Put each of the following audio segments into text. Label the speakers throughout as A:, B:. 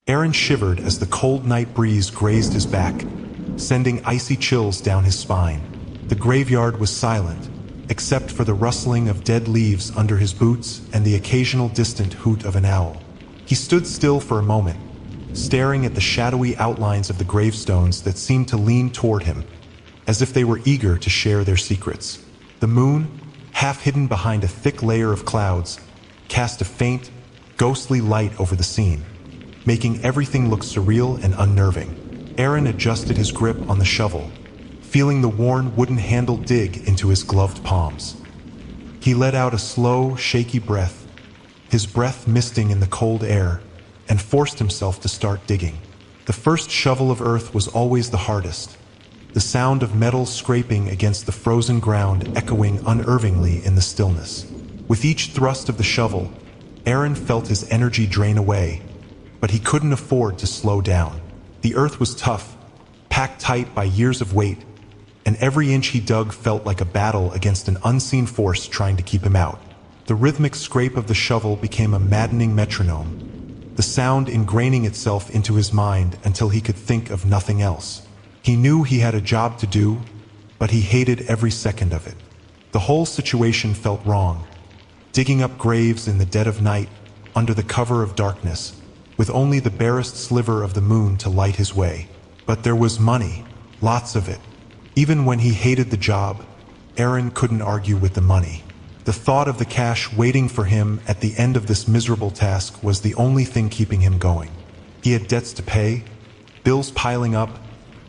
A: Aaron shivered as the cold night breeze grazed his back, sending icy chills down his spine. The graveyard was silent, except for the rustling of dead leaves under his boots and the occasional distant hoot of an owl. He stood still for a moment, staring at the shadowy outlines of the gravestones that seemed to lean toward him, as if they were eager to share their secrets. The moon, half hidden behind a thick layer of clouds, cast a faint, ghostly light over the scene, making everything look surreal and unnerving. Aaron adjusted his grip on the shovel, feeling the worn wooden handle dig into his gloved palms. He let out a slow, shaky breath, his breath misting in the cold air, and forced himself to start digging. The first shovel of earth was always the hardest, the sound of metal scraping against the frozen ground echoing unervingly in the stillness. With each thrust of the shovel, Aaron felt his energy drain away, but he couldn't afford to slow down. The earth was tough, packed tight by years of weight, and every inch he dug felt like a battle against an unseen force trying to keep him out. The rhythmic scrape of the shovel became a maddening metronome, the sound ingraining itself into his mind until he could think of nothing else. He knew he had a job to do, but he hated every second of it. The whole situation felt wrong, digging up graves in the dead of night, under the cover of darkness, with only the barest sliver of the moon to light his way. But there was money, lots of it. Even when he hated the job, Aaron couldn't argue with the money. The thought of the cash waiting for him at the end of this miserable task was the only thing keeping him going. He had debts to pay, bills piling up,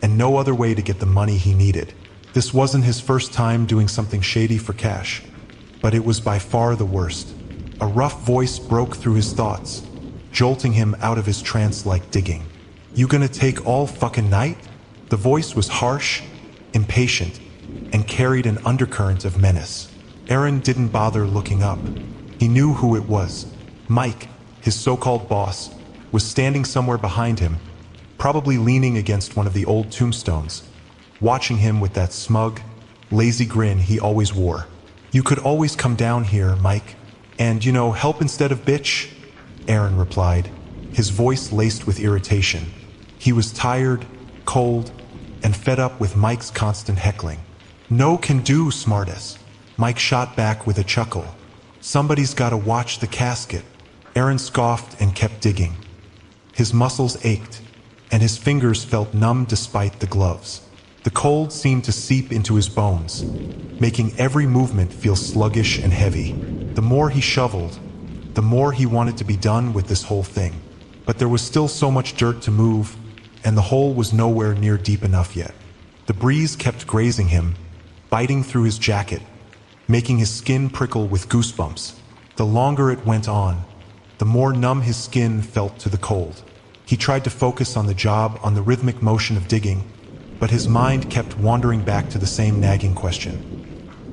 A: and no other way to get the money he needed. This wasn't his first time doing something shady for cash, but it was by far the worst. A rough voice broke through his thoughts, jolting him out of his trance like digging. "You gonna take all fucking night?" The voice was harsh, impatient, and carried an undercurrent of menace. Aaron didn't bother looking up. He knew who it was. Mike, his so-called boss, was standing somewhere behind him, probably leaning against one of the old tombstones, watching him with that smug, lazy grin he always wore. "You could always come down here, Mike, and, help instead of bitch," Aaron replied, his voice laced with irritation. He was tired, cold, and fed up with Mike's constant heckling. "No can do, smartass," Mike shot back with a chuckle. "Somebody's gotta watch the casket." Aaron scoffed and kept digging. His muscles ached, and his fingers felt numb despite the gloves. The cold seemed to seep into his bones, making every movement feel sluggish and heavy. The more he shoveled, the more he wanted to be done with this whole thing. But there was still so much dirt to move, and the hole was nowhere near deep enough yet. The breeze kept grazing him, biting through his jacket, making his skin prickle with goosebumps. The longer it went on, the more numb his skin felt to the cold. He tried to focus on the job, on the rhythmic motion of digging, but his mind kept wandering back to the same nagging question.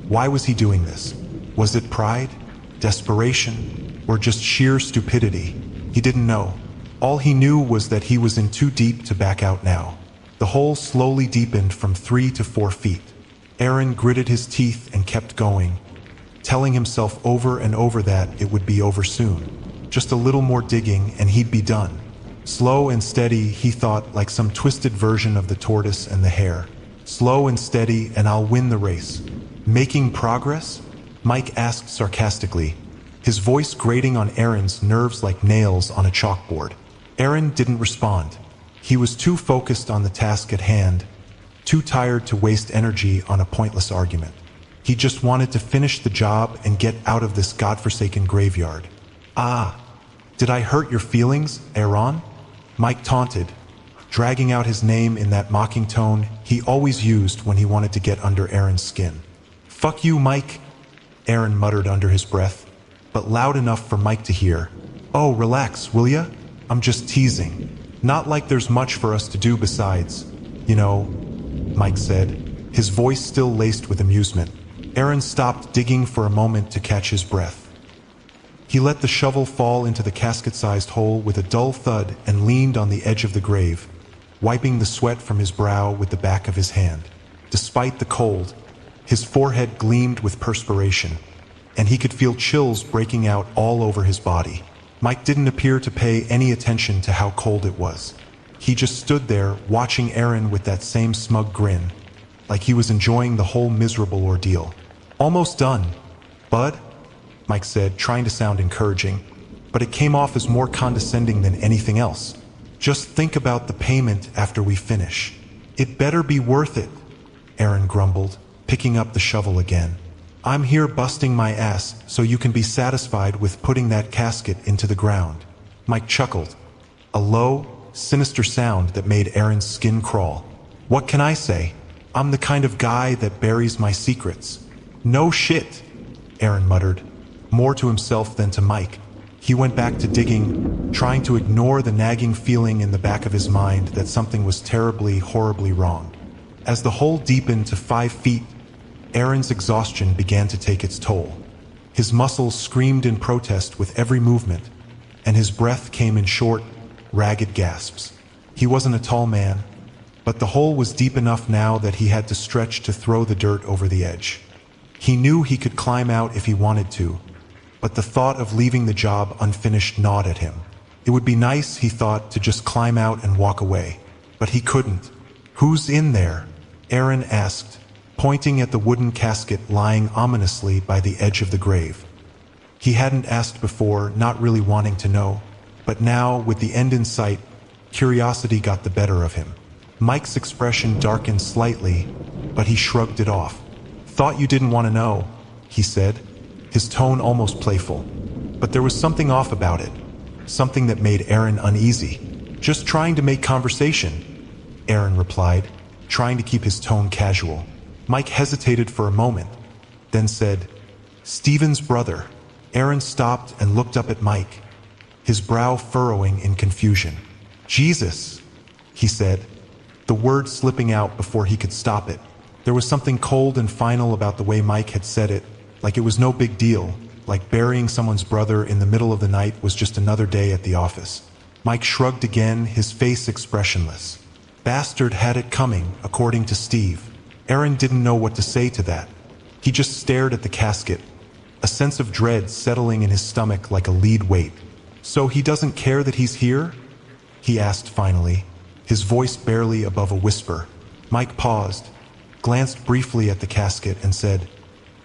A: Why was he doing this? Was it pride, desperation, or just sheer stupidity? He didn't know. All he knew was that he was in too deep to back out now. The hole slowly deepened from 3 to 4 feet. Aaron gritted his teeth and kept going, telling himself over and over that it would be over soon. Just a little more digging and he'd be done. Slow and steady, he thought, like some twisted version of the tortoise and the hare. Slow and steady, and I'll win the race. "Making progress?" Mike asked sarcastically, his voice grating on Aaron's nerves like nails on a chalkboard. Aaron didn't respond. He was too focused on the task at hand, too tired to waste energy on a pointless argument. He just wanted to finish the job and get out of this godforsaken graveyard. "Ah, did I hurt your feelings, Aaron?" Mike taunted, dragging out his name in that mocking tone he always used when he wanted to get under Aaron's skin. "Fuck you, Mike," Aaron muttered under his breath, but loud enough for Mike to hear. "Oh, relax, will ya? I'm just teasing. Not like there's much for us to do besides, Mike said, his voice still laced with amusement. Aaron stopped digging for a moment to catch his breath. He let the shovel fall into the casket-sized hole with a dull thud and leaned on the edge of the grave, wiping the sweat from his brow with the back of his hand. Despite the cold, his forehead gleamed with perspiration, and he could feel chills breaking out all over his body. Mike didn't appear to pay any attention to how cold it was. He just stood there, watching Aaron with that same smug grin, like he was enjoying the whole miserable ordeal. "Almost done, bud," Mike said, trying to sound encouraging, but it came off as more condescending than anything else. "Just think about the payment after we finish. It better be worth it," Aaron grumbled, picking up the shovel again. "I'm here busting my ass so you can be satisfied with putting that casket into the ground." Mike chuckled, a low, sinister sound that made Aaron's skin crawl. "What can I say? I'm the kind of guy that buries my secrets." "No shit," Aaron muttered, more to himself than to Mike. He went back to digging, trying to ignore the nagging feeling in the back of his mind that something was terribly, horribly wrong. As the hole deepened to 5 feet, Aaron's exhaustion began to take its toll. His muscles screamed in protest with every movement, and his breath came in short, ragged gasps. He wasn't a tall man, but the hole was deep enough now that he had to stretch to throw the dirt over the edge. He knew he could climb out if he wanted to, but the thought of leaving the job unfinished gnawed at him. It would be nice, he thought, to just climb out and walk away, but he couldn't. "Who's in there?" Aaron asked, pointing at the wooden casket lying ominously by the edge of the grave. He hadn't asked before, not really wanting to know, but now, with the end in sight, curiosity got the better of him. Mike's expression darkened slightly, but he shrugged it off. "Thought you didn't want to know," he said, his tone almost playful. But there was something off about it, something that made Aaron uneasy. "Just trying to make conversation," Aaron replied, trying to keep his tone casual. Mike hesitated for a moment, then said, "Steven's brother." Aaron stopped and looked up at Mike, his brow furrowing in confusion. "Jesus," he said, the word slipping out before he could stop it. There was something cold and final about the way Mike had said it, like it was no big deal, like burying someone's brother in the middle of the night was just another day at the office. Mike shrugged again, his face expressionless. Bastard had it coming, according to Steve. Aaron didn't know what to say to that. He just stared at the casket, a sense of dread settling in his stomach like a lead weight. "So he doesn't care that he's here?" he asked finally, his voice barely above a whisper. Mike paused, glanced briefly at the casket, and said,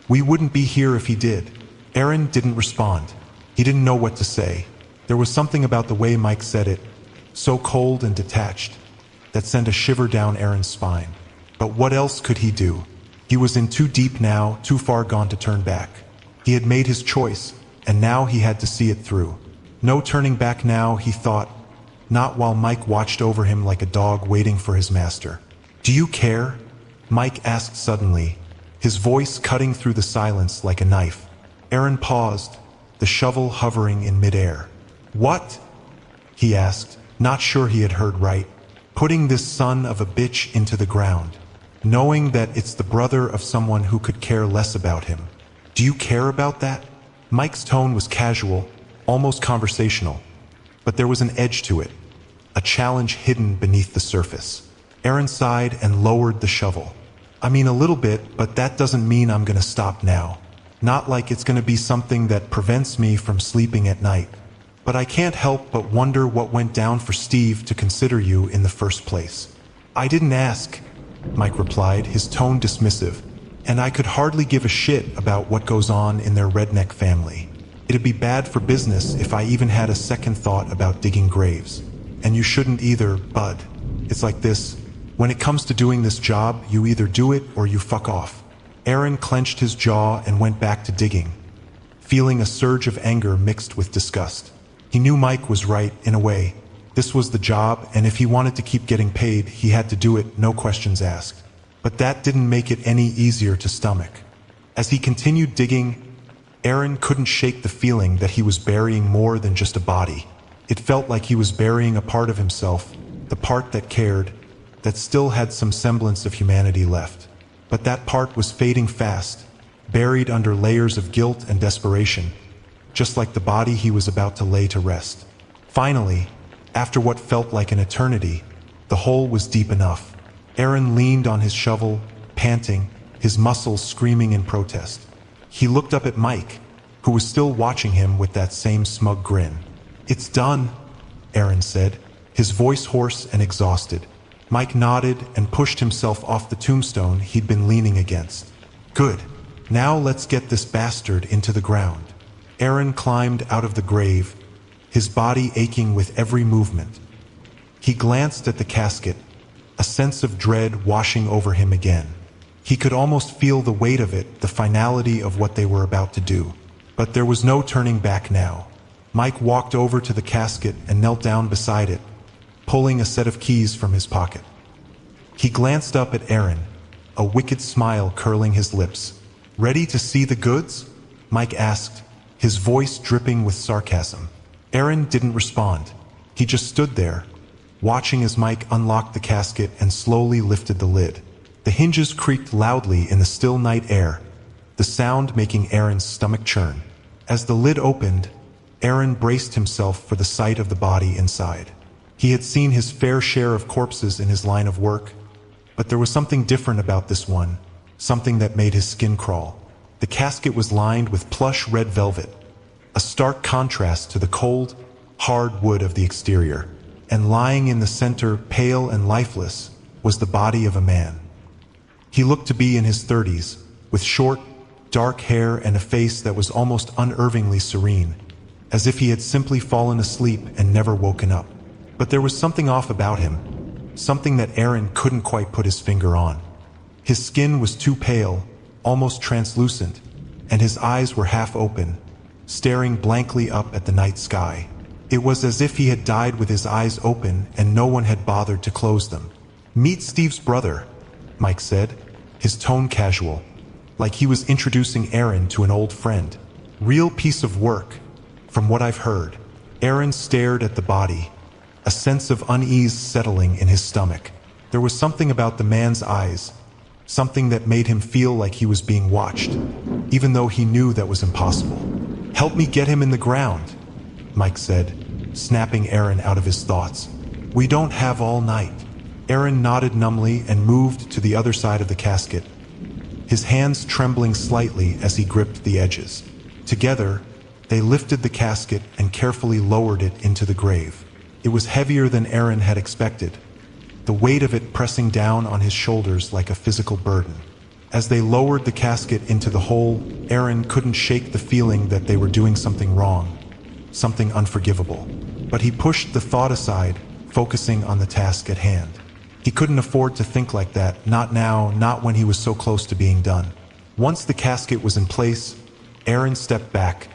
A: "We wouldn't be here if he did." Aaron didn't respond. He didn't know what to say. There was something about the way Mike said it, so cold and detached, that sent a shiver down Aaron's spine. But what else could he do? He was in too deep now, too far gone to turn back. He had made his choice, and now he had to see it through. No turning back now, he thought, not while Mike watched over him like a dog waiting for his master. "Do you care?" Mike asked suddenly, his voice cutting through the silence like a knife. Aaron paused, the shovel hovering in midair. "What?" he asked, not sure he had heard right. "Putting this son of a bitch into the ground, knowing that it's the brother of someone who could care less about him. Do you care about that?" Mike's tone was casual, almost conversational, but there was an edge to it, a challenge hidden beneath the surface. Aaron sighed and lowered the shovel. "I mean, a little bit, but that doesn't mean I'm gonna stop now. Not like it's gonna be something that prevents me from sleeping at night. But I can't help but wonder what went down for Steve to consider you in the first place." "I didn't ask," Mike replied, his tone dismissive, "and I could hardly give a shit about what goes on in their redneck family. It'd be bad for business if I even had a second thought about digging graves. And you shouldn't either, bud. It's like this. When it comes to doing this job, you either do it or you fuck off." Aaron clenched his jaw and went back to digging, feeling a surge of anger mixed with disgust. He knew Mike was right, in a way. This was the job, and if he wanted to keep getting paid, he had to do it, no questions asked. But that didn't make it any easier to stomach. As he continued digging, Aaron couldn't shake the feeling that he was burying more than just a body. It felt like he was burying a part of himself, the part that cared, that still had some semblance of humanity left. But that part was fading fast, buried under layers of guilt and desperation, just like the body he was about to lay to rest. Finally, after what felt like an eternity, the hole was deep enough. Aaron leaned on his shovel, panting, his muscles screaming in protest. He looked up at Mike, who was still watching him with that same smug grin. "It's done," Aaron said, his voice hoarse and exhausted. Mike nodded and pushed himself off the tombstone he'd been leaning against. "Good. Now let's get this bastard into the ground." Aaron climbed out of the grave, his body aching with every movement. He glanced at the casket, a sense of dread washing over him again. He could almost feel the weight of it, the finality of what they were about to do. But there was no turning back now. Mike walked over to the casket and knelt down beside it, pulling a set of keys from his pocket. He glanced up at Aaron, a wicked smile curling his lips. "Ready to see the goods?" Mike asked, his voice dripping with sarcasm. Aaron didn't respond. He just stood there, watching as Mike unlocked the casket and slowly lifted the lid. The hinges creaked loudly in the still night air, the sound making Aaron's stomach churn. As the lid opened, Aaron braced himself for the sight of the body inside. He had seen his fair share of corpses in his line of work, but there was something different about this one, something that made his skin crawl. The casket was lined with plush red velvet, a stark contrast to the cold, hard wood of the exterior, and lying in the center, pale and lifeless, was the body of a man. He looked to be in his 30s, with short, dark hair and a face that was almost unnervingly serene, as if he had simply fallen asleep and never woken up. But there was something off about him, something that Aaron couldn't quite put his finger on. His skin was too pale, almost translucent, and his eyes were half open, staring blankly up at the night sky. It was as if he had died with his eyes open and no one had bothered to close them. "Meet Steve's brother," Mike said, his tone casual, like he was introducing Aaron to an old friend. "Real piece of work, from what I've heard." Aaron stared at the body, a sense of unease settling in his stomach. There was something about the man's eyes, something that made him feel like he was being watched, even though he knew that was impossible. "Help me get him in the ground," Mike said, snapping Aaron out of his thoughts. "We don't have all night." Aaron nodded numbly and moved to the other side of the casket, his hands trembling slightly as he gripped the edges. Together, they lifted the casket and carefully lowered it into the grave. It was heavier than Aaron had expected, the weight of it pressing down on his shoulders like a physical burden. As they lowered the casket into the hole, Aaron couldn't shake the feeling that they were doing something wrong, something unforgivable. But he pushed the thought aside, focusing on the task at hand. He couldn't afford to think like that, not now, not when he was so close to being done. Once the casket was in place, Aaron stepped back,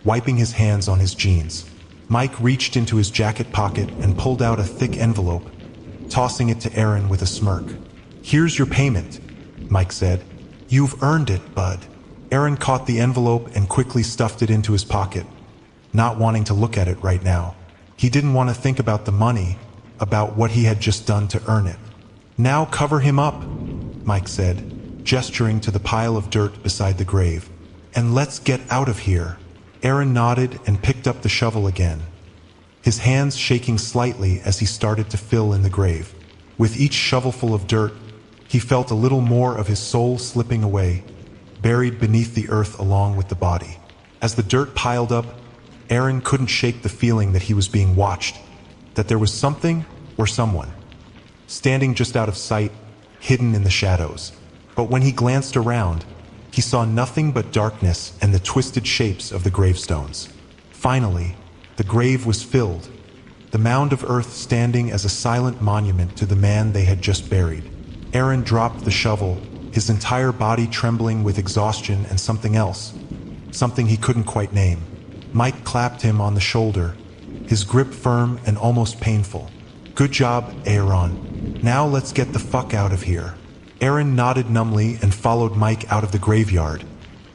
A: wiping his hands on his jeans. Mike reached into his jacket pocket and pulled out a thick envelope, tossing it to Aaron with a smirk. "Here's your payment," Mike said. "You've earned it, bud." Aaron caught the envelope and quickly stuffed it into his pocket, not wanting to look at it right now. He didn't want to think about the money, about what he had just done to earn it. "Now cover him up," Mike said, gesturing to the pile of dirt beside the grave. "And let's get out of here." Aaron nodded and picked up the shovel again, his hands shaking slightly as he started to fill in the grave. With each shovelful of dirt, he felt a little more of his soul slipping away, buried beneath the earth along with the body. As the dirt piled up, Aaron couldn't shake the feeling that he was being watched, that there was something or someone standing just out of sight, hidden in the shadows. But when he glanced around, he saw nothing but darkness and the twisted shapes of the gravestones. Finally, the grave was filled, the mound of earth standing as a silent monument to the man they had just buried. Aaron dropped the shovel, his entire body trembling with exhaustion and something else, something he couldn't quite name. Mike clapped him on the shoulder, his grip firm and almost painful. "Good job, Aaron. Now let's get the fuck out of here." Aaron nodded numbly and followed Mike out of the graveyard,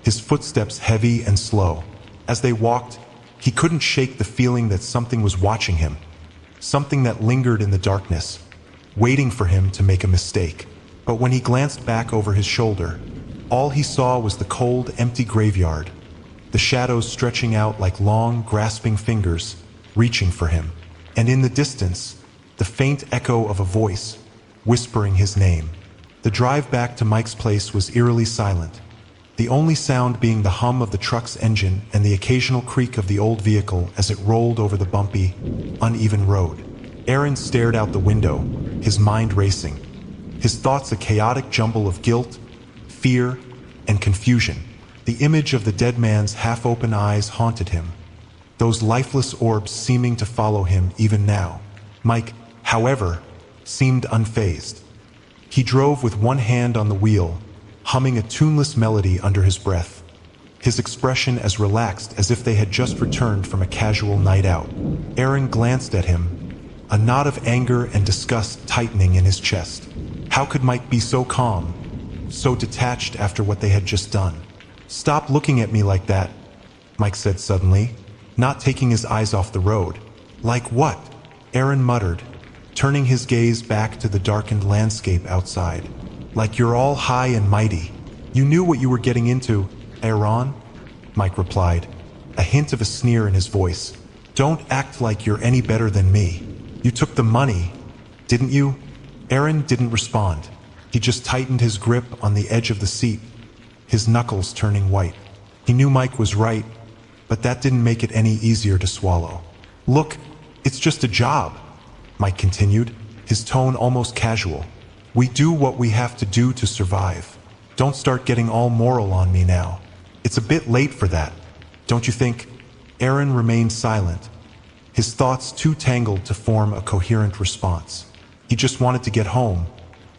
A: his footsteps heavy and slow. As they walked, he couldn't shake the feeling that something was watching him, something that lingered in the darkness, waiting for him to make a mistake. But when he glanced back over his shoulder, all he saw was the cold, empty graveyard, the shadows stretching out like long, grasping fingers, reaching for him. And in the distance, the faint echo of a voice, whispering his name. The drive back to Mike's place was eerily silent, the only sound being the hum of the truck's engine and the occasional creak of the old vehicle as it rolled over the bumpy, uneven road. Aaron stared out the window, his mind racing, his thoughts a chaotic jumble of guilt, fear, and confusion. The image of the dead man's half-open eyes haunted him, those lifeless orbs seeming to follow him even now. Mike, however, seemed unfazed. He drove with one hand on the wheel, humming a tuneless melody under his breath, his expression as relaxed as if they had just returned from a casual night out. Aaron glanced at him, a knot of anger and disgust tightening in his chest. How could Mike be so calm, so detached after what they had just done? "Stop looking at me like that," Mike said suddenly, not taking his eyes off the road. "Like what?" Aaron muttered, turning his gaze back to the darkened landscape outside. "Like you're all high and mighty. You knew what you were getting into, Aaron," Mike replied, a hint of a sneer in his voice. "Don't act like you're any better than me. You took the money, didn't you?" Aaron didn't respond. He just tightened his grip on the edge of the seat, his knuckles turning white. He knew Mike was right, but that didn't make it any easier to swallow. "Look, it's just a job," Mike continued, his tone almost casual. "We do what we have to do to survive. Don't start getting all moral on me now. It's a bit late for that, don't you think?" Aaron remained silent, his thoughts too tangled to form a coherent response. He just wanted to get home,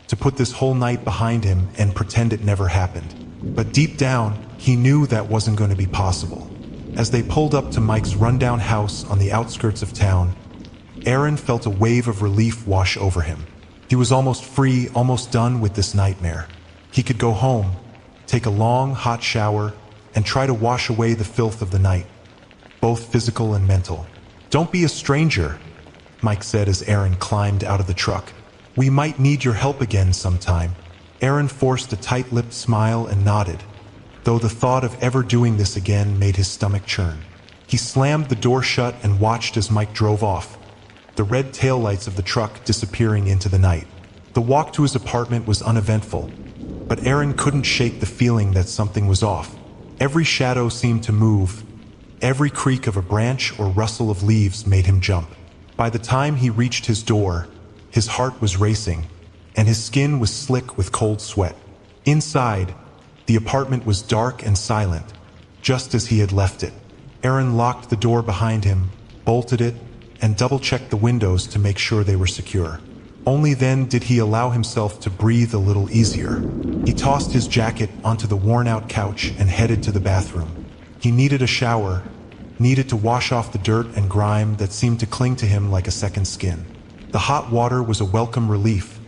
A: to put this whole night behind him and pretend it never happened. But deep down, he knew that wasn't going to be possible. As they pulled up to Mike's rundown house on the outskirts of town, Aaron felt a wave of relief wash over him. He was almost free, almost done with this nightmare. He could go home, take a long, hot shower, and try to wash away the filth of the night, both physical and mental. "Don't be a stranger," Mike said as Aaron climbed out of the truck. "We might need your help again sometime." Aaron forced a tight-lipped smile and nodded, though the thought of ever doing this again made his stomach churn. He slammed the door shut and watched as Mike drove off, the red taillights of the truck disappearing into the night. The walk to his apartment was uneventful, but Aaron couldn't shake the feeling that something was off. Every shadow seemed to move, every creak of a branch or rustle of leaves made him jump. By the time he reached his door, his heart was racing, and his skin was slick with cold sweat. Inside, the apartment was dark and silent, just as he had left it. Aaron locked the door behind him, bolted it, and double-checked the windows to make sure they were secure. Only then did he allow himself to breathe a little easier. He tossed his jacket onto the worn-out couch and headed to the bathroom. He needed a shower, needed to wash off the dirt and grime that seemed to cling to him like a second skin. The hot water was a welcome relief,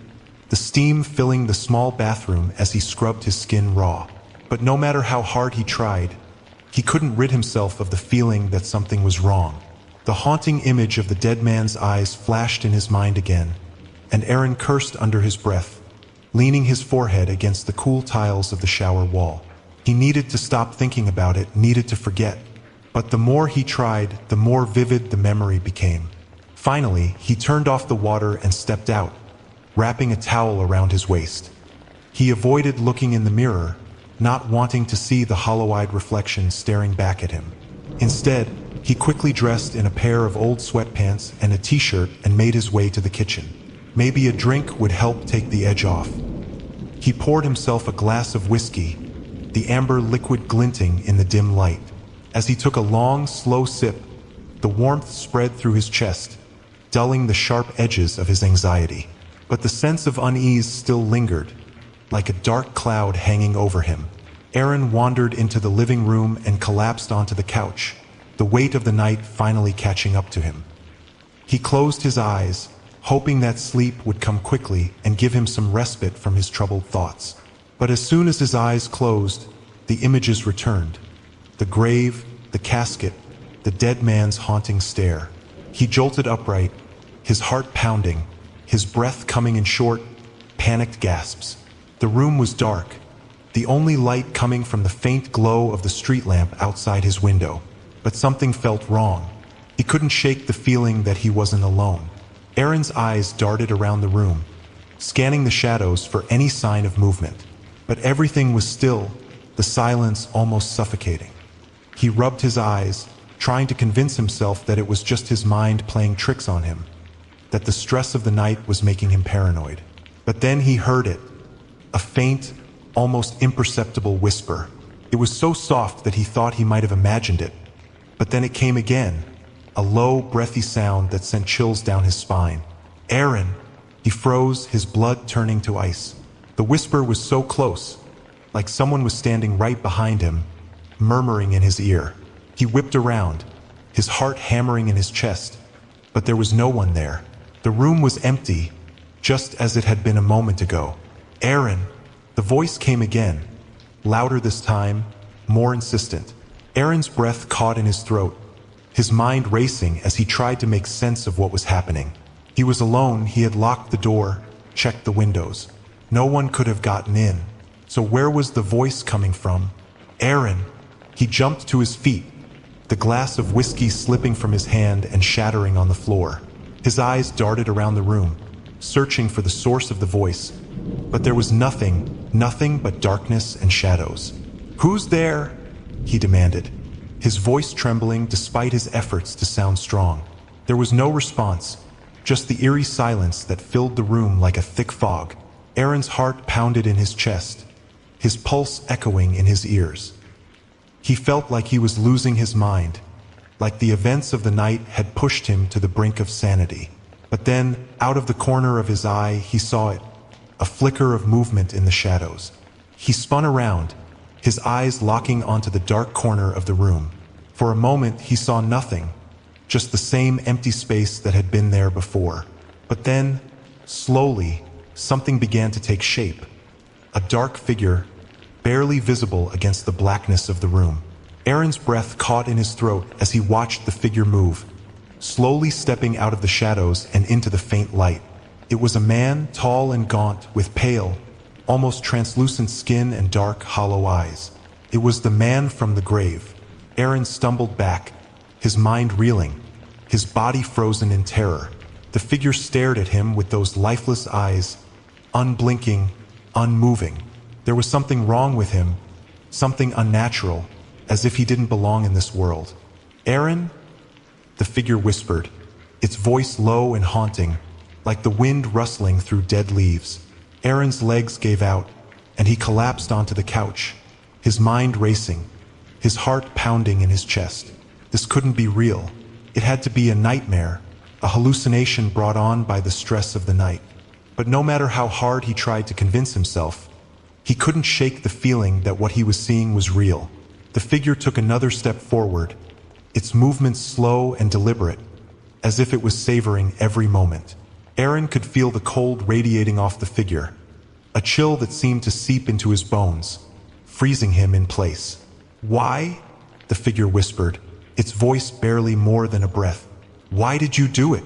A: the steam filling the small bathroom as he scrubbed his skin raw. But no matter how hard he tried, he couldn't rid himself of the feeling that something was wrong. The haunting image of the dead man's eyes flashed in his mind again, and Aaron cursed under his breath, leaning his forehead against the cool tiles of the shower wall. He needed to stop thinking about it, needed to forget. But the more he tried, the more vivid the memory became. Finally, he turned off the water and stepped out, wrapping a towel around his waist. He avoided looking in the mirror, not wanting to see the hollow-eyed reflection staring back at him. Instead, he quickly dressed in a pair of old sweatpants and a t-shirt and made his way to the kitchen. Maybe a drink would help take the edge off. He poured himself a glass of whiskey, the amber liquid glinting in the dim light. As he took a long, slow sip, the warmth spread through his chest, dulling the sharp edges of his anxiety. But the sense of unease still lingered, like a dark cloud hanging over him. Aaron wandered into the living room and collapsed onto the couch, the weight of the night finally catching up to him. He closed his eyes, hoping that sleep would come quickly and give him some respite from his troubled thoughts. But as soon as his eyes closed, the images returned. The grave, the casket, the dead man's haunting stare. He jolted upright, his heart pounding, his breath coming in short, panicked gasps. The room was dark, the only light coming from the faint glow of the street lamp outside his window. But something felt wrong. He couldn't shake the feeling that he wasn't alone. Aaron's eyes darted around the room, scanning the shadows for any sign of movement. But everything was still, the silence almost suffocating. He rubbed his eyes, trying to convince himself that it was just his mind playing tricks on him, that the stress of the night was making him paranoid. But then he heard it, a faint, almost imperceptible whisper. It was so soft that he thought he might have imagined it. But then it came again, a low, breathy sound that sent chills down his spine. "Aaron!" He froze, his blood turning to ice. The whisper was so close, like someone was standing right behind him, murmuring in his ear. He whipped around, his heart hammering in his chest, but there was no one there. The room was empty, just as it had been a moment ago. "Aaron!" The voice came again, louder this time, more insistent. Aaron's breath caught in his throat, his mind racing as he tried to make sense of what was happening. He was alone, he had locked the door, checked the windows. No one could have gotten in. So where was the voice coming from? "Aaron!" He jumped to his feet, the glass of whiskey slipping from his hand and shattering on the floor. His eyes darted around the room, searching for the source of the voice. But there was nothing but darkness and shadows. "Who's there?" he demanded, his voice trembling despite his efforts to sound strong. There was no response, just the eerie silence that filled the room like a thick fog. Aaron's heart pounded in his chest, his pulse echoing in his ears. He felt like he was losing his mind, like the events of the night had pushed him to the brink of sanity. But then, out of the corner of his eye, he saw it, a flicker of movement in the shadows. He spun around, his eyes locking onto the dark corner of the room. For a moment, he saw nothing, just the same empty space that had been there before. But then, slowly, something began to take shape. A dark figure, barely visible against the blackness of the room. Aaron's breath caught in his throat as he watched the figure move, slowly stepping out of the shadows and into the faint light. It was a man, tall and gaunt, with pale, almost translucent skin and dark, hollow eyes. It was the man from the grave. Aaron stumbled back, his mind reeling, his body frozen in terror. The figure stared at him with those lifeless eyes, unblinking, unmoving. There was something wrong with him, something unnatural, as if he didn't belong in this world. "Aaron?" the figure whispered, its voice low and haunting, like the wind rustling through dead leaves. Aaron's legs gave out, and he collapsed onto the couch, his mind racing, his heart pounding in his chest. This couldn't be real. It had to be a nightmare, a hallucination brought on by the stress of the night. But no matter how hard he tried to convince himself, he couldn't shake the feeling that what he was seeing was real. The figure took another step forward, its movements slow and deliberate, as if it was savoring every moment. Aaron could feel the cold radiating off the figure, a chill that seemed to seep into his bones, freezing him in place. "Why?" the figure whispered, its voice barely more than a breath. "Why did you do it?"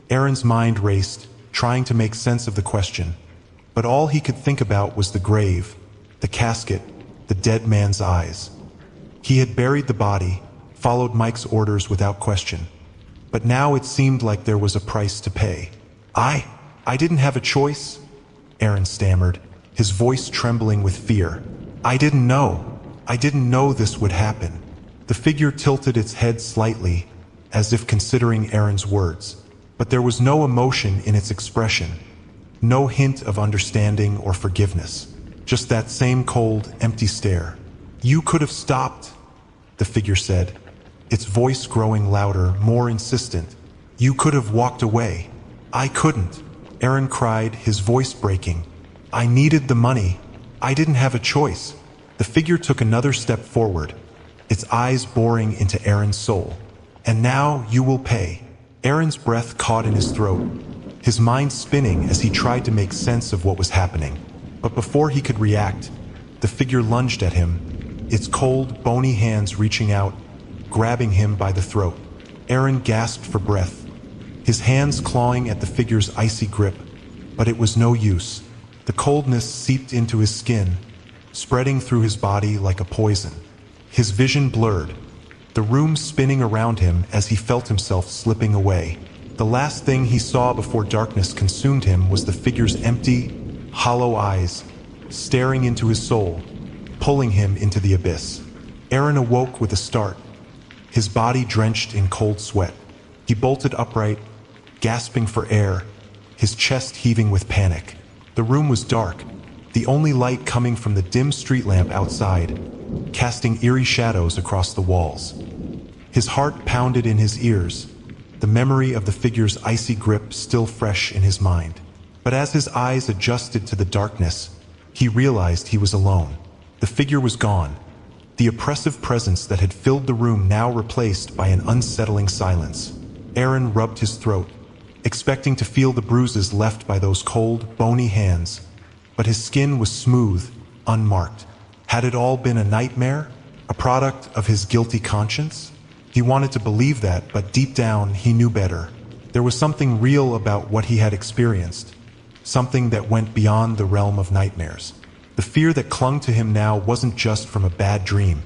A: Aaron's mind raced, trying to make sense of the question. But all he could think about was the grave, the casket, the dead man's eyes. He had buried the body, followed Mike's orders without question. But now it seemed like there was a price to pay. I didn't have a choice," Aaron stammered, his voice trembling with fear. I didn't know this would happen." The figure tilted its head slightly, as if considering Aaron's words. But there was no emotion in its expression, no hint of understanding or forgiveness, just that same cold, empty stare. "You could have stopped," the figure said, its voice growing louder, more insistent. "You could have walked away." "I couldn't," Aaron cried, his voice breaking. "I needed the money. I didn't have a choice." The figure took another step forward, its eyes boring into Aaron's soul. "And now you will pay." Aaron's breath caught in his throat, his mind spinning as he tried to make sense of what was happening. But before he could react, the figure lunged at him, its cold, bony hands reaching out, grabbing him by the throat. Aaron gasped for breath, his hands clawing at the figure's icy grip, but it was no use. The coldness seeped into his skin, spreading through his body like a poison. His vision blurred, the room spinning around him as he felt himself slipping away. The last thing he saw before darkness consumed him was the figure's empty, hollow eyes, staring into his soul, pulling him into the abyss. Aaron awoke with a start, his body drenched in cold sweat. He bolted upright, gasping for air, his chest heaving with panic. The room was dark, the only light coming from the dim street lamp outside, casting eerie shadows across the walls. His heart pounded in his ears, the memory of the figure's icy grip still fresh in his mind. But as his eyes adjusted to the darkness, he realized he was alone. The figure was gone, the oppressive presence that had filled the room now replaced by an unsettling silence. Aaron rubbed his throat, expecting to feel the bruises left by those cold, bony hands, but his skin was smooth, unmarked. Had it all been a nightmare? A product of his guilty conscience? He wanted to believe that, but deep down he knew better. There was something real about what he had experienced, something that went beyond the realm of nightmares. The fear that clung to him now wasn't just from a bad dream.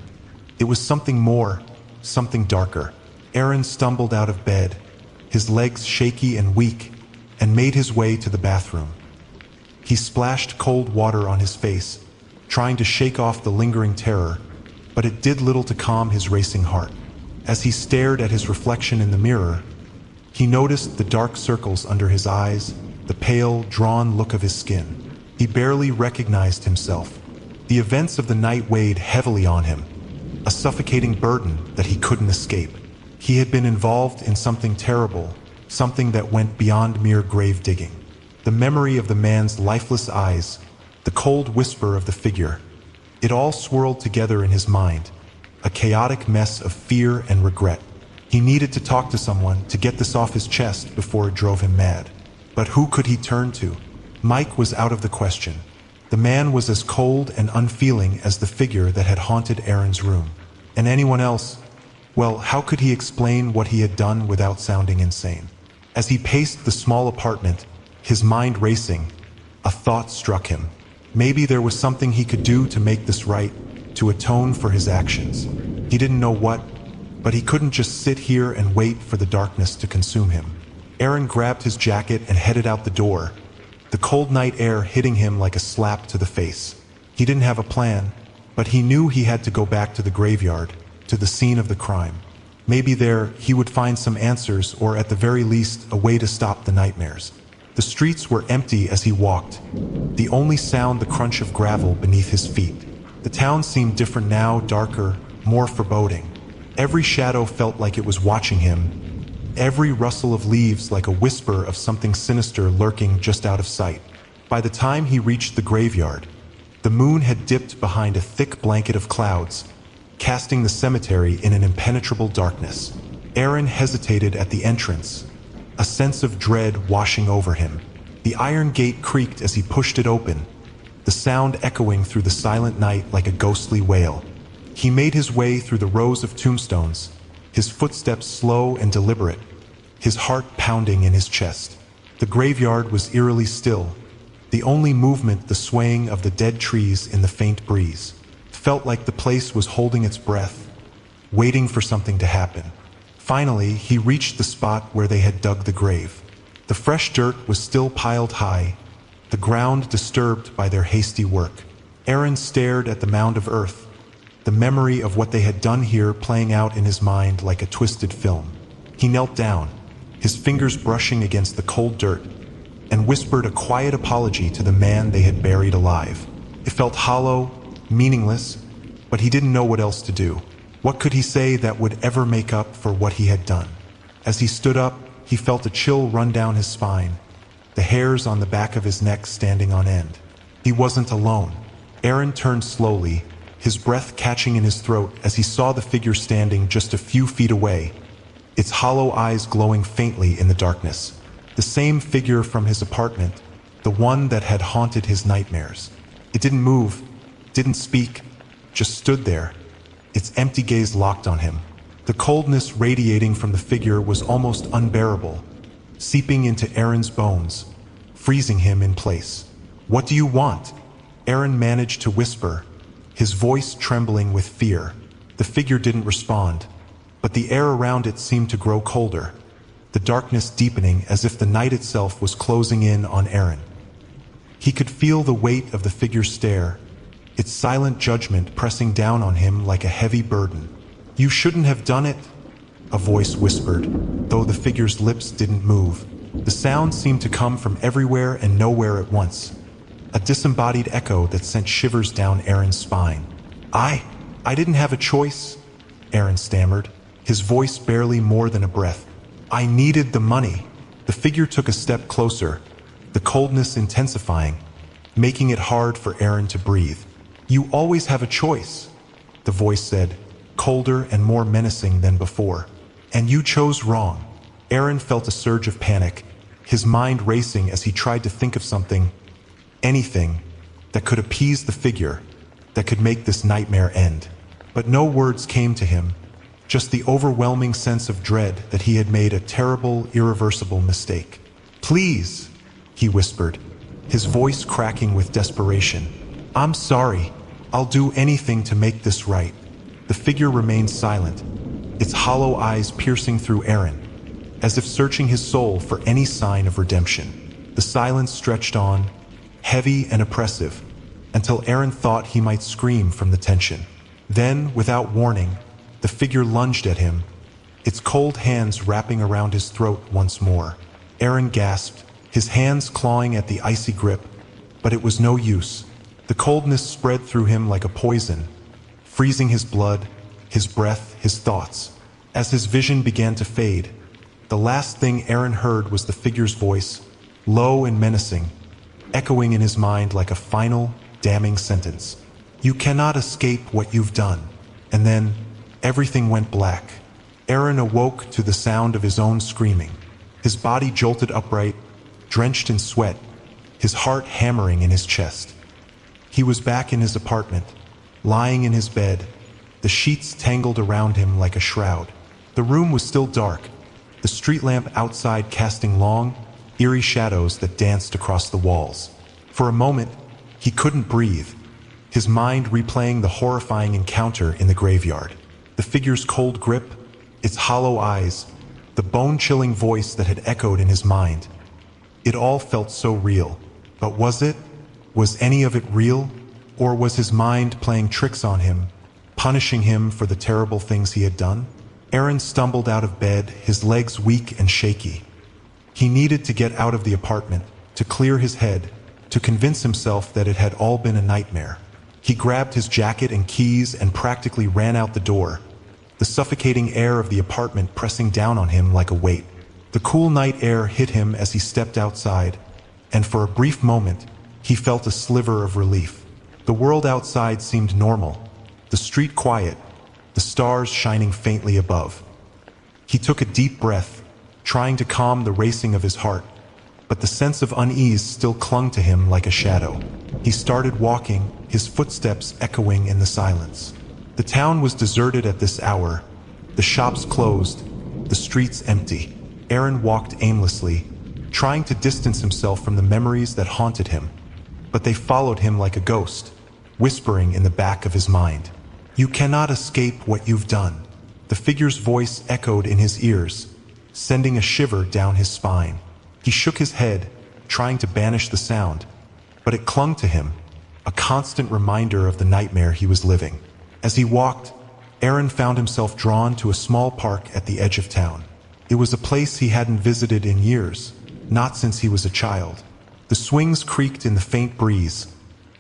A: It was something more, something darker. Aaron stumbled out of bed, his legs shaky and weak, and made his way to the bathroom. He splashed cold water on his face, trying to shake off the lingering terror, but it did little to calm his racing heart. As he stared at his reflection in the mirror, he noticed the dark circles under his eyes, the pale, drawn look of his skin. He barely recognized himself. The events of the night weighed heavily on him, a suffocating burden that he couldn't escape. He had been involved in something terrible, something that went beyond mere grave digging. The memory of the man's lifeless eyes, the cold whisper of the figure, it all swirled together in his mind, a chaotic mess of fear and regret. He needed to talk to someone to get this off his chest before it drove him mad. But who could he turn to? Mike was out of the question. The man was as cold and unfeeling as the figure that had haunted Aaron's room. And anyone else, well, how could he explain what he had done without sounding insane? As he paced the small apartment, his mind racing, a thought struck him. Maybe there was something he could do to make this right, to atone for his actions. He didn't know what, but he couldn't just sit here and wait for the darkness to consume him. Aaron grabbed his jacket and headed out the door, the cold night air hitting him like a slap to the face. He didn't have a plan, but he knew he had to go back to the graveyard, to the scene of the crime. Maybe there he would find some answers, or at the very least, a way to stop the nightmares. The streets were empty as he walked, the only sound the crunch of gravel beneath his feet. The town seemed different now, darker, more foreboding. Every shadow felt like it was watching him, every rustle of leaves like a whisper of something sinister lurking just out of sight. By the time he reached the graveyard, the moon had dipped behind a thick blanket of clouds, casting the cemetery in an impenetrable darkness. Aaron hesitated at the entrance, a sense of dread washing over him. The iron gate creaked as he pushed it open, the sound echoing through the silent night like a ghostly wail. He made his way through the rows of tombstones, his footsteps slow and deliberate, his heart pounding in his chest. The graveyard was eerily still, the only movement the swaying of the dead trees in the faint breeze. It felt like the place was holding its breath, waiting for something to happen. Finally, he reached the spot where they had dug the grave. The fresh dirt was still piled high, the ground disturbed by their hasty work. Aaron stared at the mound of earth, the memory of what they had done here playing out in his mind like a twisted film. He knelt down, his fingers brushing against the cold dirt, and whispered a quiet apology to the man they had buried alive. It felt hollow, meaningless, but he didn't know what else to do. What could he say that would ever make up for what he had done? As he stood up, he felt a chill run down his spine, the hairs on the back of his neck standing on end. He wasn't alone. Aaron turned slowly, his breath catching in his throat as he saw the figure standing just a few feet away, its hollow eyes glowing faintly in the darkness. The same figure from his apartment, the one that had haunted his nightmares. It didn't move, didn't speak, just stood there, its empty gaze locked on him. The coldness radiating from the figure was almost unbearable, seeping into Aaron's bones, freezing him in place. "What do you want?" Aaron managed to whisper, his voice trembling with fear. The figure didn't respond, but the air around it seemed to grow colder, the darkness deepening as if the night itself was closing in on Aaron. He could feel the weight of the figure's stare, its silent judgment pressing down on him like a heavy burden. "You shouldn't have done it," a voice whispered, though the figure's lips didn't move. The sound seemed to come from everywhere and nowhere at once, a disembodied echo that sent shivers down Aaron's spine. I didn't have a choice," Aaron stammered, his voice barely more than a breath. "I needed the money." The figure took a step closer, the coldness intensifying, making it hard for Aaron to breathe. "You always have a choice," the voice said, colder and more menacing than before. "And you chose wrong." Aaron felt a surge of panic, his mind racing as he tried to think of something, anything, that could appease the figure, that could make this nightmare end. But no words came to him, just the overwhelming sense of dread that he had made a terrible, irreversible mistake. "Please," he whispered, his voice cracking with desperation. "I'm sorry. I'll do anything to make this right." The figure remained silent, its hollow eyes piercing through Aaron, as if searching his soul for any sign of redemption. The silence stretched on, heavy and oppressive, until Aaron thought he might scream from the tension. Then, without warning, the figure lunged at him, its cold hands wrapping around his throat once more. Aaron gasped, his hands clawing at the icy grip, but it was no use. The coldness spread through him like a poison, freezing his blood, his breath, his thoughts. As his vision began to fade, the last thing Aaron heard was the figure's voice, low and menacing, echoing in his mind like a final, damning sentence. "You cannot escape what you've done." And then, everything went black. Aaron awoke to the sound of his own screaming. His body jolted upright, drenched in sweat, his heart hammering in his chest. He was back in his apartment, lying in his bed, the sheets tangled around him like a shroud. The room was still dark, the street lamp outside casting long, eerie shadows that danced across the walls. For a moment, he couldn't breathe, his mind replaying the horrifying encounter in the graveyard. The figure's cold grip, its hollow eyes, the bone-chilling voice that had echoed in his mind. It all felt so real. But was it? Was any of it real? Or was his mind playing tricks on him, punishing him for the terrible things he had done? Aaron stumbled out of bed, his legs weak and shaky. He needed to get out of the apartment, to clear his head, to convince himself that it had all been a nightmare. He grabbed his jacket and keys and practically ran out the door, the suffocating air of the apartment pressing down on him like a weight. The cool night air hit him as he stepped outside, and for a brief moment, he felt a sliver of relief. The world outside seemed normal, the street quiet, the stars shining faintly above. He took a deep breath, trying to calm the racing of his heart, but the sense of unease still clung to him like a shadow. He started walking, his footsteps echoing in the silence. The town was deserted at this hour, the shops closed, the streets empty. Aaron walked aimlessly, trying to distance himself from the memories that haunted him, but they followed him like a ghost, whispering in the back of his mind. "You cannot escape what you've done." The figure's voice echoed in his ears, sending a shiver down his spine. He shook his head, trying to banish the sound, but it clung to him, a constant reminder of the nightmare he was living. As he walked, Aaron found himself drawn to a small park at the edge of town. It was a place he hadn't visited in years, not since he was a child. The swings creaked in the faint breeze,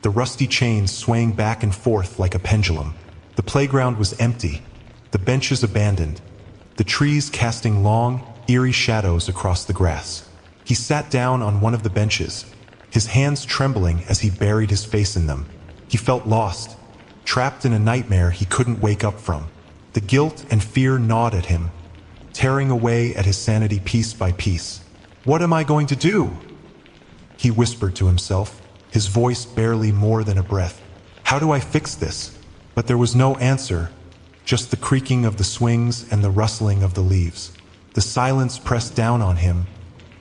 A: the rusty chains swaying back and forth like a pendulum. The playground was empty, the benches abandoned, the trees casting long, eerie shadows across the grass. He sat down on one of the benches, his hands trembling as he buried his face in them. He felt lost, trapped in a nightmare he couldn't wake up from. The guilt and fear gnawed at him, tearing away at his sanity piece by piece. "What am I going to do?" he whispered to himself, his voice barely more than a breath. "How do I fix this?" But there was no answer, just the creaking of the swings and the rustling of the leaves. The silence pressed down on him,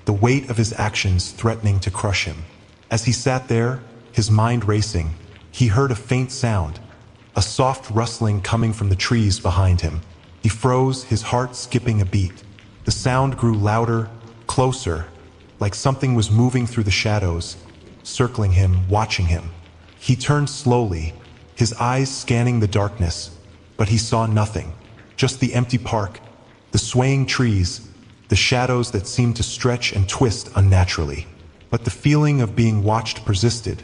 A: the weight of his actions threatening to crush him. As he sat there, his mind racing, he heard a faint sound, a soft rustling coming from the trees behind him. He froze, his heart skipping a beat. The sound grew louder, closer, like something was moving through the shadows, circling him, watching him. He turned slowly, his eyes scanning the darkness, but he saw nothing. Just the empty park, the swaying trees, the shadows that seemed to stretch and twist unnaturally. But the feeling of being watched persisted,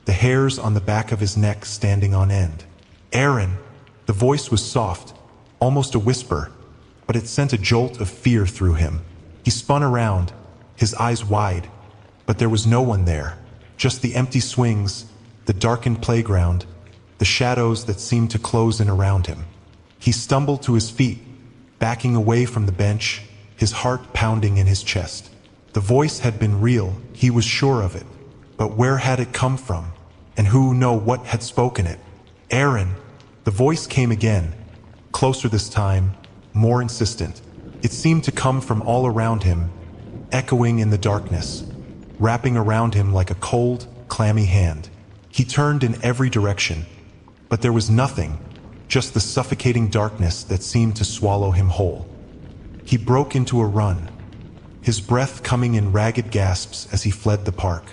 A: the hairs on the back of his neck standing on end. "Aaron!" The voice was soft, almost a whisper, but it sent a jolt of fear through him. He spun around, his eyes wide, but there was no one there, just the empty swings, the darkened playground, the shadows that seemed to close in around him. He stumbled to his feet, backing away from the bench, his heart pounding in his chest. The voice had been real, he was sure of it, but where had it come from, and who knew what had spoken it? "Aaron!" The voice came again, closer this time, more insistent. It seemed to come from all around him, echoing in the darkness, wrapping around him like a cold, clammy hand. He turned in every direction, but there was nothing, just the suffocating darkness that seemed to swallow him whole. He broke into a run, his breath coming in ragged gasps as he fled the park.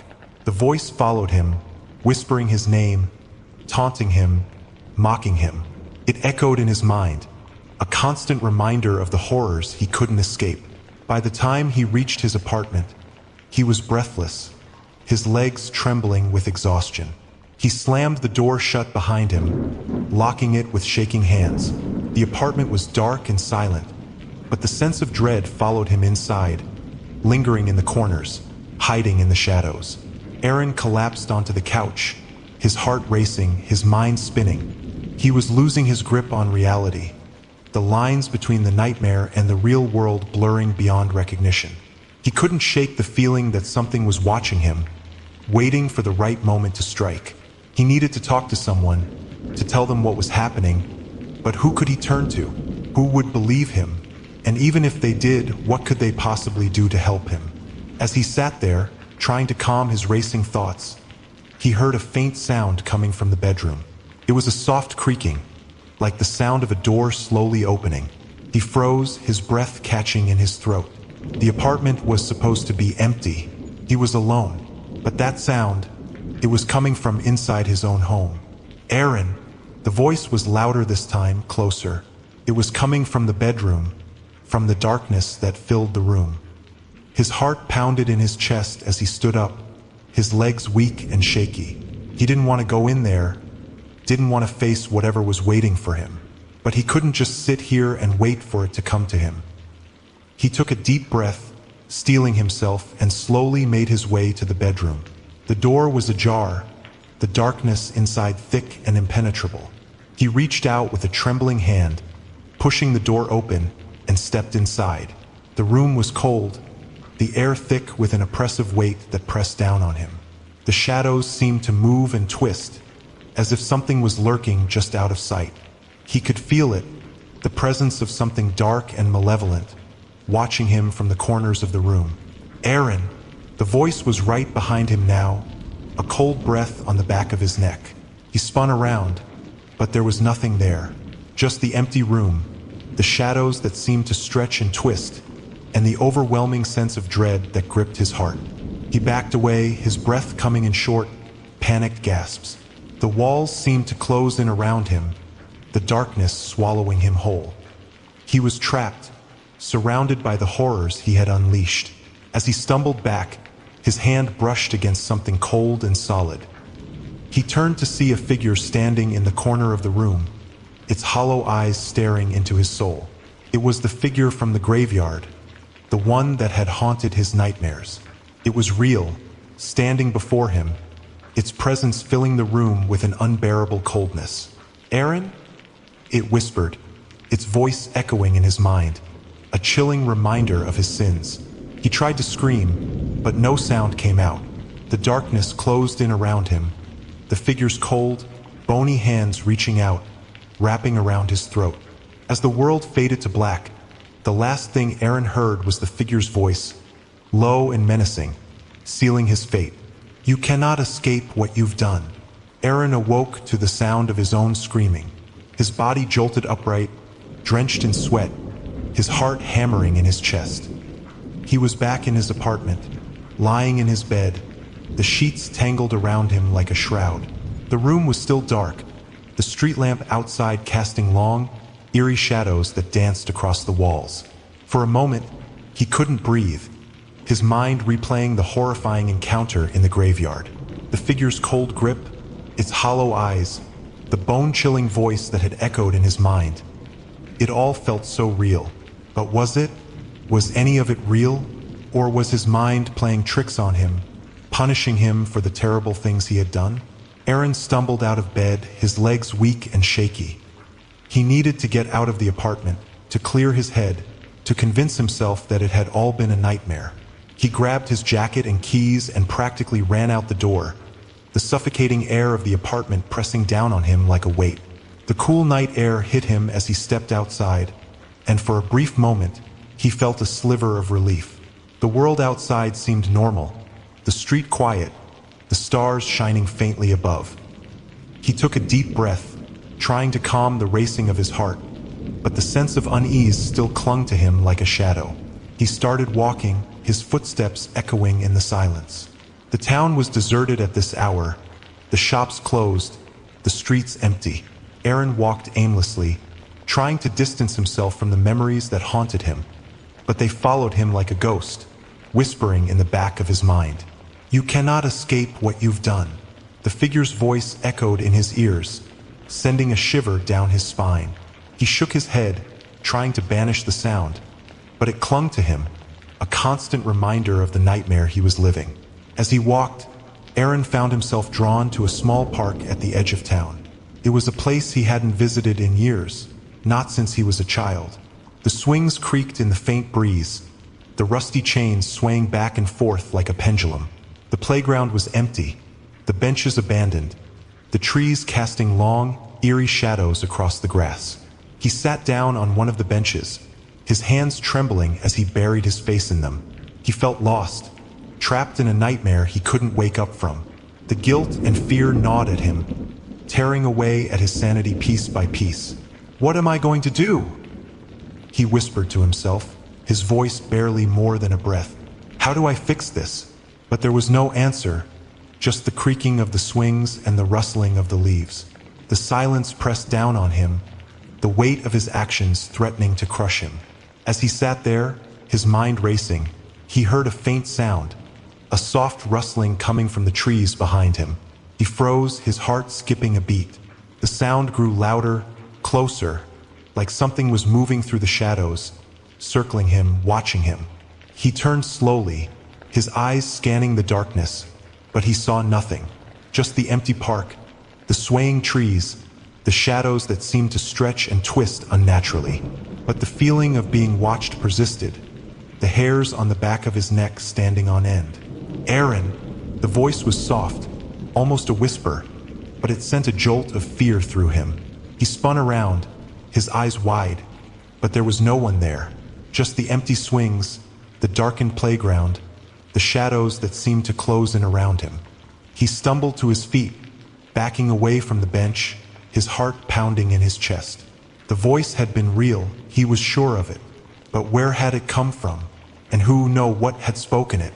A: The voice followed him, whispering his name, taunting him, mocking him. It echoed in his mind, a constant reminder of the horrors he couldn't escape. By the time he reached his apartment, he was breathless, his legs trembling with exhaustion. He slammed the door shut behind him, locking it with shaking hands. The apartment was dark and silent, but the sense of dread followed him inside, lingering in the corners, hiding in the shadows. Aaron collapsed onto the couch, his heart racing, his mind spinning. He was losing his grip on reality, the lines between the nightmare and the real world blurring beyond recognition. He couldn't shake the feeling that something was watching him, waiting for the right moment to strike. He needed to talk to someone, to tell them what was happening, but who could he turn to? Who would believe him? And even if they did, what could they possibly do to help him? As he sat there, trying to calm his racing thoughts, he heard a faint sound coming from the bedroom. It was a soft creaking, like the sound of a door slowly opening. He froze, his breath catching in his throat. The apartment was supposed to be empty. He was alone. But that sound, it was coming from inside his own home. "Aaron!" The voice was louder this time, closer. It was coming from the bedroom, from the darkness that filled the room. His heart pounded in his chest as he stood up, his legs weak and shaky. He didn't want to go in there, didn't want to face whatever was waiting for him. But he couldn't just sit here and wait for it to come to him. He took a deep breath, steeling himself, and slowly made his way to the bedroom. The door was ajar, the darkness inside thick and impenetrable. He reached out with a trembling hand, pushing the door open, and stepped inside. The room was cold, the air thick with an oppressive weight that pressed down on him. The shadows seemed to move and twist, as if something was lurking just out of sight. He could feel it, the presence of something dark and malevolent, watching him from the corners of the room. "Aaron!" The voice was right behind him now, a cold breath on the back of his neck. He spun around, but there was nothing there, just the empty room, the shadows that seemed to stretch and twist, and the overwhelming sense of dread that gripped his heart. He backed away, his breath coming in short, panicked gasps. The walls seemed to close in around him, the darkness swallowing him whole. He was trapped, surrounded by the horrors he had unleashed. As he stumbled back, his hand brushed against something cold and solid. He turned to see a figure standing in the corner of the room, its hollow eyes staring into his soul. It was the figure from the graveyard, the one that had haunted his nightmares. It was real, standing before him, its presence filling the room with an unbearable coldness. "Aaron?" It whispered, its voice echoing in his mind, a chilling reminder of his sins. He tried to scream, but no sound came out. The darkness closed in around him, the figure's cold, bony hands reaching out, wrapping around his throat. As the world faded to black, the last thing Aaron heard was the figure's voice, low and menacing, sealing his fate. "You cannot escape what you've done." Aaron awoke to the sound of his own screaming. His body jolted upright, drenched in sweat, his heart hammering in his chest. He was back in his apartment, lying in his bed, the sheets tangled around him like a shroud. The room was still dark, the street lamp outside casting long, eerie shadows that danced across the walls. For a moment, he couldn't breathe, his mind replaying the horrifying encounter in the graveyard. The figure's cold grip, its hollow eyes, the bone-chilling voice that had echoed in his mind. It all felt so real. But was it? Was any of it real? Or was his mind playing tricks on him, punishing him for the terrible things he had done? Aaron stumbled out of bed, his legs weak and shaky. He needed to get out of the apartment, to clear his head, to convince himself that it had all been a nightmare. He grabbed his jacket and keys and practically ran out the door, the suffocating air of the apartment pressing down on him like a weight. The cool night air hit him as he stepped outside, and for a brief moment, he felt a sliver of relief. The world outside seemed normal, the street quiet, the stars shining faintly above. He took a deep breath, trying to calm the racing of his heart, but the sense of unease still clung to him like a shadow. He started walking, his footsteps echoing in the silence. The town was deserted at this hour, the shops closed, the streets empty. Aaron walked aimlessly, trying to distance himself from the memories that haunted him, but they followed him like a ghost, whispering in the back of his mind. "You cannot escape what you've done." The figure's voice echoed in his ears, sending a shiver down his spine. He shook his head, trying to banish the sound, but it clung to him, a constant reminder of the nightmare he was living. As he walked, Aaron found himself drawn to a small park at the edge of town. It was a place he hadn't visited in years, not since he was a child. The swings creaked in the faint breeze, the rusty chains swaying back and forth like a pendulum. The playground was empty, the benches abandoned, the trees casting long, eerie shadows across the grass. He sat down on one of the benches, his hands trembling as he buried his face in them. He felt lost, trapped in a nightmare he couldn't wake up from. The guilt and fear gnawed at him, tearing away at his sanity piece by piece. "What am I going to do?" he whispered to himself, his voice barely more than a breath. "How do I fix this?" But there was no answer, just the creaking of the swings and the rustling of the leaves. The silence pressed down on him, the weight of his actions threatening to crush him. As he sat there, his mind racing, he heard a faint sound, a soft rustling coming from the trees behind him. He froze, his heart skipping a beat. The sound grew louder, closer, like something was moving through the shadows, circling him, watching him. He turned slowly, his eyes scanning the darkness, but he saw nothing. Just the empty park, the swaying trees, the shadows that seemed to stretch and twist unnaturally. But the feeling of being watched persisted, the hairs on the back of his neck standing on end. "Aaron!" The voice was soft, almost a whisper, but it sent a jolt of fear through him. He spun around, his eyes wide, but there was no one there. Just the empty swings, the darkened playground, the shadows that seemed to close in around him. He stumbled to his feet, backing away from the bench, his heart pounding in his chest. The voice had been real, he was sure of it. But where had it come from? And who knew what had spoken it?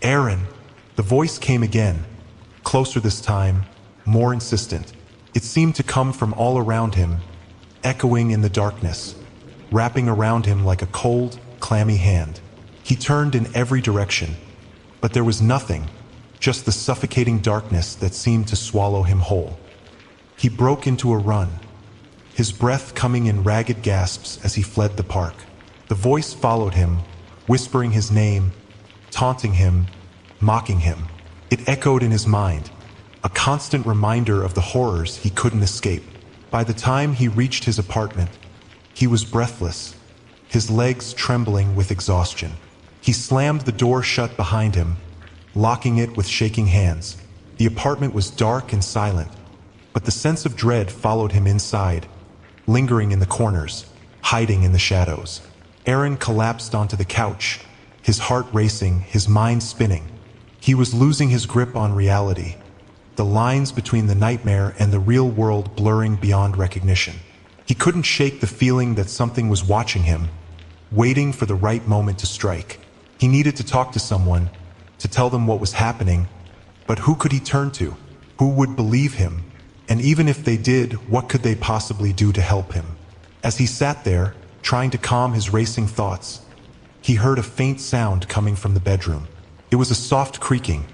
A: "Aaron!" The voice came again, closer this time, more insistent. It seemed to come from all around him, echoing in the darkness, wrapping around him like a cold, clammy hand. He turned in every direction, but there was nothing, just the suffocating darkness that seemed to swallow him whole. He broke into a run, his breath coming in ragged gasps as he fled the park. The voice followed him, whispering his name, taunting him, mocking him. It echoed in his mind, a constant reminder of the horrors he couldn't escape. By the time he reached his apartment, he was breathless, his legs trembling with exhaustion. He slammed the door shut behind him, locking it with shaking hands. The apartment was dark and silent, but the sense of dread followed him inside, lingering in the corners, hiding in the shadows. Aaron collapsed onto the couch, his heart racing, his mind spinning. He was losing his grip on reality, the lines between the nightmare and the real world blurring beyond recognition. He couldn't shake the feeling that something was watching him, waiting for the right moment to strike. He needed to talk to someone, to tell them what was happening, but who could he turn to? Who would believe him? And even if they did, what could they possibly do to help him? As he sat there, trying to calm his racing thoughts, he heard a faint sound coming from the bedroom. It was a soft creaking,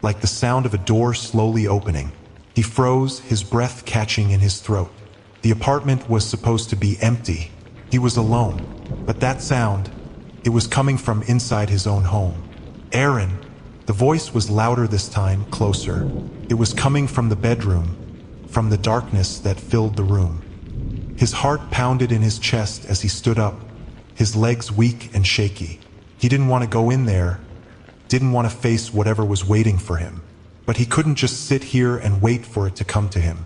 A: like the sound of a door slowly opening. He froze, his breath catching in his throat. The apartment was supposed to be empty. He was alone. But that sound, it was coming from inside his own home. Aaron. The voice was louder this time, closer. It was coming from the bedroom, from the darkness that filled the room. His heart pounded in his chest as he stood up, his legs weak and shaky. He didn't want to go in there, didn't want to face whatever was waiting for him. But he couldn't just sit here and wait for it to come to him.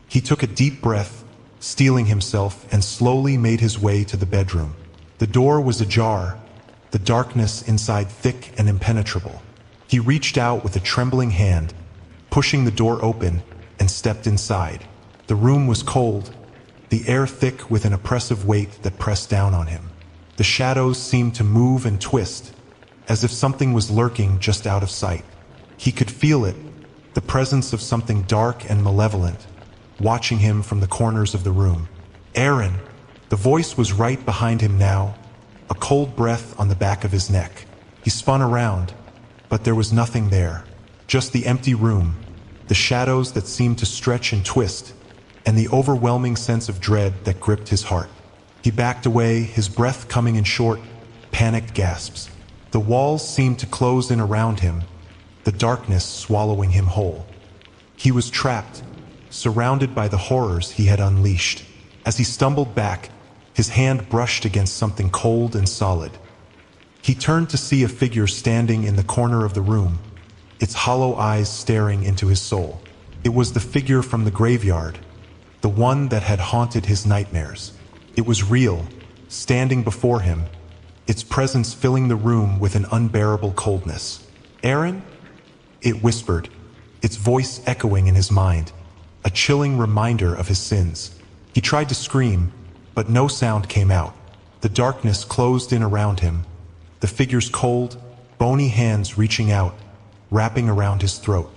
A: He took a deep breath, steeling himself, and slowly made his way to the bedroom. The door was ajar, the darkness inside thick and impenetrable. He reached out with a trembling hand, pushing the door open, and stepped inside. The room was cold, the air thick with an oppressive weight that pressed down on him. The shadows seemed to move and twist, as if something was lurking just out of sight. He could feel it, the presence of something dark and malevolent, watching him from the corners of the room. Aaron! The voice was right behind him now, a cold breath on the back of his neck. He spun around, but there was nothing there. Just the empty room, the shadows that seemed to stretch and twist, and the overwhelming sense of dread that gripped his heart. He backed away, his breath coming in short, panicked gasps. The walls seemed to close in around him, the darkness swallowing him whole. He was trapped, surrounded by the horrors he had unleashed. As he stumbled back, his hand brushed against something cold and solid. He turned to see a figure standing in the corner of the room, its hollow eyes staring into his soul. It was the figure from the graveyard, the one that had haunted his nightmares. It was real, standing before him, its presence filling the room with an unbearable coldness. "Aaron?" It whispered, its voice echoing in his mind, a chilling reminder of his sins. He tried to scream, but no sound came out. The darkness closed in around him, the figure's cold, bony hands reaching out, wrapping around his throat.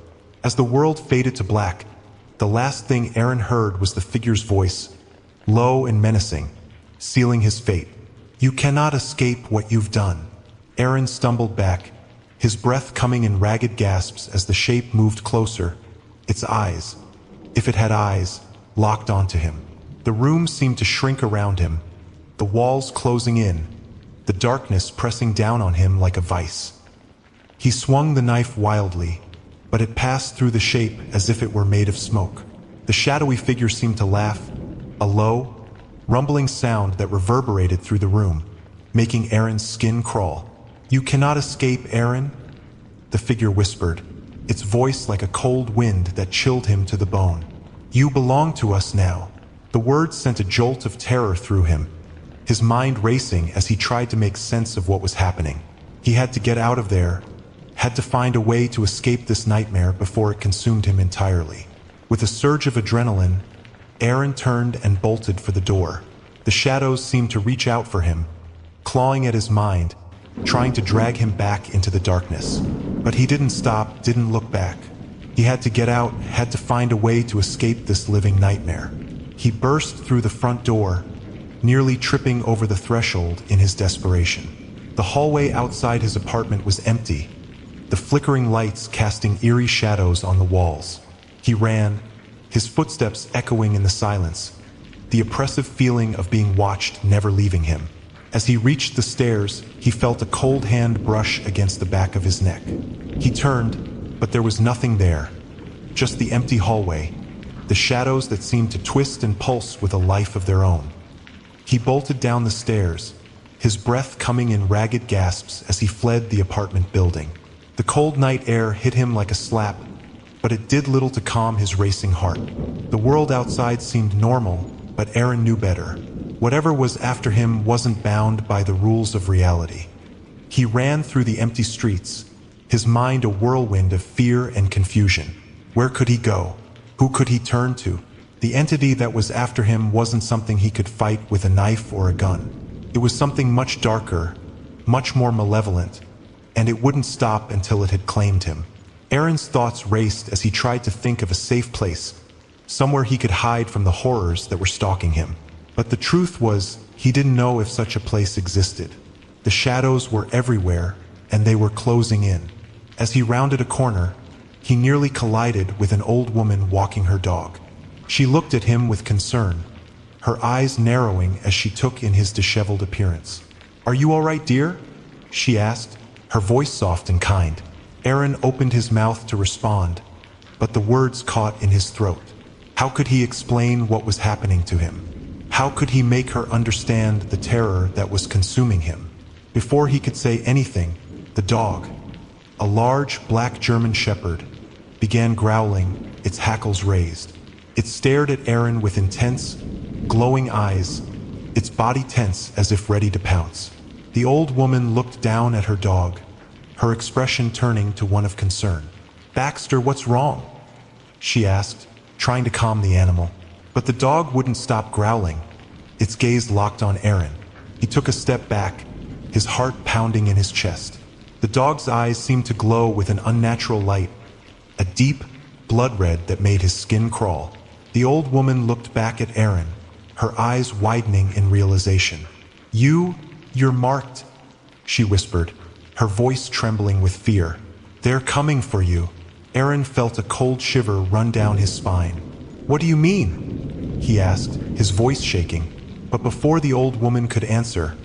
A: As the world faded to black, the last thing Aaron heard was the figure's voice, low and menacing, sealing his fate. "You cannot escape what you've done." Aaron stumbled back, his breath coming in ragged gasps as the shape moved closer, its eyes, if it had eyes, locked onto him. The room seemed to shrink around him, the walls closing in, the darkness pressing down on him like a vice. He swung the knife wildly, but it passed through the shape as if it were made of smoke. The shadowy figure seemed to laugh, a low, rumbling sound that reverberated through the room, making Aaron's skin crawl. "You cannot escape, Aaron," the figure whispered, its voice like a cold wind that chilled him to the bone. "You belong to us now." The words sent a jolt of terror through him, his mind racing as he tried to make sense of what was happening. He had to get out of there, had to find a way to escape this nightmare before it consumed him entirely. With a surge of adrenaline, Aaron turned and bolted for the door. The shadows seemed to reach out for him, clawing at his mind, trying to drag him back into the darkness. But he didn't stop, didn't look back. He had to get out, had to find a way to escape this living nightmare. He burst through the front door, nearly tripping over the threshold in his desperation. The hallway outside his apartment was empty, the flickering lights casting eerie shadows on the walls. He ran, his footsteps echoing in the silence, the oppressive feeling of being watched never leaving him. As he reached the stairs, he felt a cold hand brush against the back of his neck. He turned, but there was nothing there, just the empty hallway, the shadows that seemed to twist and pulse with a life of their own. He bolted down the stairs, his breath coming in ragged gasps as he fled the apartment building. The cold night air hit him like a slap, but it did little to calm his racing heart. The world outside seemed normal, but Aaron knew better. Whatever was after him wasn't bound by the rules of reality. He ran through the empty streets, his mind a whirlwind of fear and confusion. Where could he go? Who could he turn to? The entity that was after him wasn't something he could fight with a knife or a gun. It was something much darker, much more malevolent, and it wouldn't stop until it had claimed him. Aaron's thoughts raced as he tried to think of a safe place, somewhere he could hide from the horrors that were stalking him. But the truth was, he didn't know if such a place existed. The shadows were everywhere, and they were closing in. As he rounded a corner, he nearly collided with an old woman walking her dog. She looked at him with concern, her eyes narrowing as she took in his disheveled appearance. "Are you all right, dear?" she asked, her voice soft and kind. Aaron opened his mouth to respond, but the words caught in his throat. How could he explain what was happening to him? How could he make her understand the terror that was consuming him? Before he could say anything, the dog, a large black German shepherd, began growling, its hackles raised. It stared at Aaron with intense, glowing eyes, its body tense as if ready to pounce. The old woman looked down at her dog, her expression turning to one of concern. "Baxter, what's wrong?" she asked, trying to calm the animal. But the dog wouldn't stop growling, its gaze locked on Aaron. He took a step back, his heart pounding in his chest. The dog's eyes seemed to glow with an unnatural light, a deep blood red that made his skin crawl. The old woman looked back at Aaron, her eyes widening in realization. You're marked," she whispered, her voice trembling with fear. "They're coming for you." Aaron felt a cold shiver run down his spine. "What do you mean?" he asked, his voice shaking. But before the old woman could answer,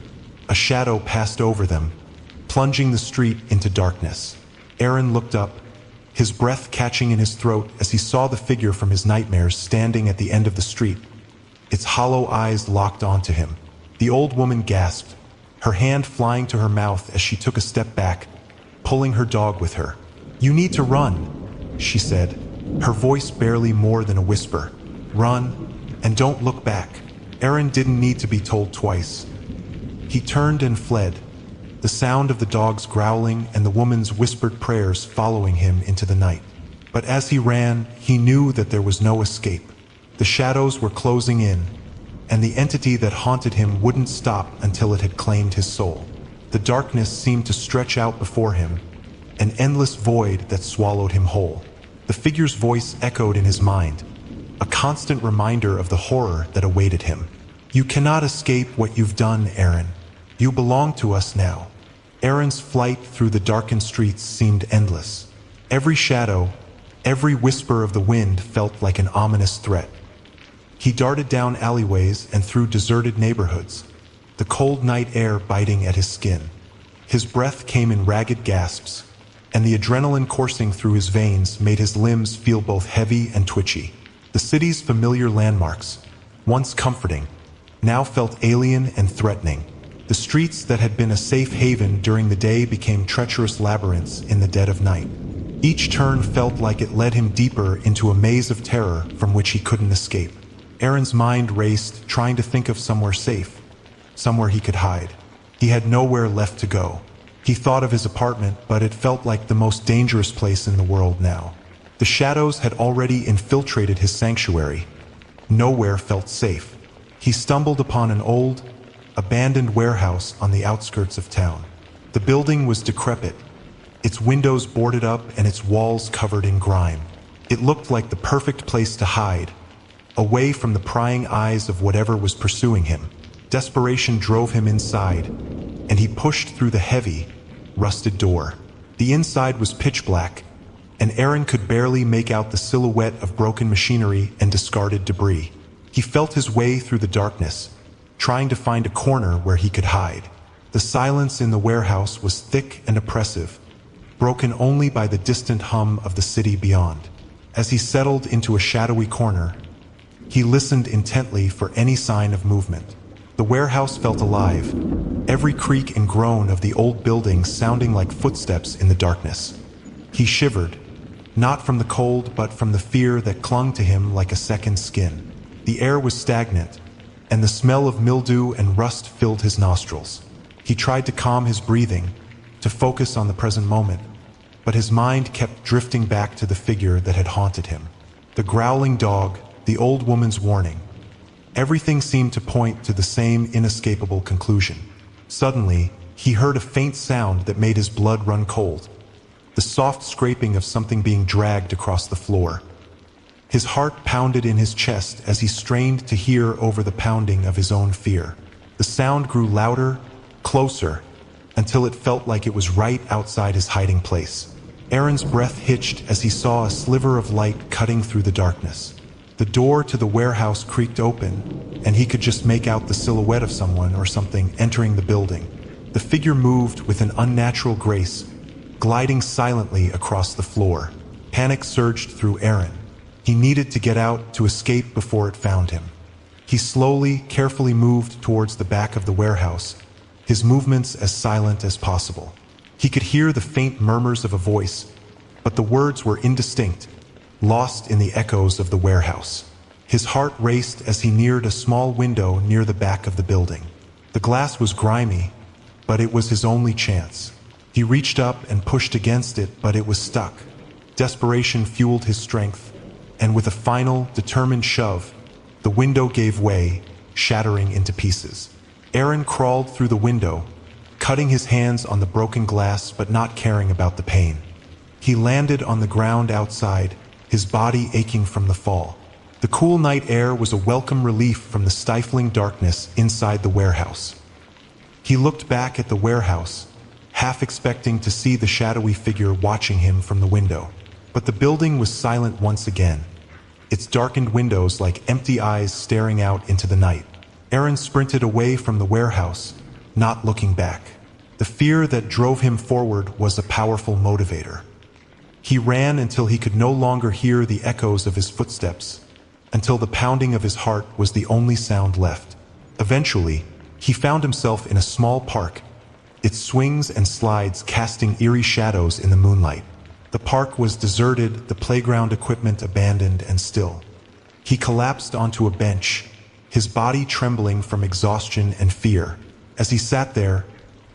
A: a shadow passed over them, plunging the street into darkness. Aaron looked up, his breath catching in his throat as he saw the figure from his nightmares standing at the end of the street, its hollow eyes locked onto him. The old woman gasped, her hand flying to her mouth as she took a step back, pulling her dog with her. "You need to run," she said, her voice barely more than a whisper. "Run, and don't look back." Aaron didn't need to be told twice. He turned and fled, the sound of the dog's growling and the woman's whispered prayers following him into the night. But as he ran, he knew that there was no escape. The shadows were closing in, and the entity that haunted him wouldn't stop until it had claimed his soul. The darkness seemed to stretch out before him, an endless void that swallowed him whole. The figure's voice echoed in his mind, a constant reminder of the horror that awaited him. "You cannot escape what you've done, Aaron. You belong to us now." Aaron's flight through the darkened streets seemed endless. Every shadow, every whisper of the wind felt like an ominous threat. He darted down alleyways and through deserted neighborhoods, the cold night air biting at his skin. His breath came in ragged gasps, and the adrenaline coursing through his veins made his limbs feel both heavy and twitchy. The city's familiar landmarks, once comforting, now felt alien and threatening. The streets that had been a safe haven during the day became treacherous labyrinths in the dead of night. Each turn felt like it led him deeper into a maze of terror from which he couldn't escape. Aaron's mind raced, trying to think of somewhere safe, somewhere he could hide. He had nowhere left to go. He thought of his apartment, but it felt like the most dangerous place in the world now. The shadows had already infiltrated his sanctuary. Nowhere felt safe. He stumbled upon an old, abandoned warehouse on the outskirts of town. The building was decrepit, its windows boarded up and its walls covered in grime. It looked like the perfect place to hide, away from the prying eyes of whatever was pursuing him. Desperation drove him inside, and he pushed through the heavy, rusted door. The inside was pitch black, and Aaron could barely make out the silhouette of broken machinery and discarded debris. He felt his way through the darkness, trying to find a corner where he could hide. The silence in the warehouse was thick and oppressive, broken only by the distant hum of the city beyond. As he settled into a shadowy corner, he listened intently for any sign of movement. The warehouse felt alive, every creak and groan of the old building sounding like footsteps in the darkness. He shivered, not from the cold but from the fear that clung to him like a second skin. The air was stagnant, and the smell of mildew and rust filled his nostrils. He tried to calm his breathing, to focus on the present moment, but his mind kept drifting back to the figure that had haunted him. The growling dog, the old woman's warning. Everything seemed to point to the same inescapable conclusion. Suddenly, he heard a faint sound that made his blood run cold. The soft scraping of something being dragged across the floor. His heart pounded in his chest as he strained to hear over the pounding of his own fear. The sound grew louder, closer, until it felt like it was right outside his hiding place. Aaron's breath hitched as he saw a sliver of light cutting through the darkness. The door to the warehouse creaked open, and he could just make out the silhouette of someone or something entering the building. The figure moved with an unnatural grace, gliding silently across the floor. Panic surged through Aaron. He needed to get out to escape before it found him. He slowly, carefully moved towards the back of the warehouse, his movements as silent as possible. He could hear the faint murmurs of a voice, but the words were indistinct, lost in the echoes of the warehouse. His heart raced as he neared a small window near the back of the building. The glass was grimy, but it was his only chance. He reached up and pushed against it, but it was stuck. Desperation fueled his strength, and with a final, determined shove, the window gave way, shattering into pieces. Aaron crawled through the window, cutting his hands on the broken glass but not caring about the pain. He landed on the ground outside, his body aching from the fall. The cool night air was a welcome relief from the stifling darkness inside the warehouse. He looked back at the warehouse, half expecting to see the shadowy figure watching him from the window. But the building was silent once again, its darkened windows like empty eyes staring out into the night. Aaron sprinted away from the warehouse, not looking back. The fear that drove him forward was a powerful motivator. He ran until he could no longer hear the echoes of his footsteps, until the pounding of his heart was the only sound left. Eventually, he found himself in a small park, its swings and slides casting eerie shadows in the moonlight. The park was deserted, the playground equipment abandoned and still. He collapsed onto a bench, his body trembling from exhaustion and fear. As he sat there,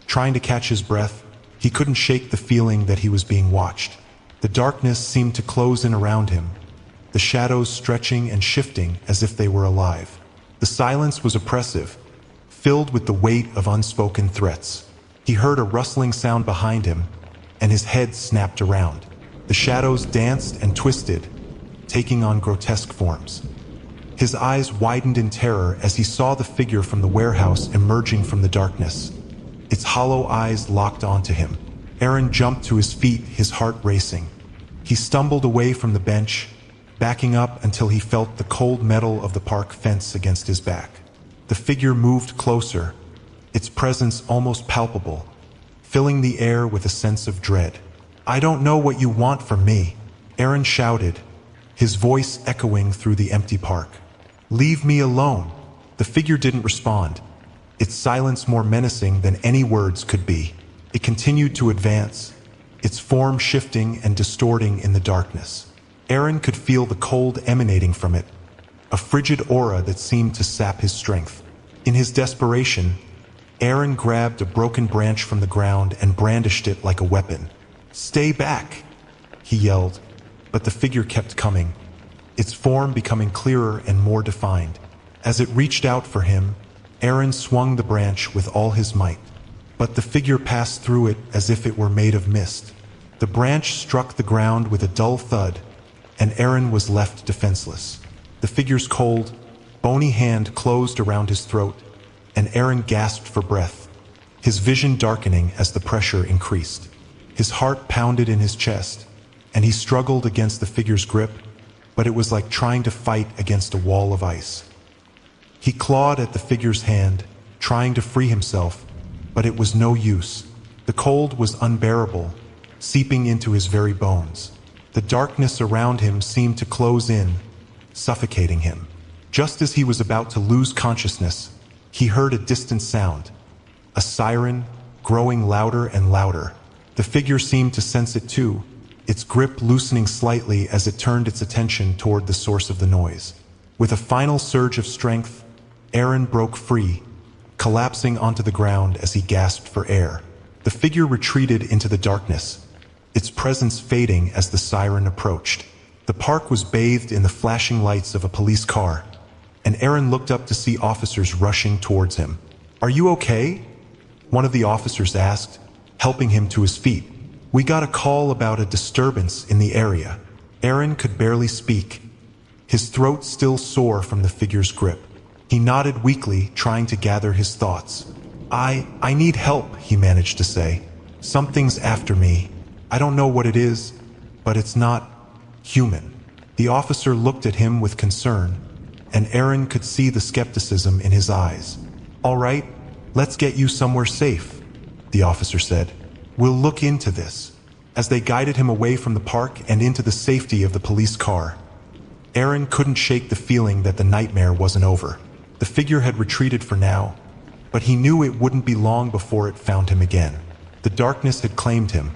A: trying to catch his breath, he couldn't shake the feeling that he was being watched. The darkness seemed to close in around him, the shadows stretching and shifting as if they were alive. The silence was oppressive, filled with the weight of unspoken threats. He heard a rustling sound behind him, and his head snapped around. The shadows danced and twisted, taking on grotesque forms. His eyes widened in terror as he saw the figure from the warehouse emerging from the darkness. Its hollow eyes locked onto him. Aaron jumped to his feet, his heart racing. He stumbled away from the bench, backing up until he felt the cold metal of the park fence against his back. The figure moved closer, its presence almost palpable, filling the air with a sense of dread. "I don't know what you want from me," Aaron shouted, his voice echoing through the empty park. "Leave me alone." The figure didn't respond, its silence more menacing than any words could be. It continued to advance, its form shifting and distorting in the darkness. Aaron could feel the cold emanating from it, a frigid aura that seemed to sap his strength. In his desperation, Aaron grabbed a broken branch from the ground and brandished it like a weapon. "Stay back!" he yelled, but the figure kept coming, its form becoming clearer and more defined. As it reached out for him, Aaron swung the branch with all his might. But the figure passed through it as if it were made of mist. The branch struck the ground with a dull thud, and Aaron was left defenseless. The figure's cold, bony hand closed around his throat, and Aaron gasped for breath, his vision darkening as the pressure increased. His heart pounded in his chest, and he struggled against the figure's grip, but it was like trying to fight against a wall of ice. He clawed at the figure's hand, trying to free himself, but it was no use. The cold was unbearable, seeping into his very bones. The darkness around him seemed to close in, suffocating him. Just as he was about to lose consciousness, he heard a distant sound, a siren, growing louder and louder. The figure seemed to sense it too, its grip loosening slightly as it turned its attention toward the source of the noise. With a final surge of strength, Aaron broke free, collapsing onto the ground as he gasped for air. The figure retreated into the darkness, its presence fading as the siren approached. The park was bathed in the flashing lights of a police car, and Aaron looked up to see officers rushing towards him. "Are you okay?" one of the officers asked, helping him to his feet. "We got a call about a disturbance in the area." Aaron could barely speak, his throat still sore from the figure's grip. He nodded weakly, trying to gather his thoughts. I need help," he managed to say. "Something's after me. I don't know what it is, but it's not human." The officer looked at him with concern, and Aaron could see the skepticism in his eyes. "All right, let's get you somewhere safe," the officer said. "We'll look into this." As they guided him away from the park and into the safety of the police car, Aaron couldn't shake the feeling that the nightmare wasn't over. The figure had retreated for now, but he knew it wouldn't be long before it found him again. The darkness had claimed him,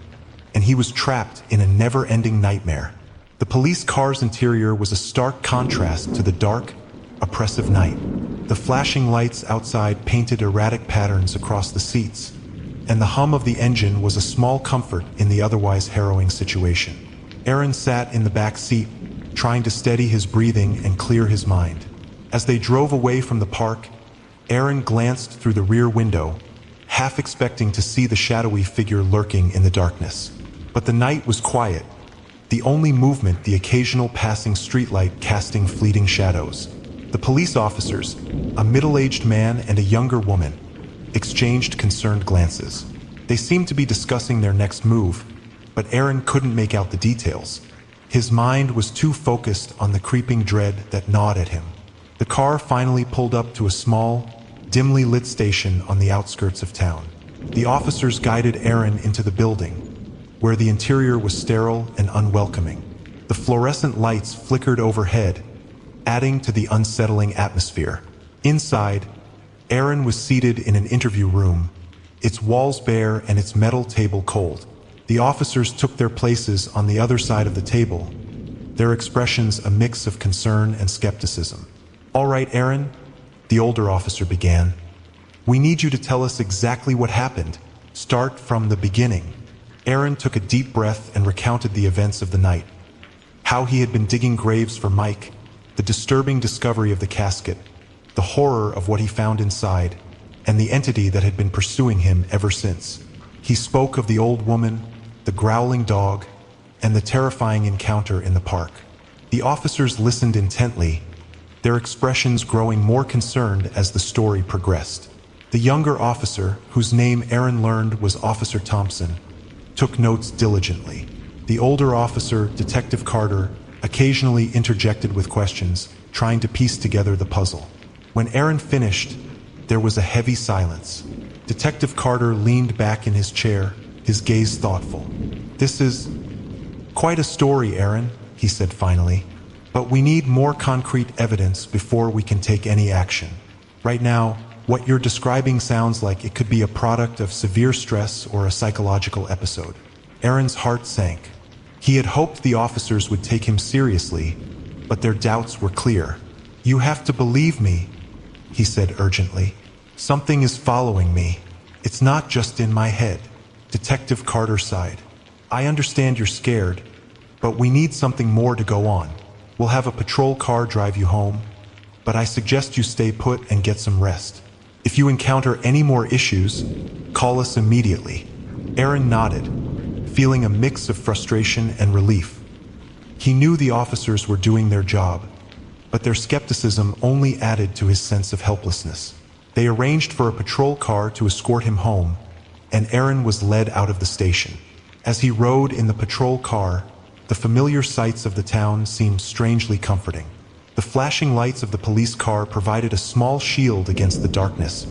A: and he was trapped in a never-ending nightmare. The police car's interior was a stark contrast to the dark, oppressive night. The flashing lights outside painted erratic patterns across the seats, and the hum of the engine was a small comfort in the otherwise harrowing situation. Aaron sat in the back seat, trying to steady his breathing and clear his mind. As they drove away from the park, Aaron glanced through the rear window, half expecting to see the shadowy figure lurking in the darkness. But the night was quiet, the only movement the occasional passing streetlight casting fleeting shadows. The police officers, a middle-aged man and a younger woman, exchanged concerned glances. They seemed to be discussing their next move, but Aaron couldn't make out the details. His mind was too focused on the creeping dread that gnawed at him. The car finally pulled up to a small, dimly lit station on the outskirts of town. The officers guided Aaron into the building, where the interior was sterile and unwelcoming. The fluorescent lights flickered overhead, adding to the unsettling atmosphere. Inside, Aaron was seated in an interview room, its walls bare and its metal table cold. The officers took their places on the other side of the table, their expressions a mix of concern and skepticism. "All right, Aaron," the older officer began. "We need you to tell us exactly what happened. Start from the beginning." Aaron took a deep breath and recounted the events of the night. How he had been digging graves for Mike, the disturbing discovery of the casket, the horror of what he found inside, and the entity that had been pursuing him ever since. He spoke of the old woman, the growling dog, and the terrifying encounter in the park. The officers listened intently, their expressions growing more concerned as the story progressed. The younger officer, whose name Aaron learned was Officer Thompson, took notes diligently. The older officer, Detective Carter, occasionally interjected with questions, trying to piece together the puzzle. When Aaron finished, there was a heavy silence. Detective Carter leaned back in his chair, his gaze thoughtful. "This is quite a story, Aaron," he said finally. "But we need more concrete evidence before we can take any action. Right now, what you're describing sounds like it could be a product of severe stress or a psychological episode." Aaron's heart sank. He had hoped the officers would take him seriously, but their doubts were clear. "You have to believe me," he said urgently. "Something is following me. It's not just in my head." Detective Carter sighed. "I understand you're scared, but we need something more to go on. We'll have a patrol car drive you home, but I suggest you stay put and get some rest. If you encounter any more issues, call us immediately." Aaron nodded, feeling a mix of frustration and relief. He knew the officers were doing their job, but their skepticism only added to his sense of helplessness. They arranged for a patrol car to escort him home, and Aaron was led out of the station. As he rode in the patrol car, the familiar sights of the town seemed strangely comforting. The flashing lights of the police car provided a small shield against the darkness,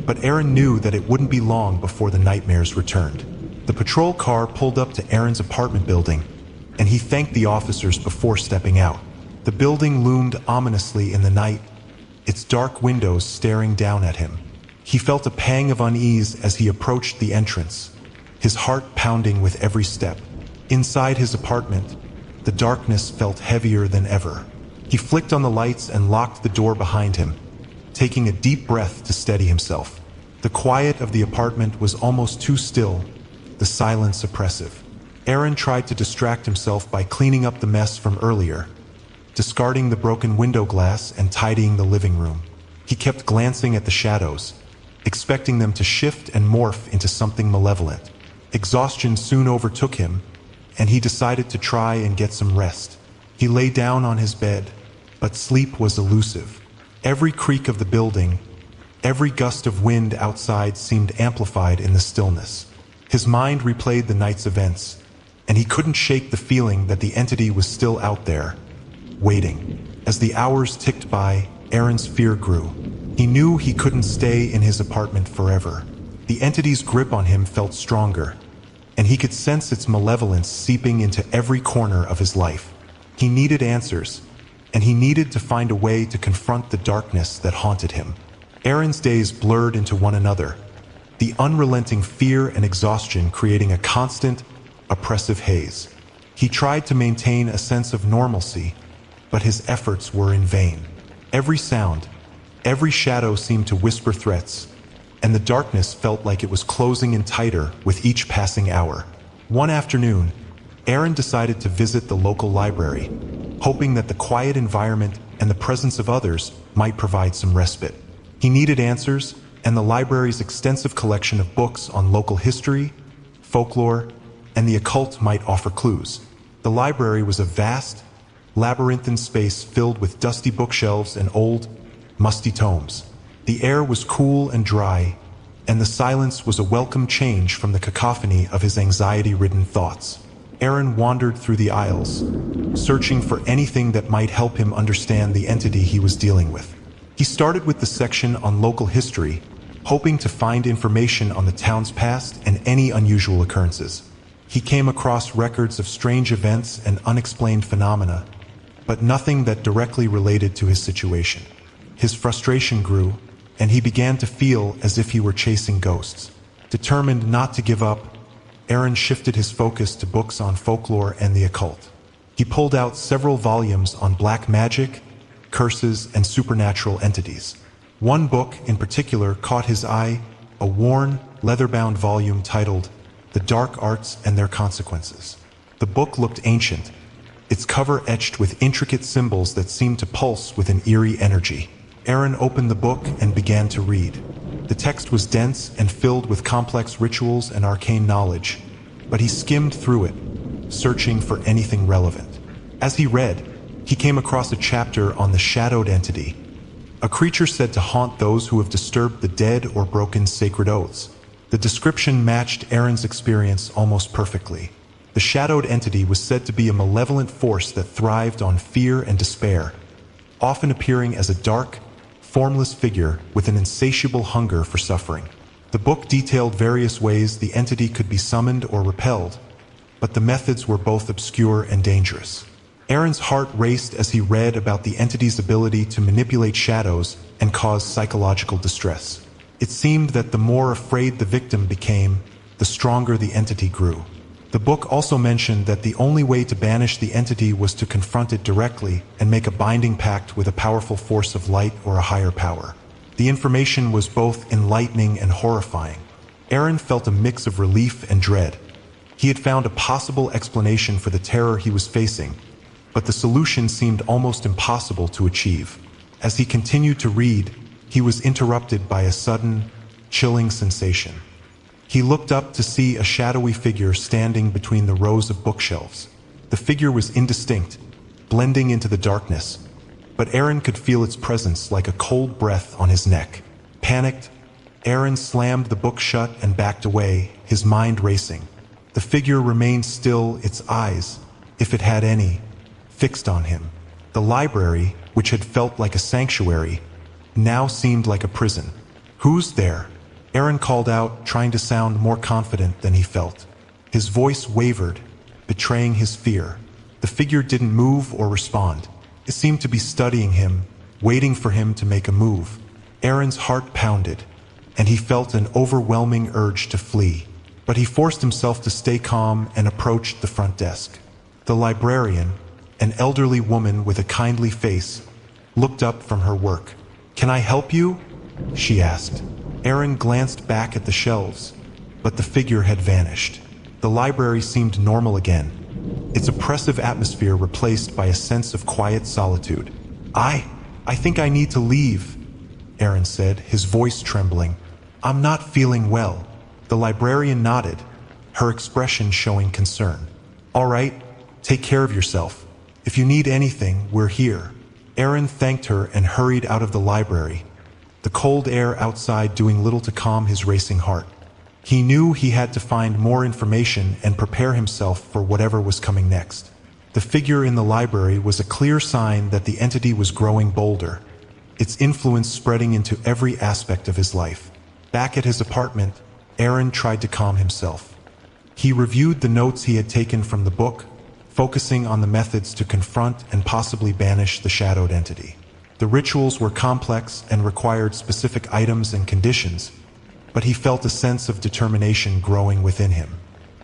A: but Aaron knew that it wouldn't be long before the nightmares returned. The patrol car pulled up to Aaron's apartment building, and he thanked the officers before stepping out. The building loomed ominously in the night, its dark windows staring down at him. He felt a pang of unease as he approached the entrance, his heart pounding with every step. Inside his apartment, the darkness felt heavier than ever. He flicked on the lights and locked the door behind him, taking a deep breath to steady himself. The quiet of the apartment was almost too still, the silence oppressive. Aaron tried to distract himself by cleaning up the mess from earlier, discarding the broken window glass and tidying the living room. He kept glancing at the shadows, expecting them to shift and morph into something malevolent. Exhaustion soon overtook him, and he decided to try and get some rest. He lay down on his bed, But sleep was elusive. Every creak of the building, every gust of wind outside seemed amplified in the stillness. His mind replayed the night's events, and he couldn't shake the feeling that the entity was still out there, waiting. As the hours ticked by, Aaron's fear grew. He knew he couldn't stay in his apartment forever. The entity's grip on him felt stronger, and he could sense its malevolence seeping into every corner of his life. He needed answers, and he needed to find a way to confront the darkness that haunted him. Aaron's days blurred into one another, the unrelenting fear and exhaustion creating a constant, oppressive haze. He tried to maintain a sense of normalcy, but his efforts were in vain. Every sound, every shadow seemed to whisper threats, and the darkness felt like it was closing in tighter with each passing hour. One afternoon, Aaron decided to visit the local library, hoping that the quiet environment and the presence of others might provide some respite. He needed answers, and the library's extensive collection of books on local history, folklore, and the occult might offer clues. The library was a vast, labyrinthine space filled with dusty bookshelves and old, musty tomes. The air was cool and dry, and the silence was a welcome change from the cacophony of his anxiety-ridden thoughts. Aaron wandered through the aisles, searching for anything that might help him understand the entity he was dealing with. He started with the section on local history, hoping to find information on the town's past and any unusual occurrences. He came across records of strange events and unexplained phenomena, but nothing that directly related to his situation. His frustration grew, and he began to feel as if he were chasing ghosts. Determined not to give up, Aaron shifted his focus to books on folklore and the occult. He pulled out several volumes on black magic, curses, and supernatural entities. One book in particular caught his eye, a worn, leather-bound volume titled The Dark Arts and Their Consequences. The book looked ancient, its cover etched with intricate symbols that seemed to pulse with an eerie energy. Aaron opened the book and began to read. The text was dense and filled with complex rituals and arcane knowledge, but he skimmed through it, searching for anything relevant. As he read, he came across a chapter on the shadowed entity, a creature said to haunt those who have disturbed the dead or broken sacred oaths. The description matched Aaron's experience almost perfectly. The shadowed entity was said to be a malevolent force that thrived on fear and despair, often appearing as a dark, formless figure with an insatiable hunger for suffering. The book detailed various ways the entity could be summoned or repelled, but the methods were both obscure and dangerous. Aaron's heart raced as he read about the entity's ability to manipulate shadows and cause psychological distress. It seemed that the more afraid the victim became, the stronger the entity grew. The book also mentioned that the only way to banish the entity was to confront it directly and make a binding pact with a powerful force of light or a higher power. The information was both enlightening and horrifying. Aaron felt a mix of relief and dread. He had found a possible explanation for the terror he was facing, but the solution seemed almost impossible to achieve. As he continued to read, he was interrupted by a sudden, chilling sensation. He looked up to see a shadowy figure standing between the rows of bookshelves. The figure was indistinct, blending into the darkness, but Aaron could feel its presence like a cold breath on his neck. Panicked, Aaron slammed the book shut and backed away, his mind racing. The figure remained still, its eyes, if it had any, fixed on him. The library, which had felt like a sanctuary, now seemed like a prison. "Who's there?" Aaron called out, trying to sound more confident than he felt. His voice wavered, betraying his fear. The figure didn't move or respond. It seemed to be studying him, waiting for him to make a move. Aaron's heart pounded, and he felt an overwhelming urge to flee. But he forced himself to stay calm and approached the front desk. The librarian, an elderly woman with a kindly face, looked up from her work. "Can I help you?" she asked. Aaron glanced back at the shelves, but the figure had vanished. The library seemed normal again, its oppressive atmosphere replaced by a sense of quiet solitude. I think I need to leave," Aaron said, his voice trembling. "I'm not feeling well." The librarian nodded, her expression showing concern. "All right, take care of yourself. If you need anything, we're here." Aaron thanked her and hurried out of the library, the cold air outside doing little to calm his racing heart. He knew he had to find more information and prepare himself for whatever was coming next. The figure in the library was a clear sign that the entity was growing bolder, its influence spreading into every aspect of his life. Back at his apartment, Aaron tried to calm himself. He reviewed the notes he had taken from the book, focusing on the methods to confront and possibly banish the shadowed entity. The rituals were complex and required specific items and conditions, but he felt a sense of determination growing within him.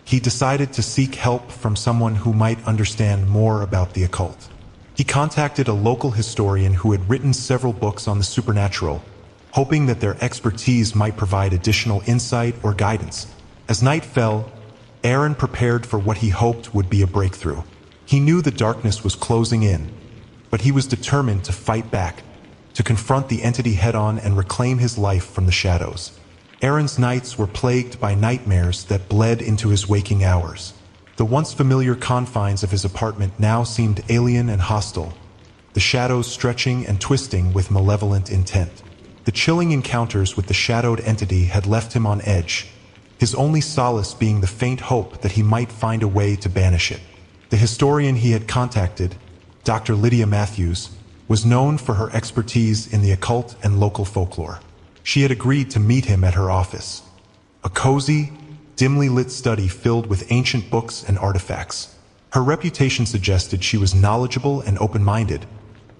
A: He decided to seek help from someone who might understand more about the occult. He contacted a local historian who had written several books on the supernatural, hoping that their expertise might provide additional insight or guidance. As night fell, Aaron prepared for what he hoped would be a breakthrough. He knew the darkness was closing in, but he was determined to fight back, to confront the entity head-on and reclaim his life from the shadows. Aaron's nights were plagued by nightmares that bled into his waking hours. The once familiar confines of his apartment now seemed alien and hostile, the shadows stretching and twisting with malevolent intent. The chilling encounters with the shadowed entity had left him on edge, his only solace being the faint hope that he might find a way to banish it. The historian he had contacted, Dr. Lydia Matthews, was known for her expertise in the occult and local folklore. She had agreed to meet him at her office, a cozy, dimly lit study filled with ancient books and artifacts. Her reputation suggested she was knowledgeable and open-minded,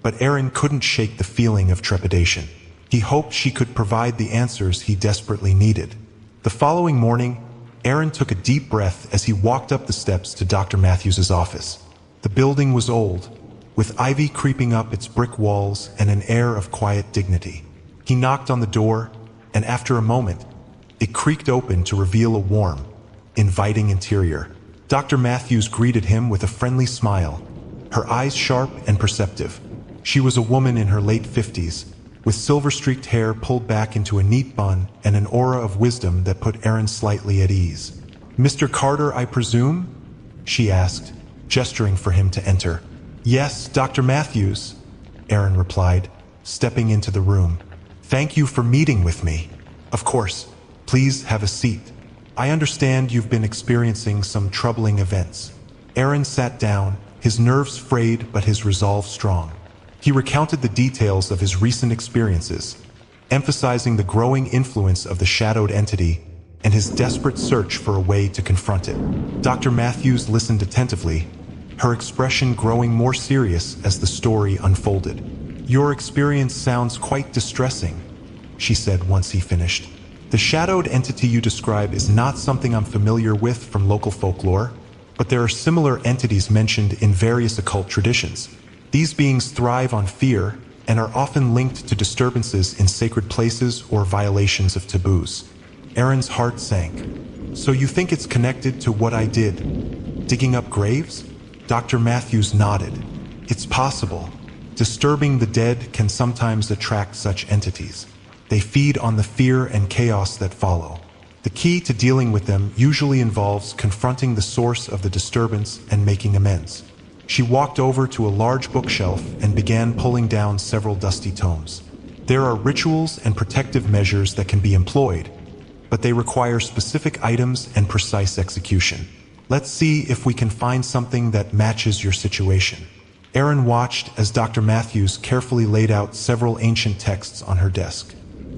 A: but Aaron couldn't shake the feeling of trepidation. He hoped she could provide the answers he desperately needed. The following morning, Aaron took a deep breath as he walked up the steps to Dr. Matthews' office. The building was old, with ivy creeping up its brick walls and an air of quiet dignity. He knocked on the door, and after a moment, it creaked open to reveal a warm, inviting interior. Dr. Matthews greeted him with a friendly smile, her eyes sharp and perceptive. She was a woman in her late 50s, with silver-streaked hair pulled back into a neat bun and an aura of wisdom that put Aaron slightly at ease. "Mr. Carter, I presume?" she asked, gesturing for him to enter. "Yes, Dr. Matthews," Aaron replied, stepping into the room. "Thank you for meeting with me." "Of course. Please have a seat. I understand you've been experiencing some troubling events." Aaron sat down, his nerves frayed but his resolve strong. He recounted the details of his recent experiences, emphasizing the growing influence of the shadowed entity and his desperate search for a way to confront it. Dr. Matthews listened attentively, her expression growing more serious as the story unfolded. "Your experience sounds quite distressing," she said once he finished. "The shadowed entity you describe is not something I'm familiar with from local folklore, but there are similar entities mentioned in various occult traditions. These beings thrive on fear and are often linked to disturbances in sacred places or violations of taboos." Aaron's heart sank. "So you think it's connected to what I did? Digging up graves?" Dr. Matthews nodded. "It's possible. Disturbing the dead can sometimes attract such entities. They feed on the fear and chaos that follow. The key to dealing with them usually involves confronting the source of the disturbance and making amends." She walked over to a large bookshelf and began pulling down several dusty tomes. "There are rituals and protective measures that can be employed, but they require specific items and precise execution. Let's see if we can find something that matches your situation." Aaron watched as Dr. Matthews carefully laid out several ancient texts on her desk.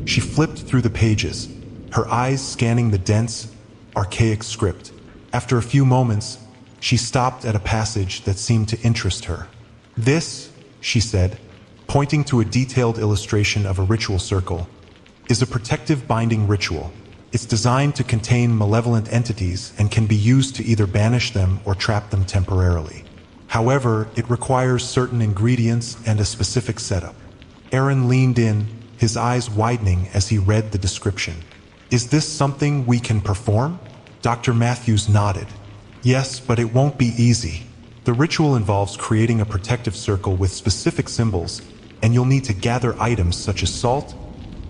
A: She flipped through the pages, her eyes scanning the dense, archaic script. After a few moments, she stopped at a passage that seemed to interest her. "This," she said, pointing to a detailed illustration of a ritual circle, "is a protective binding ritual. It's designed to contain malevolent entities and can be used to either banish them or trap them temporarily. However, it requires certain ingredients and a specific setup." Aaron leaned in, his eyes widening as he read the description. "Is this something we can perform?" Dr. Matthews nodded. "Yes, but it won't be easy. The ritual involves creating a protective circle with specific symbols, and you'll need to gather items such as salt,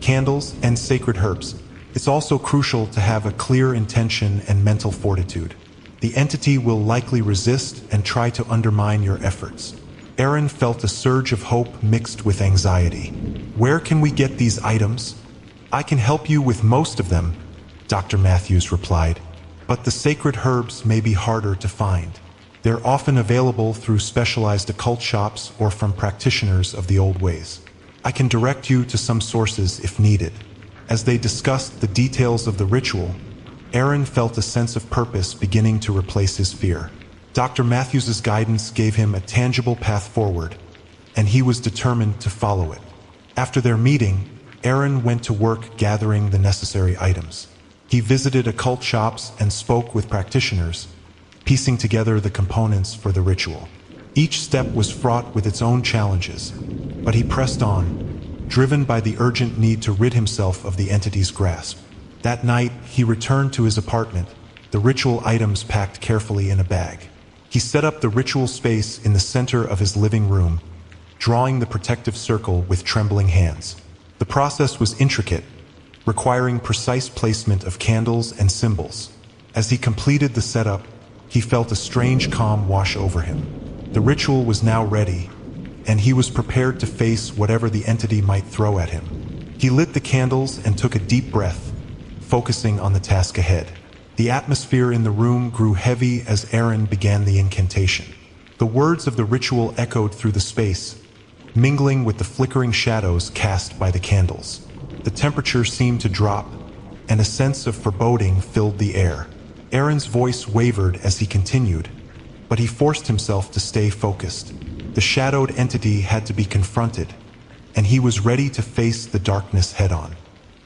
A: candles, and sacred herbs. It's also crucial to have a clear intention and mental fortitude. The entity will likely resist and try to undermine your efforts." Aaron felt a surge of hope mixed with anxiety. "Where can we get these items?" "I can help you with most of them," Dr. Matthews replied. "But the sacred herbs may be harder to find. They're often available through specialized occult shops or from practitioners of the old ways. I can direct you to some sources if needed." As they discussed the details of the ritual, Aaron felt a sense of purpose beginning to replace his fear. Dr. Matthews's guidance gave him a tangible path forward, and he was determined to follow it. After their meeting, Aaron went to work gathering the necessary items. He visited occult shops and spoke with practitioners, piecing together the components for the ritual. Each step was fraught with its own challenges, but he pressed on, driven by the urgent need to rid himself of the entity's grasp. That night, he returned to his apartment, the ritual items packed carefully in a bag. He set up the ritual space in the center of his living room, drawing the protective circle with trembling hands. The process was intricate, requiring precise placement of candles and symbols. As he completed the setup, he felt a strange calm wash over him. The ritual was now ready, and he was prepared to face whatever the entity might throw at him. He lit the candles and took a deep breath, focusing on the task ahead. The atmosphere in the room grew heavy as Aaron began the incantation. The words of the ritual echoed through the space, mingling with the flickering shadows cast by the candles. The temperature seemed to drop, and a sense of foreboding filled the air. Aaron's voice wavered as he continued, but he forced himself to stay focused. The shadowed entity had to be confronted, and he was ready to face the darkness head-on.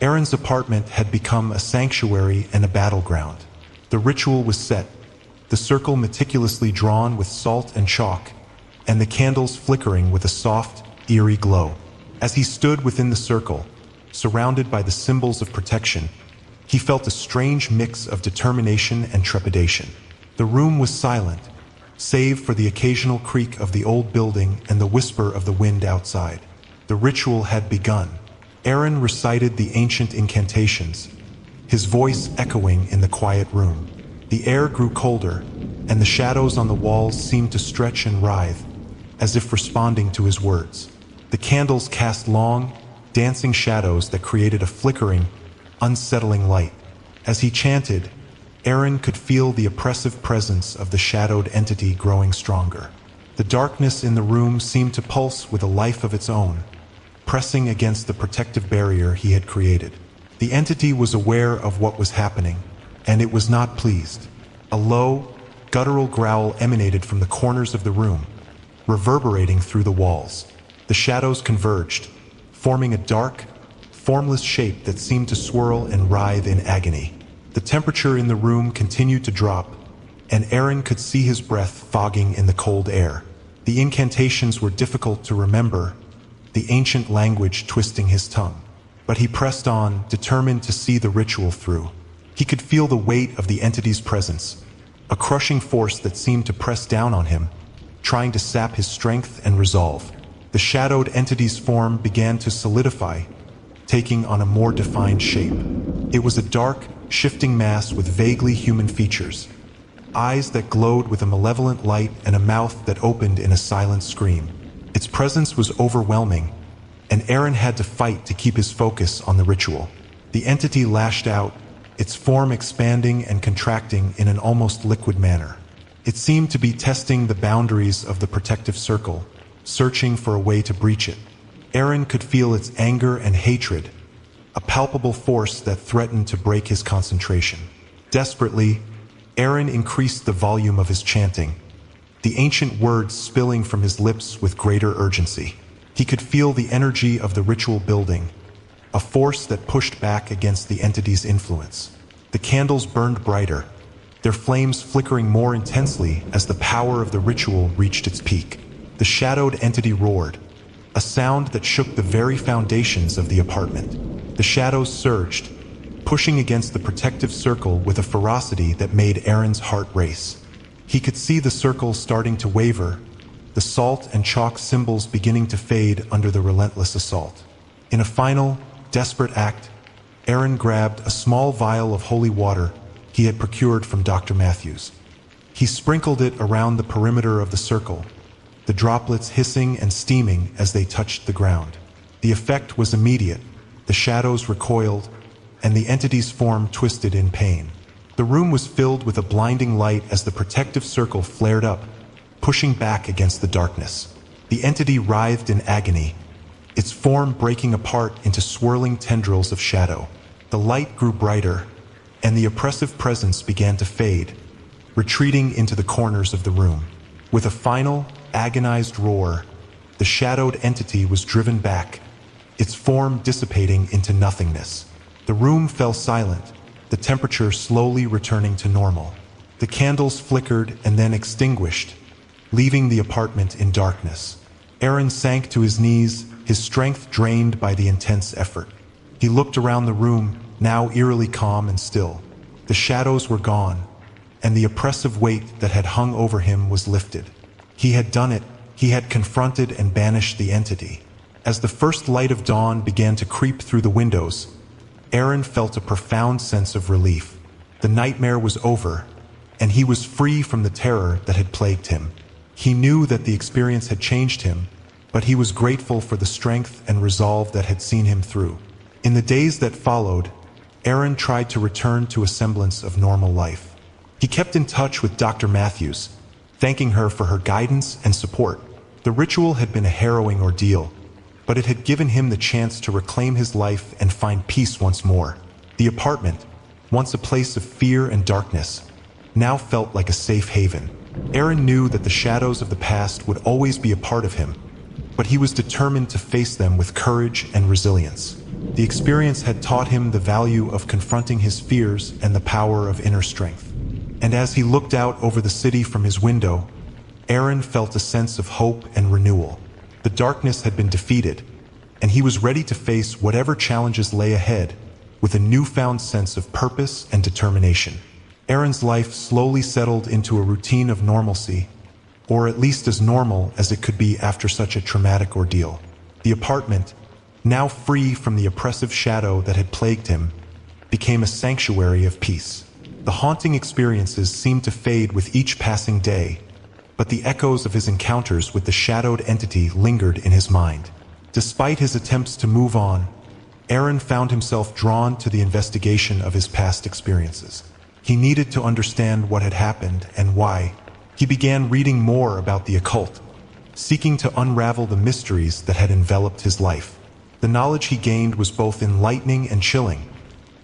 A: Aaron's apartment had become a sanctuary and a battleground. The ritual was set, the circle meticulously drawn with salt and chalk, and the candles flickering with a soft, eerie glow. As he stood within the circle, surrounded by the symbols of protection, he felt a strange mix of determination and trepidation. The room was silent, save for the occasional creak of the old building and the whisper of the wind outside. The ritual had begun. Aaron recited the ancient incantations, his voice echoing in the quiet room. The air grew colder, and the shadows on the walls seemed to stretch and writhe, as if responding to his words. The candles cast long, dancing shadows that created a flickering, unsettling light. As he chanted, Aaron could feel the oppressive presence of the shadowed entity growing stronger. The darkness in the room seemed to pulse with a life of its own, pressing against the protective barrier he had created. The entity was aware of what was happening, and it was not pleased. A low, guttural growl emanated from the corners of the room, reverberating through the walls. The shadows converged, forming a dark, formless shape that seemed to swirl and writhe in agony. The temperature in the room continued to drop, and Aaron could see his breath fogging in the cold air. The incantations were difficult to remember, the ancient language twisting his tongue. But he pressed on, determined to see the ritual through. He could feel the weight of the entity's presence, a crushing force that seemed to press down on him, trying to sap his strength and resolve. The shadowed entity's form began to solidify, taking on a more defined shape. It was a dark, shifting mass with vaguely human features, eyes that glowed with a malevolent light and a mouth that opened in a silent scream. Its presence was overwhelming, and Aaron had to fight to keep his focus on the ritual. The entity lashed out, its form expanding and contracting in an almost liquid manner. It seemed to be testing the boundaries of the protective circle, searching for a way to breach it. Aaron could feel its anger and hatred, a palpable force that threatened to break his concentration. Desperately, Aaron increased the volume of his chanting, the ancient words spilling from his lips with greater urgency. He could feel the energy of the ritual building, a force that pushed back against the entity's influence. The candles burned brighter, their flames flickering more intensely as the power of the ritual reached its peak. The shadowed entity roared, a sound that shook the very foundations of the apartment. The shadows surged, pushing against the protective circle with a ferocity that made Aaron's heart race. He could see the circle starting to waver, the salt and chalk symbols beginning to fade under the relentless assault. In a final, desperate act, Aaron grabbed a small vial of holy water he had procured from Dr. Matthews. He sprinkled it around the perimeter of the circle, the droplets hissing and steaming as they touched the ground. The effect was immediate. The shadows recoiled, and the entity's form twisted in pain. The room was filled with a blinding light as the protective circle flared up, pushing back against the darkness. The entity writhed in agony, its form breaking apart into swirling tendrils of shadow. The light grew brighter, and the oppressive presence began to fade, retreating into the corners of the room. With a final, agonized roar, the shadowed entity was driven back, its form dissipating into nothingness. The room fell silent, the temperature slowly returning to normal. The candles flickered and then extinguished, leaving the apartment in darkness. Aaron sank to his knees, his strength drained by the intense effort. He looked around the room, now eerily calm and still. The shadows were gone, and the oppressive weight that had hung over him was lifted. He had done it. He had confronted and banished the entity. As the first light of dawn began to creep through the windows, Aaron felt a profound sense of relief. The nightmare was over, and he was free from the terror that had plagued him. He knew that the experience had changed him, but he was grateful for the strength and resolve that had seen him through. In the days that followed, Aaron tried to return to a semblance of normal life. He kept in touch with Dr. Matthews, thanking her for her guidance and support. The ritual had been a harrowing ordeal, but it had given him the chance to reclaim his life and find peace once more. The apartment, once a place of fear and darkness, now felt like a safe haven. Aaron knew that the shadows of the past would always be a part of him, but he was determined to face them with courage and resilience. The experience had taught him the value of confronting his fears and the power of inner strength. And as he looked out over the city from his window, Aaron felt a sense of hope and renewal. The darkness had been defeated, and he was ready to face whatever challenges lay ahead with a newfound sense of purpose and determination. Aaron's life slowly settled into a routine of normalcy, or at least as normal as it could be after such a traumatic ordeal. The apartment, now free from the oppressive shadow that had plagued him, became a sanctuary of peace. The haunting experiences seemed to fade with each passing day, but the echoes of his encounters with the shadowed entity lingered in his mind. Despite his attempts to move on, Aaron found himself drawn to the investigation of his past experiences. He needed to understand what had happened and why. He began reading more about the occult, seeking to unravel the mysteries that had enveloped his life. The knowledge he gained was both enlightening and chilling,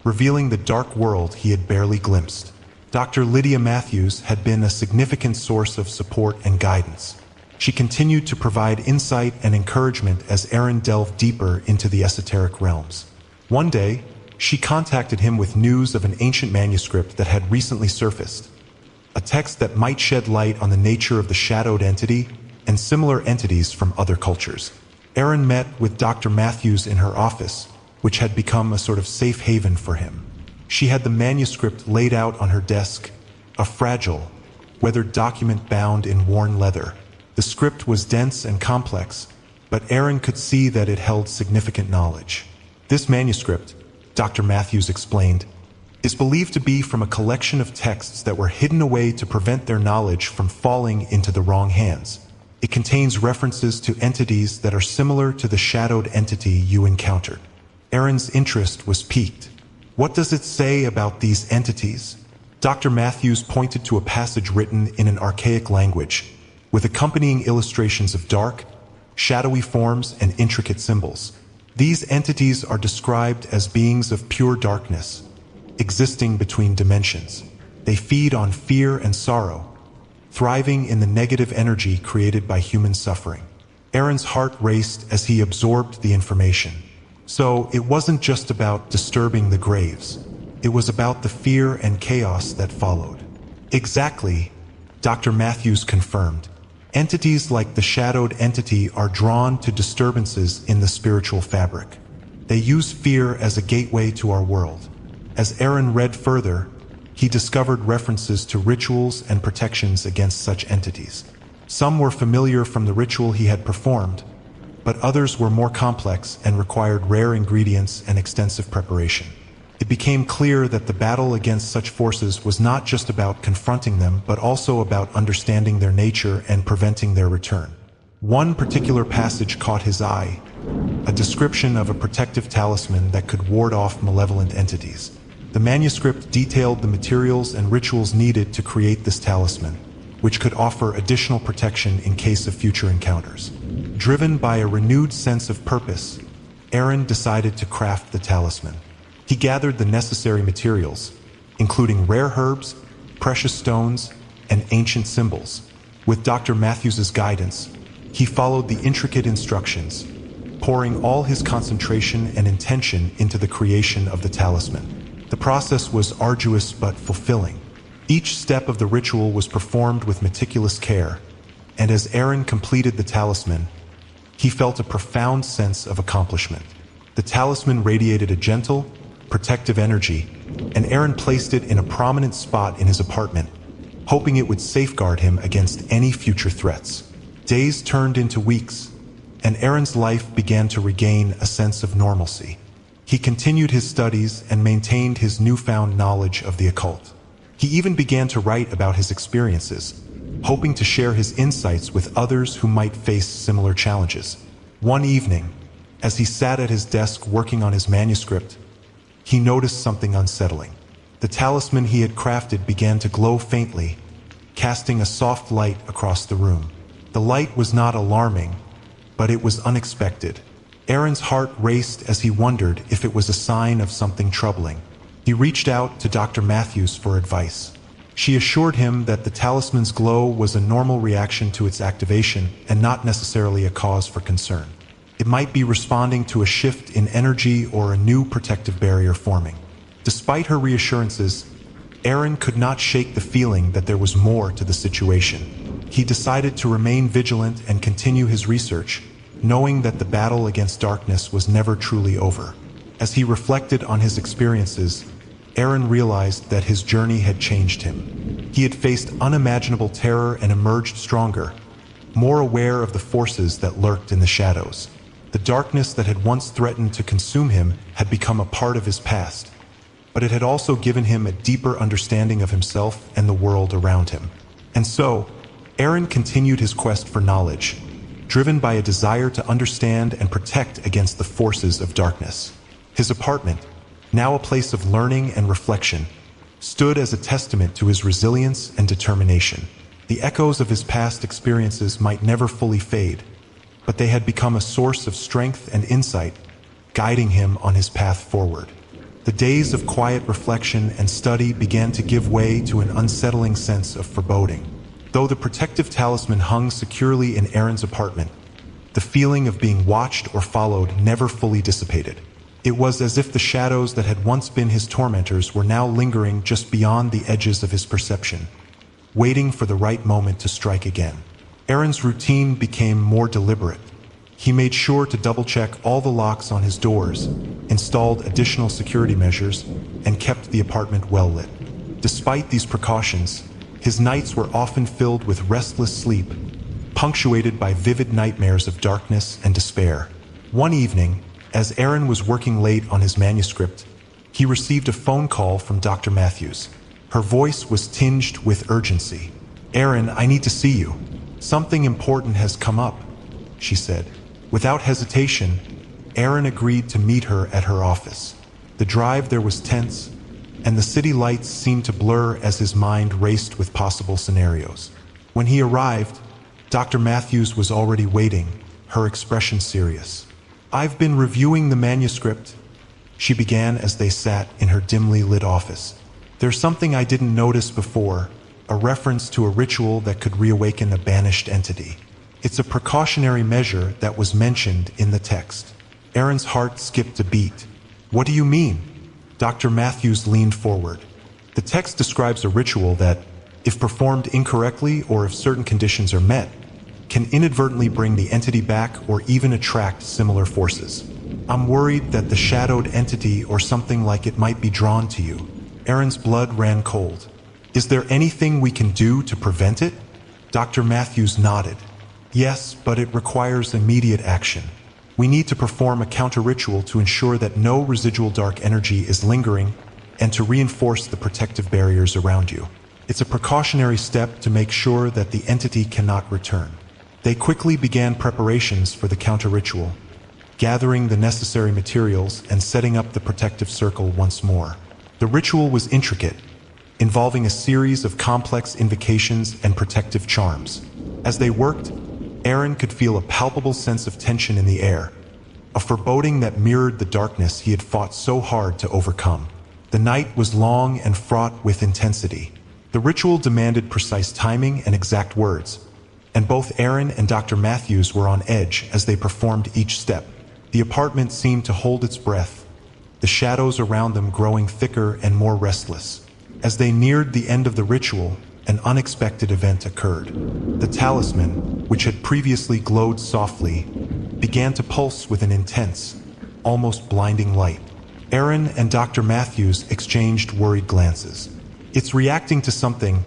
A: revealing the dark world he had barely glimpsed. Dr. Lydia Matthews had been a significant source of support and guidance. She continued to provide insight and encouragement as Aaron delved deeper into the esoteric realms. One day, she contacted him with news of an ancient manuscript that had recently surfaced, a text that might shed light on the nature of the shadowed entity and similar entities from other cultures. Aaron met with Dr. Matthews in her office, which had become a sort of safe haven for him. She had the manuscript laid out on her desk, a fragile, weathered document bound in worn leather. The script was dense and complex, but Aaron could see that it held significant knowledge. This manuscript, Dr. Matthews explained, is believed to be from a collection of texts that were hidden away to prevent their knowledge from falling into the wrong hands. It contains references to entities that are similar to the shadowed entity you encountered. Aaron's interest was piqued. What does it say about these entities? Dr. Matthews pointed to a passage written in an archaic language, with accompanying illustrations of dark, shadowy forms and intricate symbols. These entities are described as beings of pure darkness, existing between dimensions. They feed on fear and sorrow, thriving in the negative energy created by human suffering. Aaron's heart raced as he absorbed the information. So it wasn't just about disturbing the graves. It was about the fear and chaos that followed. Exactly, Dr. Matthews confirmed. Entities like the shadowed entity are drawn to disturbances in the spiritual fabric. They use fear as a gateway to our world. As Aaron read further, he discovered references to rituals and protections against such entities. Some were familiar from the ritual he had performed, but others were more complex and required rare ingredients and extensive preparation. It became clear that the battle against such forces was not just about confronting them, but also about understanding their nature and preventing their return. One particular passage caught his eye, a description of a protective talisman that could ward off malevolent entities. The manuscript detailed the materials and rituals needed to create this talisman, which could offer additional protection in case of future encounters. Driven by a renewed sense of purpose, Aaron decided to craft the talisman. He gathered the necessary materials, including rare herbs, precious stones, and ancient symbols. With Dr. Matthews's guidance, he followed the intricate instructions, pouring all his concentration and intention into the creation of the talisman. The process was arduous but fulfilling. Each step of the ritual was performed with meticulous care, and as Aaron completed the talisman, he felt a profound sense of accomplishment. The talisman radiated a gentle, protective energy, and Aaron placed it in a prominent spot in his apartment, hoping it would safeguard him against any future threats. Days turned into weeks, and Aaron's life began to regain a sense of normalcy. He continued his studies and maintained his newfound knowledge of the occult. He even began to write about his experiences, hoping to share his insights with others who might face similar challenges. One evening, as he sat at his desk working on his manuscript, he noticed something unsettling. The talisman he had crafted began to glow faintly, casting a soft light across the room. The light was not alarming, but it was unexpected. Aaron's heart raced as he wondered if it was a sign of something troubling. He reached out to Dr. Matthews for advice. She assured him that the talisman's glow was a normal reaction to its activation and not necessarily a cause for concern. It might be responding to a shift in energy or a new protective barrier forming. Despite her reassurances, Aaron could not shake the feeling that there was more to the situation. He decided to remain vigilant and continue his research, knowing that the battle against darkness was never truly over. As he reflected on his experiences, Aaron realized that his journey had changed him. He had faced unimaginable terror and emerged stronger, more aware of the forces that lurked in the shadows. The darkness that had once threatened to consume him had become a part of his past, but it had also given him a deeper understanding of himself and the world around him. And so, Aaron continued his quest for knowledge, driven by a desire to understand and protect against the forces of darkness. His apartment, now a place of learning and reflection, stood as a testament to his resilience and determination. The echoes of his past experiences might never fully fade, but they had become a source of strength and insight, guiding him on his path forward. The days of quiet reflection and study began to give way to an unsettling sense of foreboding. Though the protective talisman hung securely in Aaron's apartment, the feeling of being watched or followed never fully dissipated. It was as if the shadows that had once been his tormentors were now lingering just beyond the edges of his perception, waiting for the right moment to strike again. Aaron's routine became more deliberate. He made sure to double-check all the locks on his doors, installed additional security measures, and kept the apartment well lit. Despite these precautions, his nights were often filled with restless sleep, punctuated by vivid nightmares of darkness and despair. One evening, as Aaron was working late on his manuscript, he received a phone call from Dr. Matthews. Her voice was tinged with urgency. "Aaron, I need to see you. Something important has come up," she said. Without hesitation, Aaron agreed to meet her at her office. The drive there was tense, and the city lights seemed to blur as his mind raced with possible scenarios. When he arrived, Dr. Matthews was already waiting, her expression serious. "I've been reviewing the manuscript," she began as they sat in her dimly lit office. "There's something I didn't notice before, a reference to a ritual that could reawaken a banished entity. It's a precautionary measure that was mentioned in the text." Aaron's heart skipped a beat. "What do you mean?" Dr. Matthews leaned forward. "The text describes a ritual that, if performed incorrectly or if certain conditions are met, can inadvertently bring the entity back or even attract similar forces. I'm worried that the shadowed entity or something like it might be drawn to you." Aaron's blood ran cold. "Is there anything we can do to prevent it?" Dr. Matthews nodded. "Yes, but it requires immediate action. We need to perform a counter-ritual to ensure that no residual dark energy is lingering and to reinforce the protective barriers around you. It's a precautionary step to make sure that the entity cannot return." They quickly began preparations for the counter-ritual, gathering the necessary materials and setting up the protective circle once more. The ritual was intricate, involving a series of complex invocations and protective charms. As they worked, Aaron could feel a palpable sense of tension in the air, a foreboding that mirrored the darkness he had fought so hard to overcome. The night was long and fraught with intensity. The ritual demanded precise timing and exact words, and both Aaron and Dr. Matthews were on edge as they performed each step. The apartment seemed to hold its breath, the shadows around them growing thicker and more restless. As they neared the end of the ritual, an unexpected event occurred. The talisman, which had previously glowed softly, began to pulse with an intense, almost blinding light. Aaron and Dr. Matthews exchanged worried glances. "It's reacting to something,"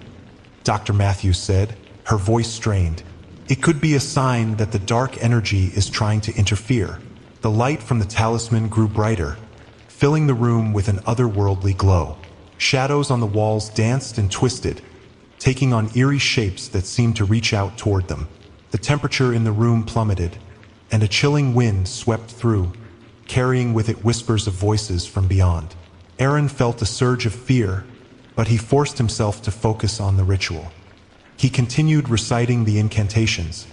A: Dr. Matthews said, her voice strained. "It could be a sign that the dark energy is trying to interfere." The light from the talisman grew brighter, filling the room with an otherworldly glow. Shadows on the walls danced and twisted, taking on eerie shapes that seemed to reach out toward them. The temperature in the room plummeted, and a chilling wind swept through, carrying with it whispers of voices from beyond. Aaron felt a surge of fear, but he forced himself to focus on the ritual. He continued reciting the incantations,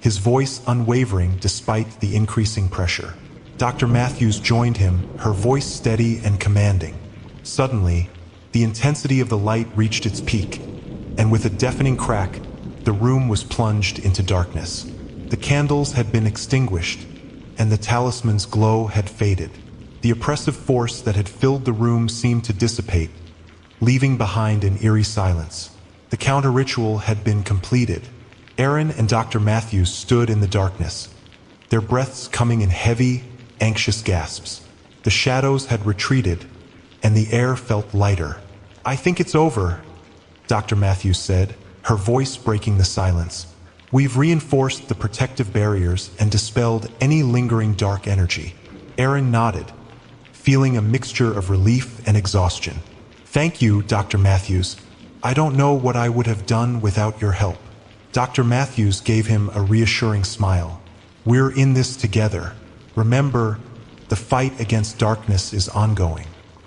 A: his voice unwavering despite the increasing pressure. Dr. Matthews joined him, her voice steady and commanding. Suddenly, the intensity of the light reached its peak, and with a deafening crack, the room was plunged into darkness. The candles had been extinguished, and the talisman's glow had faded. The oppressive force that had filled the room seemed to dissipate, leaving behind an eerie silence. The counter-ritual had been completed. Aaron and Dr. Matthews stood in the darkness, their breaths coming in heavy, anxious gasps. The shadows had retreated, and the air felt lighter. "I think it's over," Dr. Matthews said, her voice breaking the silence. "We've reinforced the protective barriers and dispelled any lingering dark energy." Aaron nodded, feeling a mixture of relief and exhaustion. "Thank you, Dr. Matthews. I don't know what I would have done without your help." Dr. Matthews gave him a reassuring smile. "We're in this together. Remember, the fight against darkness is ongoing.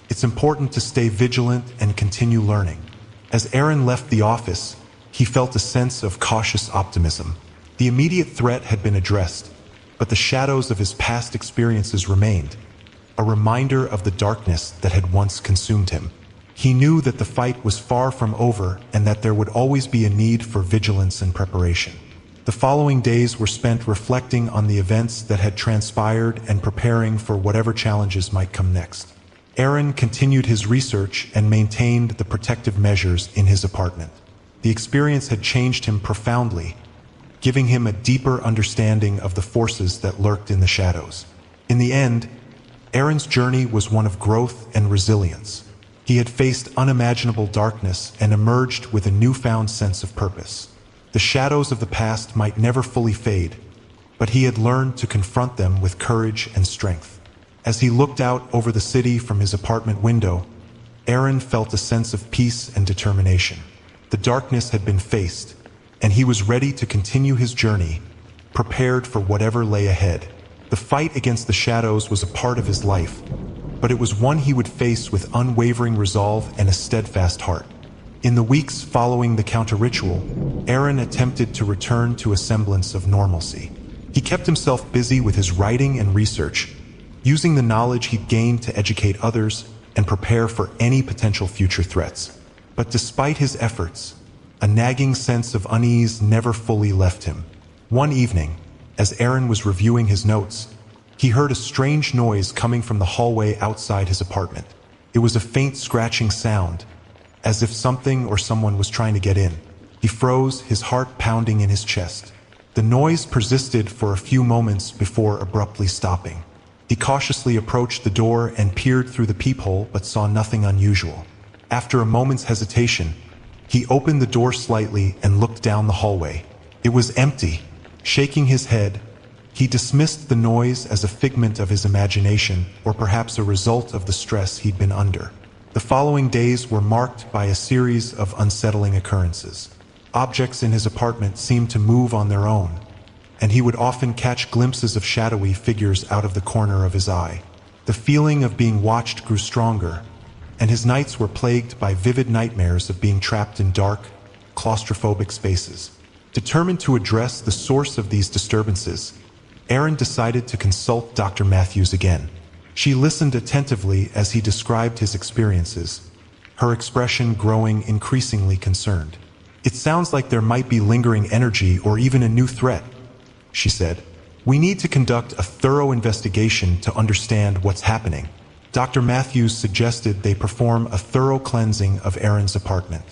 A: It's important to stay vigilant and continue learning." As Aaron left the office, he felt a sense of cautious optimism. The immediate threat had been addressed, but the shadows of his past experiences remained, a reminder of the darkness that had once consumed him. He knew that the fight was far from over and that there would always be a need for vigilance and preparation. The following days were spent reflecting on the events that had transpired and preparing for whatever challenges might come next. Aaron continued his research and maintained the protective measures in his apartment. The experience had changed him profoundly, giving him a deeper understanding of the forces that lurked in the shadows. In the end, Aaron's journey was one of growth and resilience. He had faced unimaginable darkness and emerged with a newfound sense of purpose. The shadows of the past might never fully fade, but he had learned to confront them with courage and strength. As he looked out over the city from his apartment window, Aaron felt a sense of peace and determination. The darkness had been faced, and he was ready to continue his journey, prepared for whatever lay ahead. The fight against the shadows was a part of his life, but it was one he would face with unwavering resolve and a steadfast heart. In the weeks following the counter-ritual, Aaron attempted to return to a semblance of normalcy. He kept himself busy with his writing and research, using the knowledge he'd gained to educate others and prepare for any potential future threats. But despite his efforts, a nagging sense of unease never fully left him. One evening, as Aaron was reviewing his notes, he heard a strange noise coming from the hallway outside his apartment. It was a faint scratching sound, as if something or someone was trying to get in. He froze, his heart pounding in his chest. The noise persisted for a few moments before abruptly stopping. He cautiously approached the door and peered through the peephole but saw nothing unusual. After a moment's hesitation, he opened the door slightly and looked down the hallway. It was empty. Shaking his head, he dismissed the noise as a figment of his imagination or perhaps a result of the stress he'd been under. The following days were marked by a series of unsettling occurrences. Objects in his apartment seemed to move on their own, and he would often catch glimpses of shadowy figures out of the corner of his eye. The feeling of being watched grew stronger, and his nights were plagued by vivid nightmares of being trapped in dark, claustrophobic spaces. Determined to address the source of these disturbances, Aaron decided to consult Dr. Matthews again. She listened attentively as he described his experiences, her expression growing increasingly concerned. "It sounds like there might be lingering energy or even a new threat," she said. "We need to conduct a thorough investigation to understand what's happening." Dr. Matthews suggested they perform a thorough cleansing of Aaron's apartment.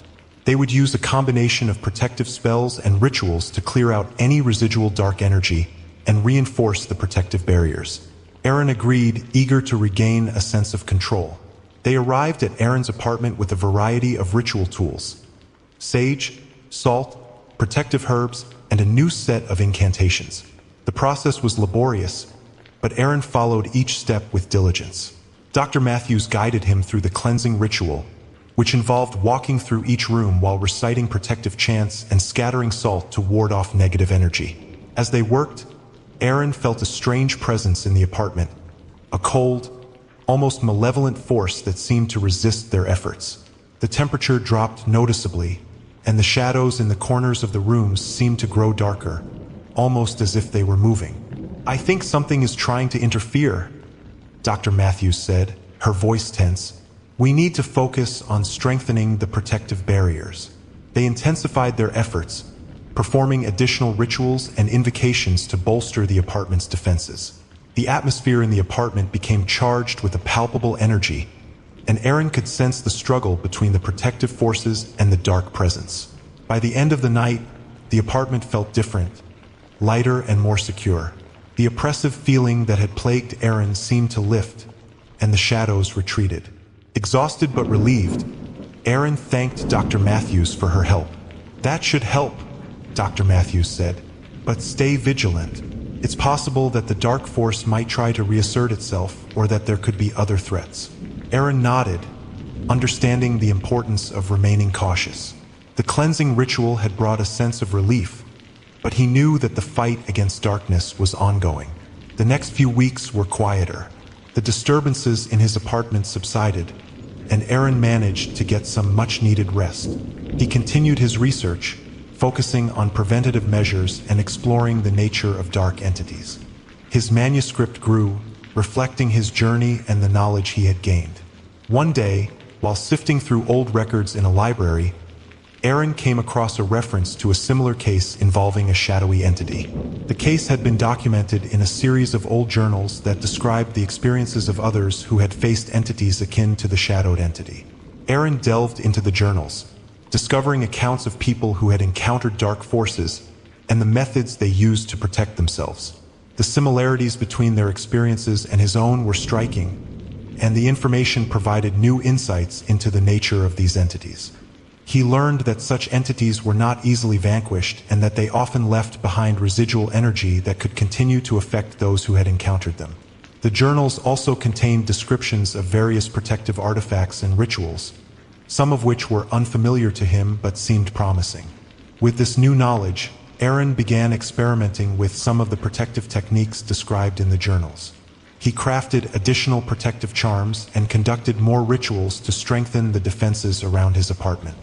A: They would use a combination of protective spells and rituals to clear out any residual dark energy and reinforce the protective barriers. Aaron agreed, eager to regain a sense of control. They arrived at Aaron's apartment with a variety of ritual tools: sage, salt, protective herbs, and a new set of incantations. The process was laborious, but Aaron followed each step with diligence. Dr. Matthews guided him through the cleansing ritual, which involved walking through each room while reciting protective chants and scattering salt to ward off negative energy. As they worked, Aaron felt a strange presence in the apartment, a cold, almost malevolent force that seemed to resist their efforts. The temperature dropped noticeably, and the shadows in the corners of the rooms seemed to grow darker, almost as if they were moving. "I think something is trying to interfere," Dr. Matthews said, her voice tense. "We need to focus on strengthening the protective barriers." They intensified their efforts, performing additional rituals and invocations to bolster the apartment's defenses. The atmosphere in the apartment became charged with a palpable energy, and Aaron could sense the struggle between the protective forces and the dark presence. By the end of the night, the apartment felt different, lighter and more secure. The oppressive feeling that had plagued Aaron seemed to lift, and the shadows retreated. Exhausted but relieved, Aaron thanked Dr. Matthews for her help. "That should help," Dr. Matthews said, "but stay vigilant. It's possible that the dark force might try to reassert itself, or that there could be other threats." Aaron nodded, understanding the importance of remaining cautious. The cleansing ritual had brought a sense of relief, but he knew that the fight against darkness was ongoing. The next few weeks were quieter. The disturbances in his apartment subsided, and Aaron managed to get some much-needed rest. He continued his research, focusing on preventative measures and exploring the nature of dark entities. His manuscript grew, reflecting his journey and the knowledge he had gained. One day, while sifting through old records in a library, Aaron came across a reference to a similar case involving a shadowy entity. The case had been documented in a series of old journals that described the experiences of others who had faced entities akin to the shadowed entity. Aaron delved into the journals, discovering accounts of people who had encountered dark forces and the methods they used to protect themselves. The similarities between their experiences and his own were striking, and the information provided new insights into the nature of these entities. He learned that such entities were not easily vanquished and that they often left behind residual energy that could continue to affect those who had encountered them. The journals also contained descriptions of various protective artifacts and rituals, some of which were unfamiliar to him but seemed promising. With this new knowledge, Aaron began experimenting with some of the protective techniques described in the journals. He crafted additional protective charms and conducted more rituals to strengthen the defenses around his apartment.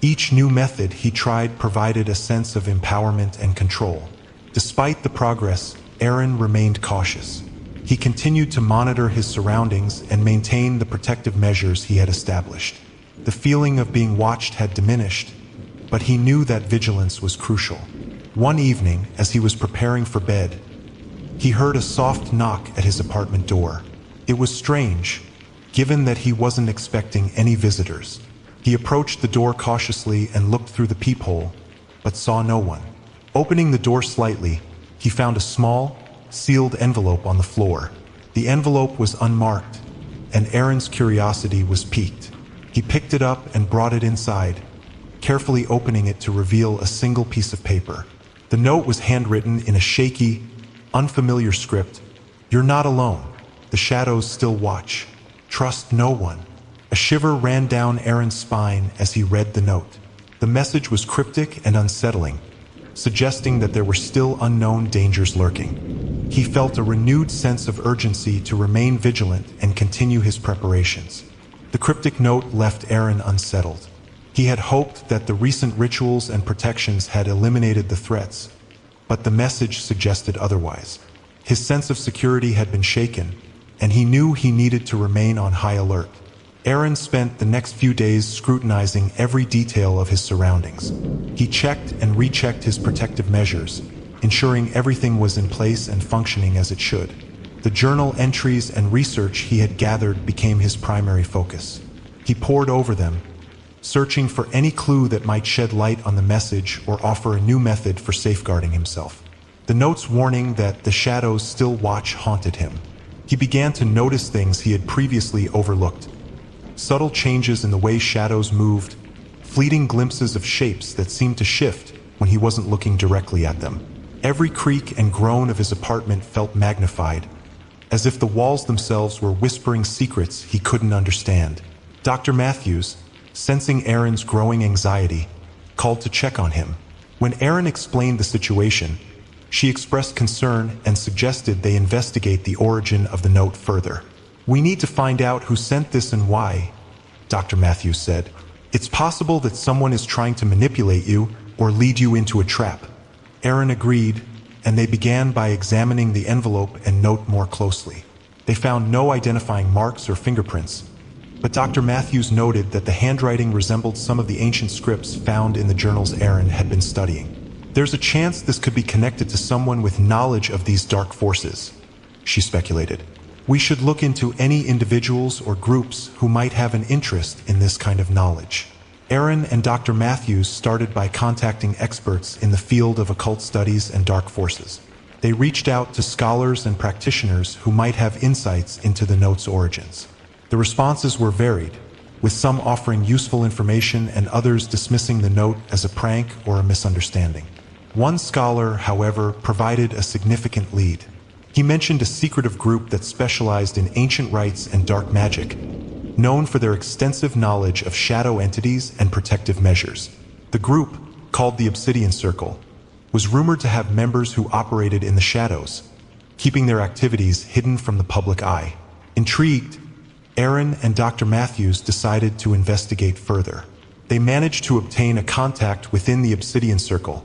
A: Each new method he tried provided a sense of empowerment and control. Despite the progress, Aaron remained cautious. He continued to monitor his surroundings and maintain the protective measures he had established. The feeling of being watched had diminished, but he knew that vigilance was crucial. One evening, as he was preparing for bed, he heard a soft knock at his apartment door. It was strange, given that he wasn't expecting any visitors. He approached the door cautiously and looked through the peephole, but saw no one. Opening the door slightly, he found a small, sealed envelope on the floor. The envelope was unmarked, and Aaron's curiosity was piqued. He picked it up and brought it inside, carefully opening it to reveal a single piece of paper. The note was handwritten in a shaky, unfamiliar script. "You're not alone. The shadows still watch. Trust no one." A shiver ran down Aaron's spine as he read the note. The message was cryptic and unsettling, suggesting that there were still unknown dangers lurking. He felt a renewed sense of urgency to remain vigilant and continue his preparations. The cryptic note left Aaron unsettled. He had hoped that the recent rituals and protections had eliminated the threats, but the message suggested otherwise. His sense of security had been shaken, and he knew he needed to remain on high alert. Aaron spent the next few days scrutinizing every detail of his surroundings. He checked and rechecked his protective measures, ensuring everything was in place and functioning as it should. The journal entries and research he had gathered became his primary focus. He pored over them, searching for any clue that might shed light on the message or offer a new method for safeguarding himself. The note's warning that the shadows still watch haunted him. He began to notice things he had previously overlooked. Subtle changes in the way shadows moved, fleeting glimpses of shapes that seemed to shift when he wasn't looking directly at them. Every creak and groan of his apartment felt magnified, as if the walls themselves were whispering secrets he couldn't understand. Dr. Matthews, sensing Aaron's growing anxiety, called to check on him. When Aaron explained the situation, she expressed concern and suggested they investigate the origin of the note further. "We need to find out who sent this and why," Dr. Matthews said. "It's possible that someone is trying to manipulate you or lead you into a trap." Aaron agreed, and they began by examining the envelope and note more closely. They found no identifying marks or fingerprints, but Dr. Matthews noted that the handwriting resembled some of the ancient scripts found in the journals Aaron had been studying. "There's a chance this could be connected to someone with knowledge of these dark forces," she speculated. "We should look into any individuals or groups who might have an interest in this kind of knowledge." Aaron and Dr. Matthews started by contacting experts in the field of occult studies and dark forces. They reached out to scholars and practitioners who might have insights into the note's origins. The responses were varied, with some offering useful information and others dismissing the note as a prank or a misunderstanding. One scholar, however, provided a significant lead. He mentioned a secretive group that specialized in ancient rites and dark magic, known for their extensive knowledge of shadow entities and protective measures. The group, called the Obsidian Circle, was rumored to have members who operated in the shadows, keeping their activities hidden from the public eye. Intrigued, Aaron and Dr. Matthews decided to investigate further. They managed to obtain a contact within the Obsidian Circle,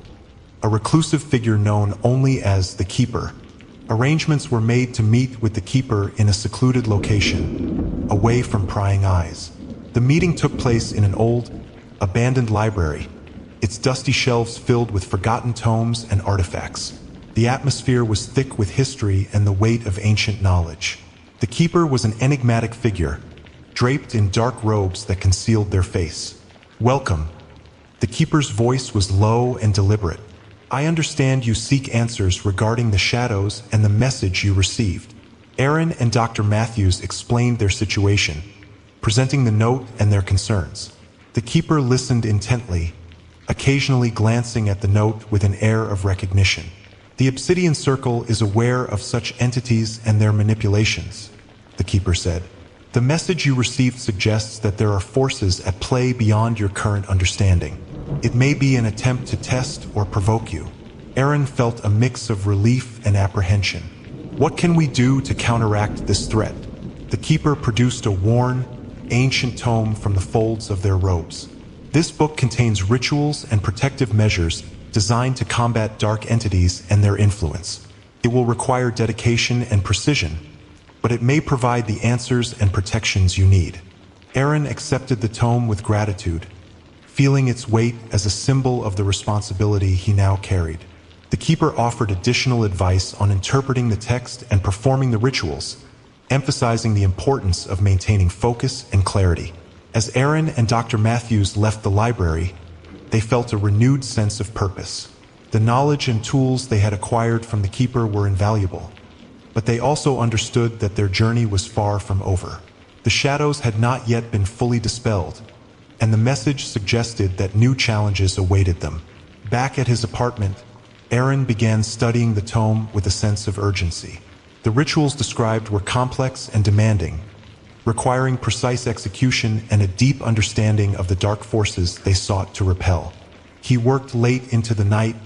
A: a reclusive figure known only as the Keeper. Arrangements were made to meet with the Keeper in a secluded location, away from prying eyes. The meeting took place in an old, abandoned library, its dusty shelves filled with forgotten tomes and artifacts. The atmosphere was thick with history and the weight of ancient knowledge. The Keeper was an enigmatic figure, draped in dark robes that concealed their face. "Welcome." The Keeper's voice was low and deliberate. "I understand you seek answers regarding the shadows and the message you received." Aaron and Dr. Matthews explained their situation, presenting the note and their concerns. The Keeper listened intently, occasionally glancing at the note with an air of recognition. "The Obsidian Circle is aware of such entities and their manipulations," the Keeper said. "The message you received suggests that there are forces at play beyond your current understanding. It may be an attempt to test or provoke you." Aaron felt a mix of relief and apprehension. "What can we do to counteract this threat?" The Keeper produced a worn, ancient tome from the folds of their robes. This book contains rituals and protective measures designed to combat dark entities and their influence. It will require dedication and precision, but it may provide the answers and protections you need. Aaron accepted the tome with gratitude, feeling its weight as a symbol of the responsibility he now carried. The Keeper offered additional advice on interpreting the text and performing the rituals, emphasizing the importance of maintaining focus and clarity. As Aaron and Dr. Matthews left the library, they felt a renewed sense of purpose. The knowledge and tools they had acquired from the Keeper were invaluable, but they also understood that their journey was far from over. The shadows had not yet been fully dispelled, and the message suggested that new challenges awaited them. Back at his apartment, Aaron began studying the tome with a sense of urgency. The rituals described were complex and demanding, requiring precise execution and a deep understanding of the dark forces they sought to repel. He worked late into the night,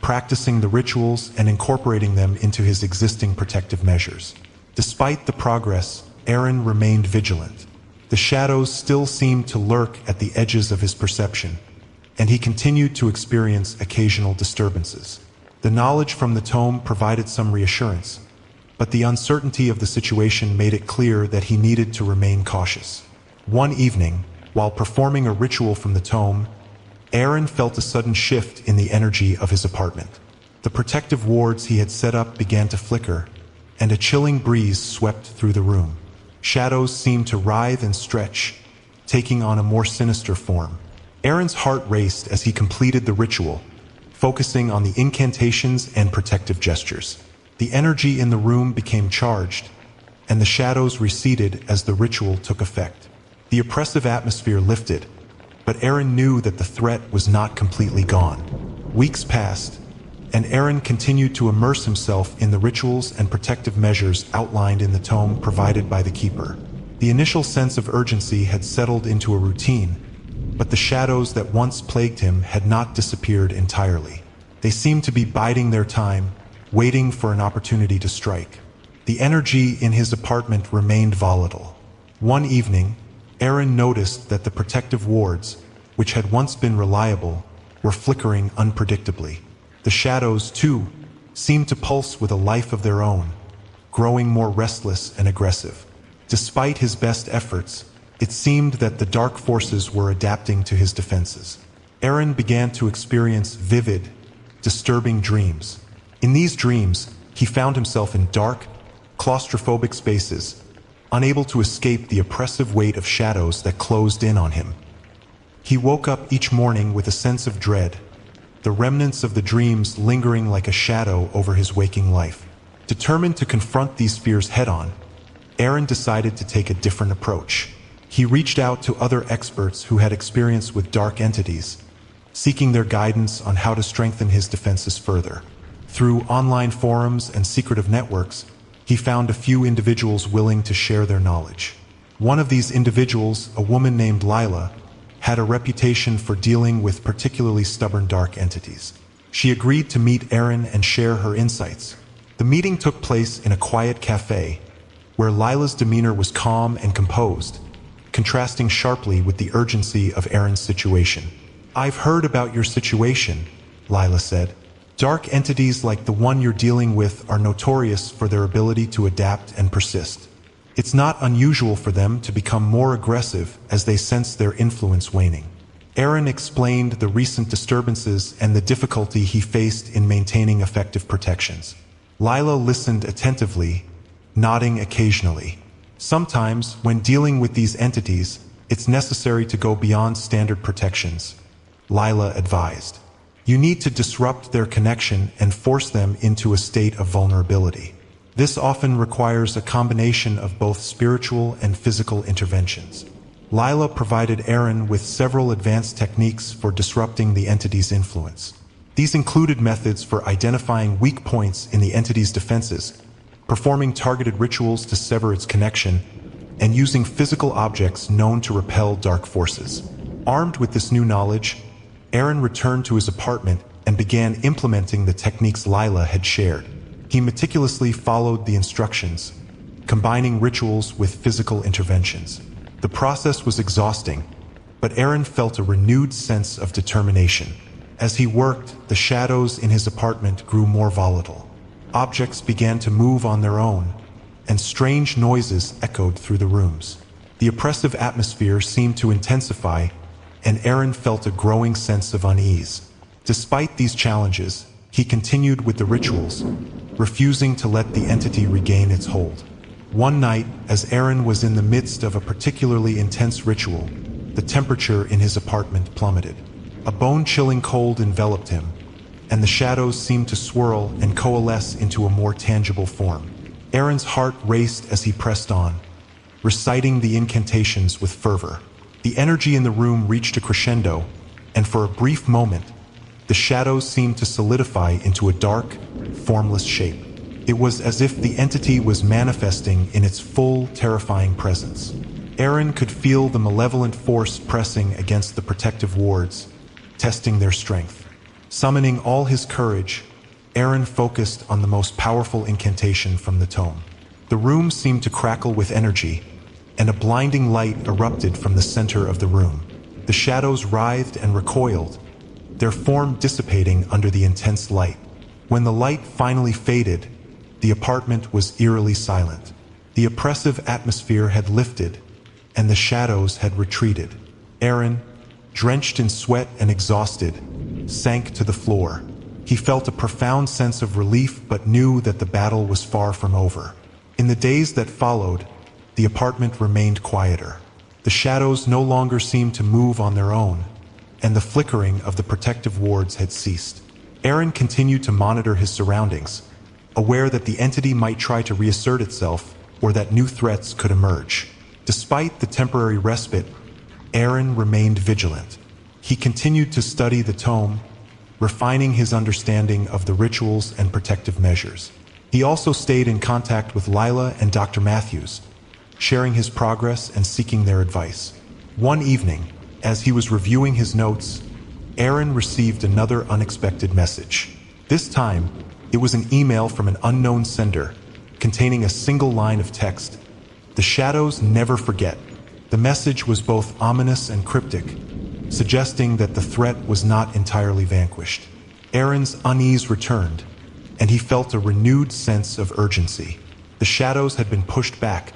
A: practicing the rituals and incorporating them into his existing protective measures. Despite the progress, Aaron remained vigilant. The shadows still seemed to lurk at the edges of his perception, and he continued to experience occasional disturbances. The knowledge from the tome provided some reassurance, but the uncertainty of the situation made it clear that he needed to remain cautious. One evening, while performing a ritual from the tome, Aaron felt a sudden shift in the energy of his apartment. The protective wards he had set up began to flicker, and a chilling breeze swept through the room. Shadows seemed to writhe and stretch, taking on a more sinister form. Aaron's heart raced as he completed the ritual, focusing on the incantations and protective gestures. The energy in the room became charged, and the shadows receded as the ritual took effect. The oppressive atmosphere lifted, but Aaron knew that the threat was not completely gone. Weeks passed, and Aaron continued to immerse himself in the rituals and protective measures outlined in the tome provided by the Keeper. The initial sense of urgency had settled into a routine, but the shadows that once plagued him had not disappeared entirely. They seemed to be biding their time, waiting for an opportunity to strike. The energy in his apartment remained volatile. One evening, Aaron noticed that the protective wards, which had once been reliable, were flickering unpredictably. The shadows, too, seemed to pulse with a life of their own, growing more restless and aggressive. Despite his best efforts, it seemed that the dark forces were adapting to his defenses. Aaron began to experience vivid, disturbing dreams. In these dreams, he found himself in dark, claustrophobic spaces, unable to escape the oppressive weight of shadows that closed in on him. He woke up each morning with a sense of dread, the remnants of the dreams lingering like a shadow over his waking life. Determined to confront these fears head-on, Aaron decided to take a different approach. He reached out to other experts who had experience with dark entities, seeking their guidance on how to strengthen his defenses further. Through online forums and secretive networks, he found a few individuals willing to share their knowledge. One of these individuals, a woman named Lila, had a reputation for dealing with particularly stubborn dark entities. She agreed to meet Aaron and share her insights. The meeting took place in a quiet cafe, where Lila's demeanor was calm and composed, contrasting sharply with the urgency of Aaron's situation. "I've heard about your situation," Lila said. "Dark entities like the one you're dealing with are notorious for their ability to adapt and persist. It's not unusual for them to become more aggressive as they sense their influence waning." Aaron explained the recent disturbances and the difficulty he faced in maintaining effective protections. Lila listened attentively, nodding occasionally. "Sometimes, when dealing with these entities, it's necessary to go beyond standard protections," Lila advised. "You need to disrupt their connection and force them into a state of vulnerability. This often requires a combination of both spiritual and physical interventions." Lila provided Aaron with several advanced techniques for disrupting the entity's influence. These included methods for identifying weak points in the entity's defenses, performing targeted rituals to sever its connection, and using physical objects known to repel dark forces. Armed with this new knowledge, Aaron returned to his apartment and began implementing the techniques Lila had shared. He meticulously followed the instructions, combining rituals with physical interventions. The process was exhausting, but Aaron felt a renewed sense of determination. As he worked, the shadows in his apartment grew more volatile. Objects began to move on their own, and strange noises echoed through the rooms. The oppressive atmosphere seemed to intensify, and Aaron felt a growing sense of unease. Despite these challenges, he continued with the rituals, refusing to let the entity regain its hold. One night, as Aaron was in the midst of a particularly intense ritual, the temperature in his apartment plummeted. A bone-chilling cold enveloped him, and the shadows seemed to swirl and coalesce into a more tangible form. Aaron's heart raced as he pressed on, reciting the incantations with fervor. The energy in the room reached a crescendo, and for a brief moment, the shadows seemed to solidify into a dark, formless shape. It was as if the entity was manifesting in its full, terrifying presence. Aaron could feel the malevolent force pressing against the protective wards, testing their strength. Summoning all his courage, Aaron focused on the most powerful incantation from the tome. The room seemed to crackle with energy, and a blinding light erupted from the center of the room. The shadows writhed and recoiled, their form dissipating under the intense light. When the light finally faded, the apartment was eerily silent. The oppressive atmosphere had lifted, and the shadows had retreated. Aaron, drenched in sweat and exhausted, sank to the floor. He felt a profound sense of relief but knew that the battle was far from over. In the days that followed, the apartment remained quieter. The shadows no longer seemed to move on their own, and the flickering of the protective wards had ceased. Aaron continued to monitor his surroundings, aware that the entity might try to reassert itself or that new threats could emerge. Despite the temporary respite, Aaron remained vigilant. He continued to study the tome, refining his understanding of the rituals and protective measures. He also stayed in contact with Lila and Dr. Matthews, sharing his progress and seeking their advice. One evening, as he was reviewing his notes, Aaron received another unexpected message. This time, it was an email from an unknown sender, containing a single line of text. "The shadows never forget." The message was both ominous and cryptic, suggesting that the threat was not entirely vanquished. Aaron's unease returned, and he felt a renewed sense of urgency. The shadows had been pushed back,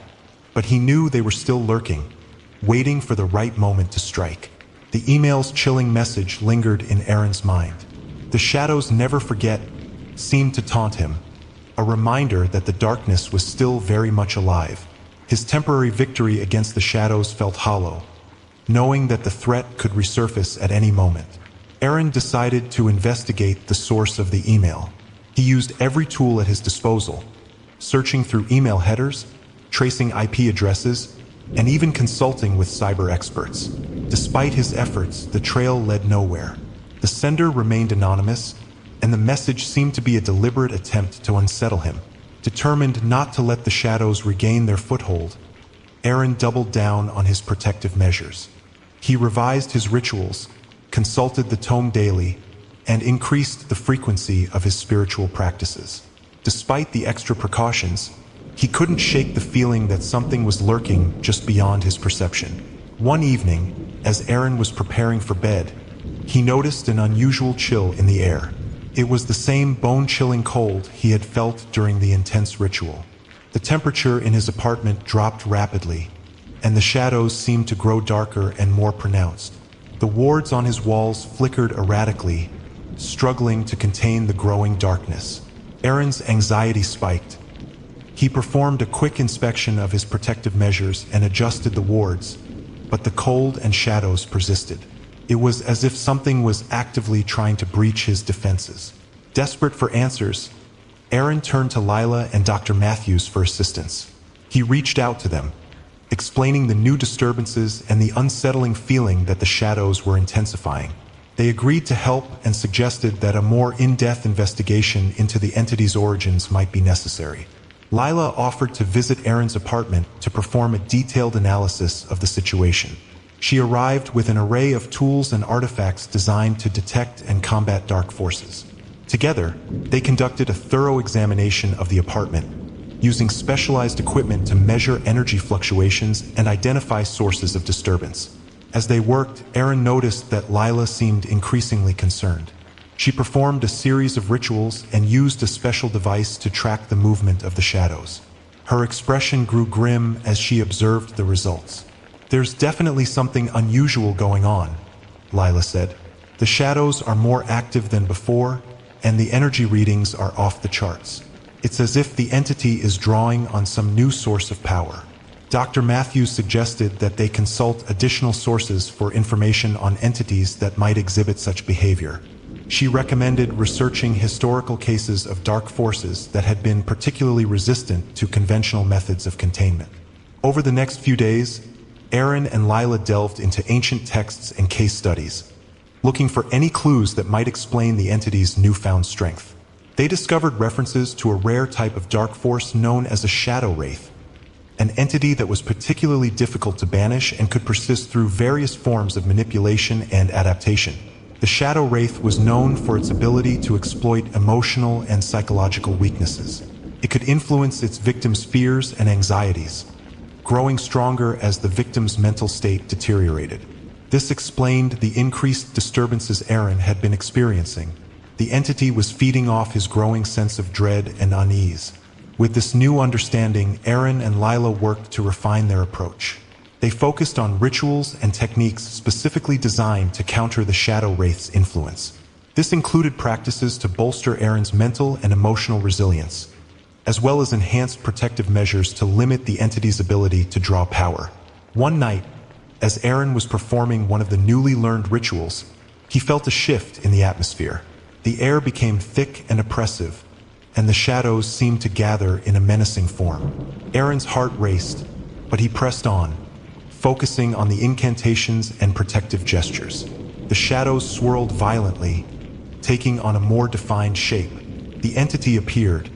A: but he knew they were still lurking, waiting for the right moment to strike. The email's chilling message lingered in Aaron's mind. "The shadows never forget" seemed to taunt him, a reminder that the darkness was still very much alive. His temporary victory against the shadows felt hollow, knowing that the threat could resurface at any moment. Aaron decided to investigate the source of the email. He used every tool at his disposal, searching through email headers, tracing IP addresses, and even consulting with cyber experts. Despite his efforts, the trail led nowhere. The sender remained anonymous, and the message seemed to be a deliberate attempt to unsettle him. Determined not to let the shadows regain their foothold, Aaron doubled down on his protective measures. He revised his rituals, consulted the tome daily, and increased the frequency of his spiritual practices. Despite the extra precautions, he couldn't shake the feeling that something was lurking just beyond his perception. One evening, as Aaron was preparing for bed, he noticed an unusual chill in the air. It was the same bone-chilling cold he had felt during the intense ritual. The temperature in his apartment dropped rapidly, and the shadows seemed to grow darker and more pronounced. The wards on his walls flickered erratically, struggling to contain the growing darkness. Aaron's anxiety spiked. He performed a quick inspection of his protective measures and adjusted the wards, but the cold and shadows persisted. It was as if something was actively trying to breach his defenses. Desperate for answers, Aaron turned to Lila and Dr. Matthews for assistance. He reached out to them, explaining the new disturbances and the unsettling feeling that the shadows were intensifying. They agreed to help and suggested that a more in-depth investigation into the entity's origins might be necessary. Lila offered to visit Aaron's apartment to perform a detailed analysis of the situation. She arrived with an array of tools and artifacts designed to detect and combat dark forces. Together, they conducted a thorough examination of the apartment, using specialized equipment to measure energy fluctuations and identify sources of disturbance. As they worked, Aaron noticed that Lila seemed increasingly concerned. She performed a series of rituals and used a special device to track the movement of the shadows. Her expression grew grim as she observed the results. "There's definitely something unusual going on," Lila said. "The shadows are more active than before, and the energy readings are off the charts. It's as if the entity is drawing on some new source of power." Dr. Matthews suggested that they consult additional sources for information on entities that might exhibit such behavior. She recommended researching historical cases of dark forces that had been particularly resistant to conventional methods of containment. Over the next few days, Aaron and Lila delved into ancient texts and case studies, looking for any clues that might explain the entity's newfound strength. They discovered references to a rare type of dark force known as a shadow wraith, an entity that was particularly difficult to banish and could persist through various forms of manipulation and adaptation. The Shadow Wraith was known for its ability to exploit emotional and psychological weaknesses. It could influence its victims' fears and anxieties, growing stronger as the victim's mental state deteriorated. This explained the increased disturbances Aaron had been experiencing. The entity was feeding off his growing sense of dread and unease. With this new understanding, Aaron and Lila worked to refine their approach. They focused on rituals and techniques specifically designed to counter the Shadow Wraith's influence. This included practices to bolster Aaron's mental and emotional resilience, as well as enhanced protective measures to limit the entity's ability to draw power. One night, as Aaron was performing one of the newly learned rituals, he felt a shift in the atmosphere. The air became thick and oppressive, and the shadows seemed to gather in a menacing form. Aaron's heart raced, but he pressed on, focusing on the incantations and protective gestures. The shadows swirled violently, taking on a more defined shape. The entity appeared,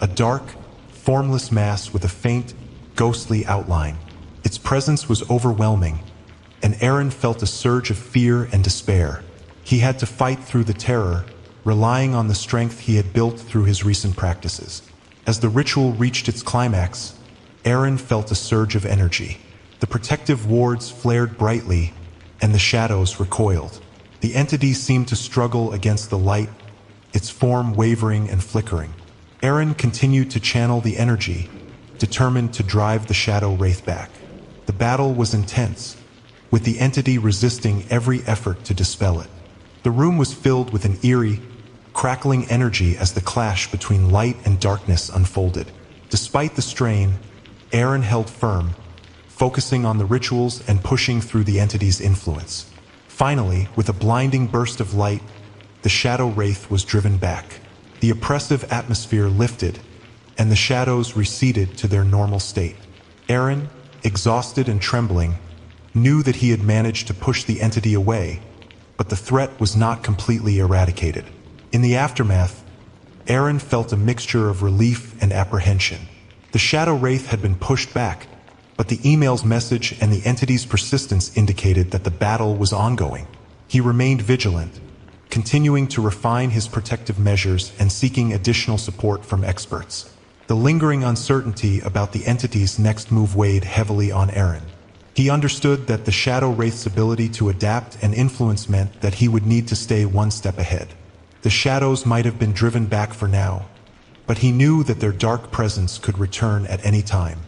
A: a dark, formless mass with a faint, ghostly outline. Its presence was overwhelming, and Aaron felt a surge of fear and despair. He had to fight through the terror, relying on the strength he had built through his recent practices. As the ritual reached its climax, Aaron felt a surge of energy. The protective wards flared brightly, and the shadows recoiled. The entity seemed to struggle against the light, its form wavering and flickering. Aaron continued to channel the energy, determined to drive the Shadow Wraith back. The battle was intense, with the entity resisting every effort to dispel it. The room was filled with an eerie, crackling energy as the clash between light and darkness unfolded. Despite the strain, Aaron held firm, focusing on the rituals and pushing through the entity's influence. Finally, with a blinding burst of light, the Shadow Wraith was driven back. The oppressive atmosphere lifted, and the shadows receded to their normal state. Aaron, exhausted and trembling, knew that he had managed to push the entity away, but the threat was not completely eradicated. In the aftermath, Aaron felt a mixture of relief and apprehension. The Shadow Wraith had been pushed back, but the email's message and the entity's persistence indicated that the battle was ongoing. He remained vigilant, continuing to refine his protective measures and seeking additional support from experts. The lingering uncertainty about the entity's next move weighed heavily on Aaron. He understood that the Shadow Wraith's ability to adapt and influence meant that he would need to stay one step ahead. The shadows might have been driven back for now, but he knew that their dark presence could return at any time.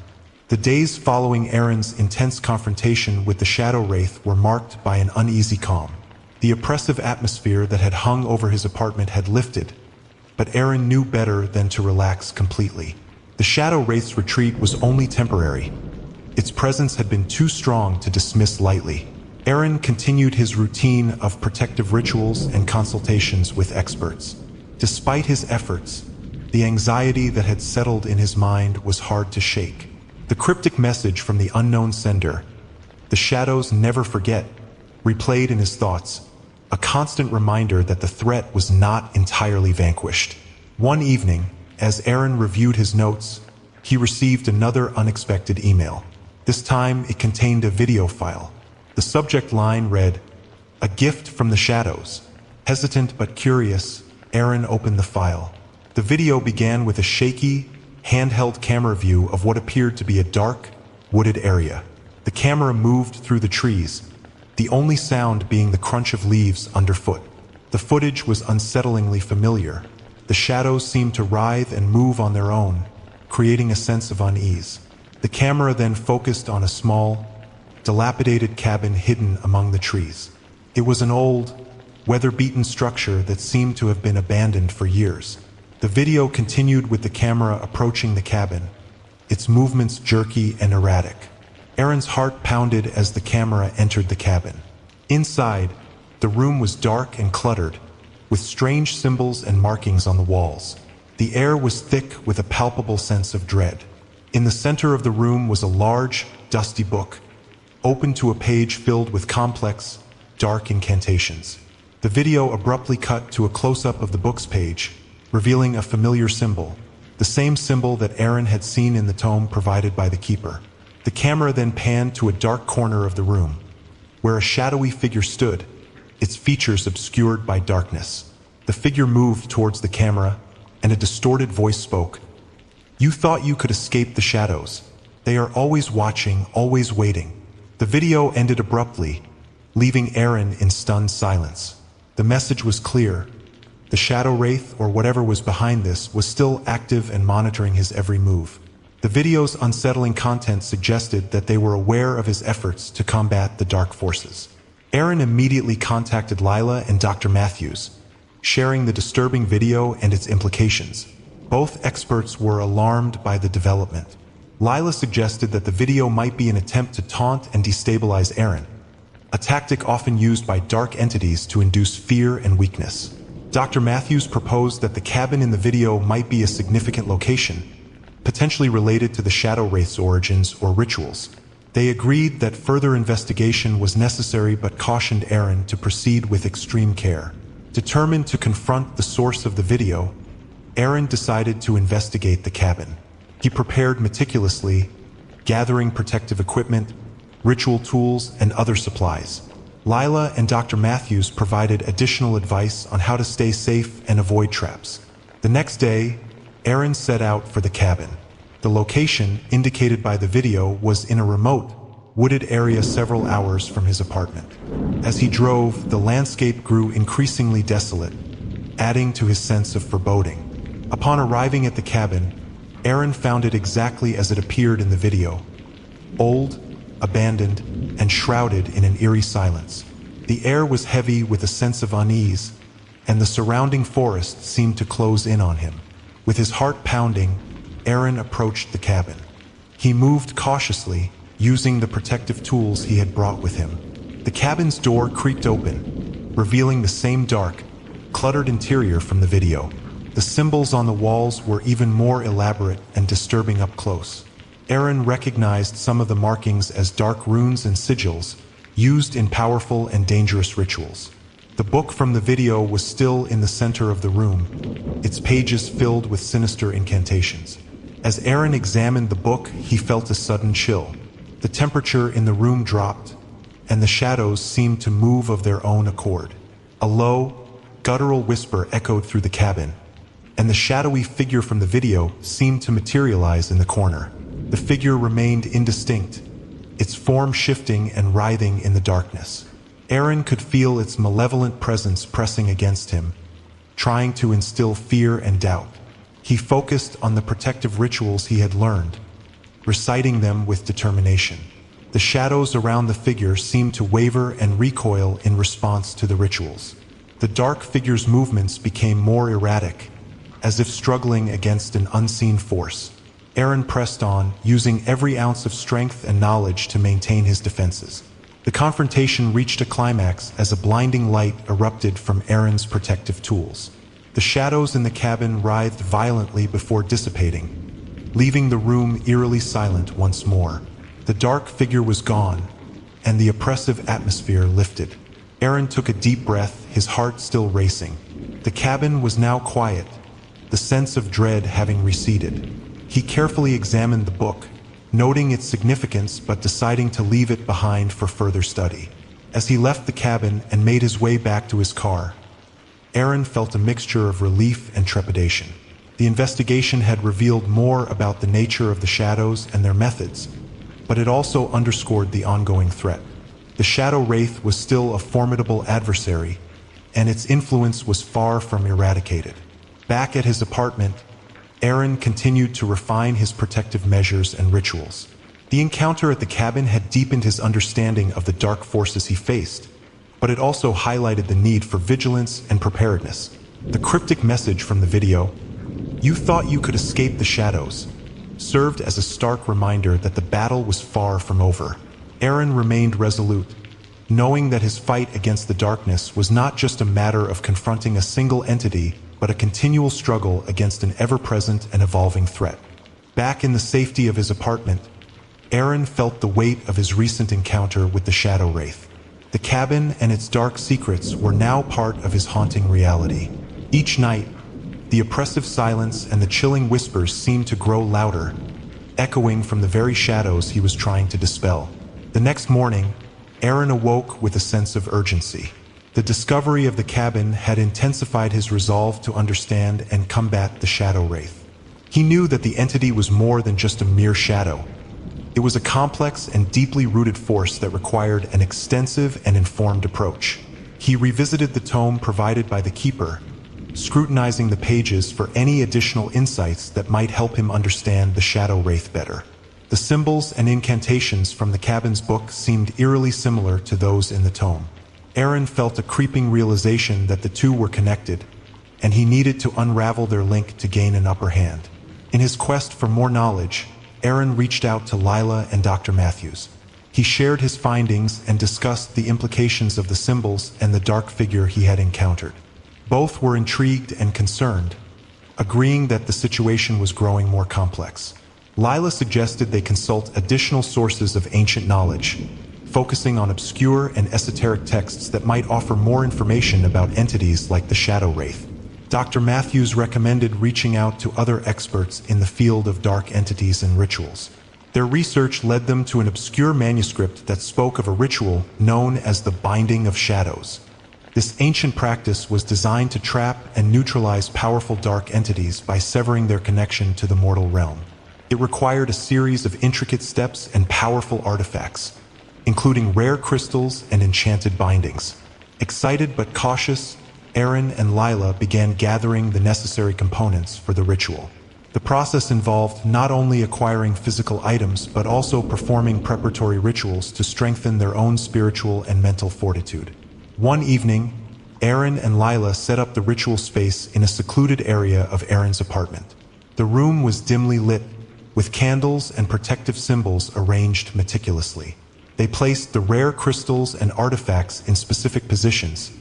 A: The days following Aaron's intense confrontation with the Shadow Wraith were marked by an uneasy calm. The oppressive atmosphere that had hung over his apartment had lifted, but Aaron knew better than to relax completely. The Shadow Wraith's retreat was only temporary. Its presence had been too strong to dismiss lightly. Aaron continued his routine of protective rituals and consultations with experts. Despite his efforts, the anxiety that had settled in his mind was hard to shake. The cryptic message from the unknown sender, "The shadows never forget," replayed in his thoughts, a constant reminder that the threat was not entirely vanquished. One evening, as Aaron reviewed his notes, he received another unexpected email. This time, it contained a video file. The subject line read, "A gift from the shadows." Hesitant but curious, Aaron opened the file. The video began with a shaky, handheld camera view of what appeared to be a dark, wooded area. The camera moved through the trees, the only sound being the crunch of leaves underfoot. The footage was unsettlingly familiar. The shadows seemed to writhe and move on their own, creating a sense of unease. The camera then focused on a small, dilapidated cabin hidden among the trees. It was an old, weather-beaten structure that seemed to have been abandoned for years. The video continued with the camera approaching the cabin, its movements jerky and erratic. Aaron's heart pounded as the camera entered the cabin. Inside, the room was dark and cluttered, with strange symbols and markings on the walls. The air was thick with a palpable sense of dread. In the center of the room was a large, dusty book, open to a page filled with complex, dark incantations. The video abruptly cut to a close-up of the book's page, revealing a familiar symbol, the same symbol that Aaron had seen in the tome provided by the keeper. The camera then panned to a dark corner of the room, where a shadowy figure stood, its features obscured by darkness. The figure moved towards the camera, and a distorted voice spoke. "You thought you could escape the shadows. They are always watching, always waiting." The video ended abruptly, leaving Aaron in stunned silence. The message was clear. The shadow wraith, or whatever was behind this, was still active and monitoring his every move. The video's unsettling content suggested that they were aware of his efforts to combat the dark forces. Aaron immediately contacted Lila and Dr. Matthews, sharing the disturbing video and its implications. Both experts were alarmed by the development. Lila suggested that the video might be an attempt to taunt and destabilize Aaron, a tactic often used by dark entities to induce fear and weakness. Dr. Matthews proposed that the cabin in the video might be a significant location, potentially related to the Shadow Wraith's origins or rituals. They agreed that further investigation was necessary but cautioned Aaron to proceed with extreme care. Determined to confront the source of the video, Aaron decided to investigate the cabin. He prepared meticulously, gathering protective equipment, ritual tools, and other supplies. Lila and Dr. Matthews provided additional advice on how to stay safe and avoid traps. The next day, Aaron set out for the cabin. The location, indicated by the video, was in a remote, wooded area several hours from his apartment. As he drove, the landscape grew increasingly desolate, adding to his sense of foreboding. Upon arriving at the cabin, Aaron found it exactly as it appeared in the video: old, abandoned, and shrouded in an eerie silence. The air was heavy with a sense of unease, and the surrounding forest seemed to close in on him. With his heart pounding, Aaron approached the cabin. He moved cautiously, using the protective tools he had brought with him. The cabin's door creaked open, revealing the same dark, cluttered interior from the video. The symbols on the walls were even more elaborate and disturbing up close. Aaron recognized some of the markings as dark runes and sigils, used in powerful and dangerous rituals. The book from the video was still in the center of the room, its pages filled with sinister incantations. As Aaron examined the book, he felt a sudden chill. The temperature in the room dropped, and the shadows seemed to move of their own accord. A low, guttural whisper echoed through the cabin, and the shadowy figure from the video seemed to materialize in the corner. The figure remained indistinct, its form shifting and writhing in the darkness. Aaron could feel its malevolent presence pressing against him, trying to instill fear and doubt. He focused on the protective rituals he had learned, reciting them with determination. The shadows around the figure seemed to waver and recoil in response to the rituals. The dark figure's movements became more erratic, as if struggling against an unseen force. Aaron pressed on, using every ounce of strength and knowledge to maintain his defenses. The confrontation reached a climax as a blinding light erupted from Aaron's protective tools. The shadows in the cabin writhed violently before dissipating, leaving the room eerily silent once more. The dark figure was gone, and the oppressive atmosphere lifted. Aaron took a deep breath, his heart still racing. The cabin was now quiet, the sense of dread having receded. He carefully examined the book, noting its significance but deciding to leave it behind for further study. As he left the cabin and made his way back to his car, Aaron felt a mixture of relief and trepidation. The investigation had revealed more about the nature of the shadows and their methods, but it also underscored the ongoing threat. The Shadow Wraith was still a formidable adversary, and its influence was far from eradicated. Back at his apartment, Aaron continued to refine his protective measures and rituals. The encounter at the cabin had deepened his understanding of the dark forces he faced, but it also highlighted the need for vigilance and preparedness. The cryptic message from the video, "You thought you could escape the shadows," served as a stark reminder that the battle was far from over. Aaron remained resolute, knowing that his fight against the darkness was not just a matter of confronting a single entity, but a continual struggle against an ever-present and evolving threat. Back in the safety of his apartment, Aaron felt the weight of his recent encounter with the Shadow Wraith. The cabin and its dark secrets were now part of his haunting reality. Each night, the oppressive silence and the chilling whispers seemed to grow louder, echoing from the very shadows he was trying to dispel. The next morning, Aaron awoke with a sense of urgency. The discovery of the cabin had intensified his resolve to understand and combat the shadow wraith. He knew that the entity was more than just a mere shadow. It was a complex and deeply rooted force that required an extensive and informed approach. He revisited the tome provided by the keeper, scrutinizing the pages for any additional insights that might help him understand the shadow wraith better. The symbols and incantations from the cabin's book seemed eerily similar to those in the tome. Aaron felt a creeping realization that the two were connected, and he needed to unravel their link to gain an upper hand. In his quest for more knowledge, Aaron reached out to Lila and Dr. Matthews. He shared his findings and discussed the implications of the symbols and the dark figure he had encountered. Both were intrigued and concerned, agreeing that the situation was growing more complex. Lila suggested they consult additional sources of ancient knowledge, focusing on obscure and esoteric texts that might offer more information about entities like the shadow wraith. Dr. Matthews recommended reaching out to other experts in the field of dark entities and rituals. Their research led them to an obscure manuscript that spoke of a ritual known as the Binding of Shadows. This ancient practice was designed to trap and neutralize powerful dark entities by severing their connection to the mortal realm. It required a series of intricate steps and powerful artifacts, including rare crystals and enchanted bindings. Excited but cautious, Aaron and Lila began gathering the necessary components for the ritual. The process involved not only acquiring physical items but also performing preparatory rituals to strengthen their own spiritual and mental fortitude. One evening, Aaron and Lila set up the ritual space in a secluded area of Aaron's apartment. The room was dimly lit, with candles and protective symbols arranged meticulously. They placed the rare crystals and artifacts in specific positions,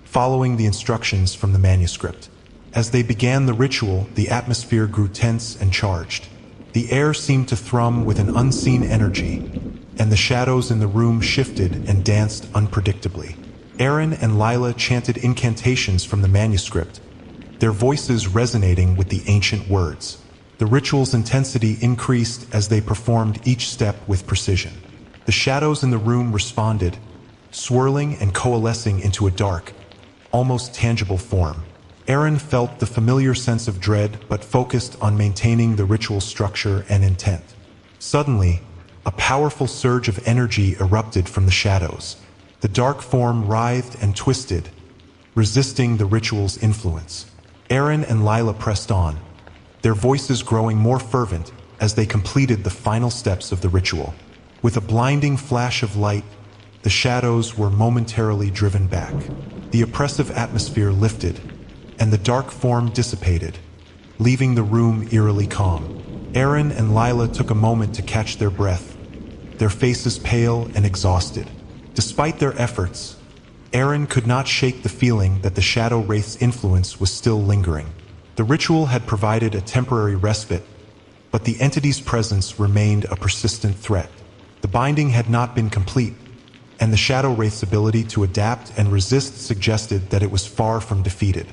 A: following the instructions from the manuscript. As they began the ritual, the atmosphere grew tense and charged. The air seemed to thrum with an unseen energy, and the shadows in the room shifted and danced unpredictably. Aaron and Lila chanted incantations from the manuscript, their voices resonating with the ancient words. The ritual's intensity increased as they performed each step with precision. The shadows in the room responded, swirling and coalescing into a dark, almost tangible form. Aaron felt the familiar sense of dread but focused on maintaining the ritual structure and intent. Suddenly, a powerful surge of energy erupted from the shadows. The dark form writhed and twisted, resisting the ritual's influence. Aaron and Lila pressed on, their voices growing more fervent as they completed the final steps of the ritual. With a blinding flash of light, the shadows were momentarily driven back. The oppressive atmosphere lifted, and the dark form dissipated, leaving the room eerily calm. Aaron and Lila took a moment to catch their breath, their faces pale and exhausted. Despite their efforts, Aaron could not shake the feeling that the shadow wraith's influence was still lingering. The ritual had provided a temporary respite, but the entity's presence remained a persistent threat. The binding had not been complete, and the shadow wraith's ability to adapt and resist suggested that it was far from defeated.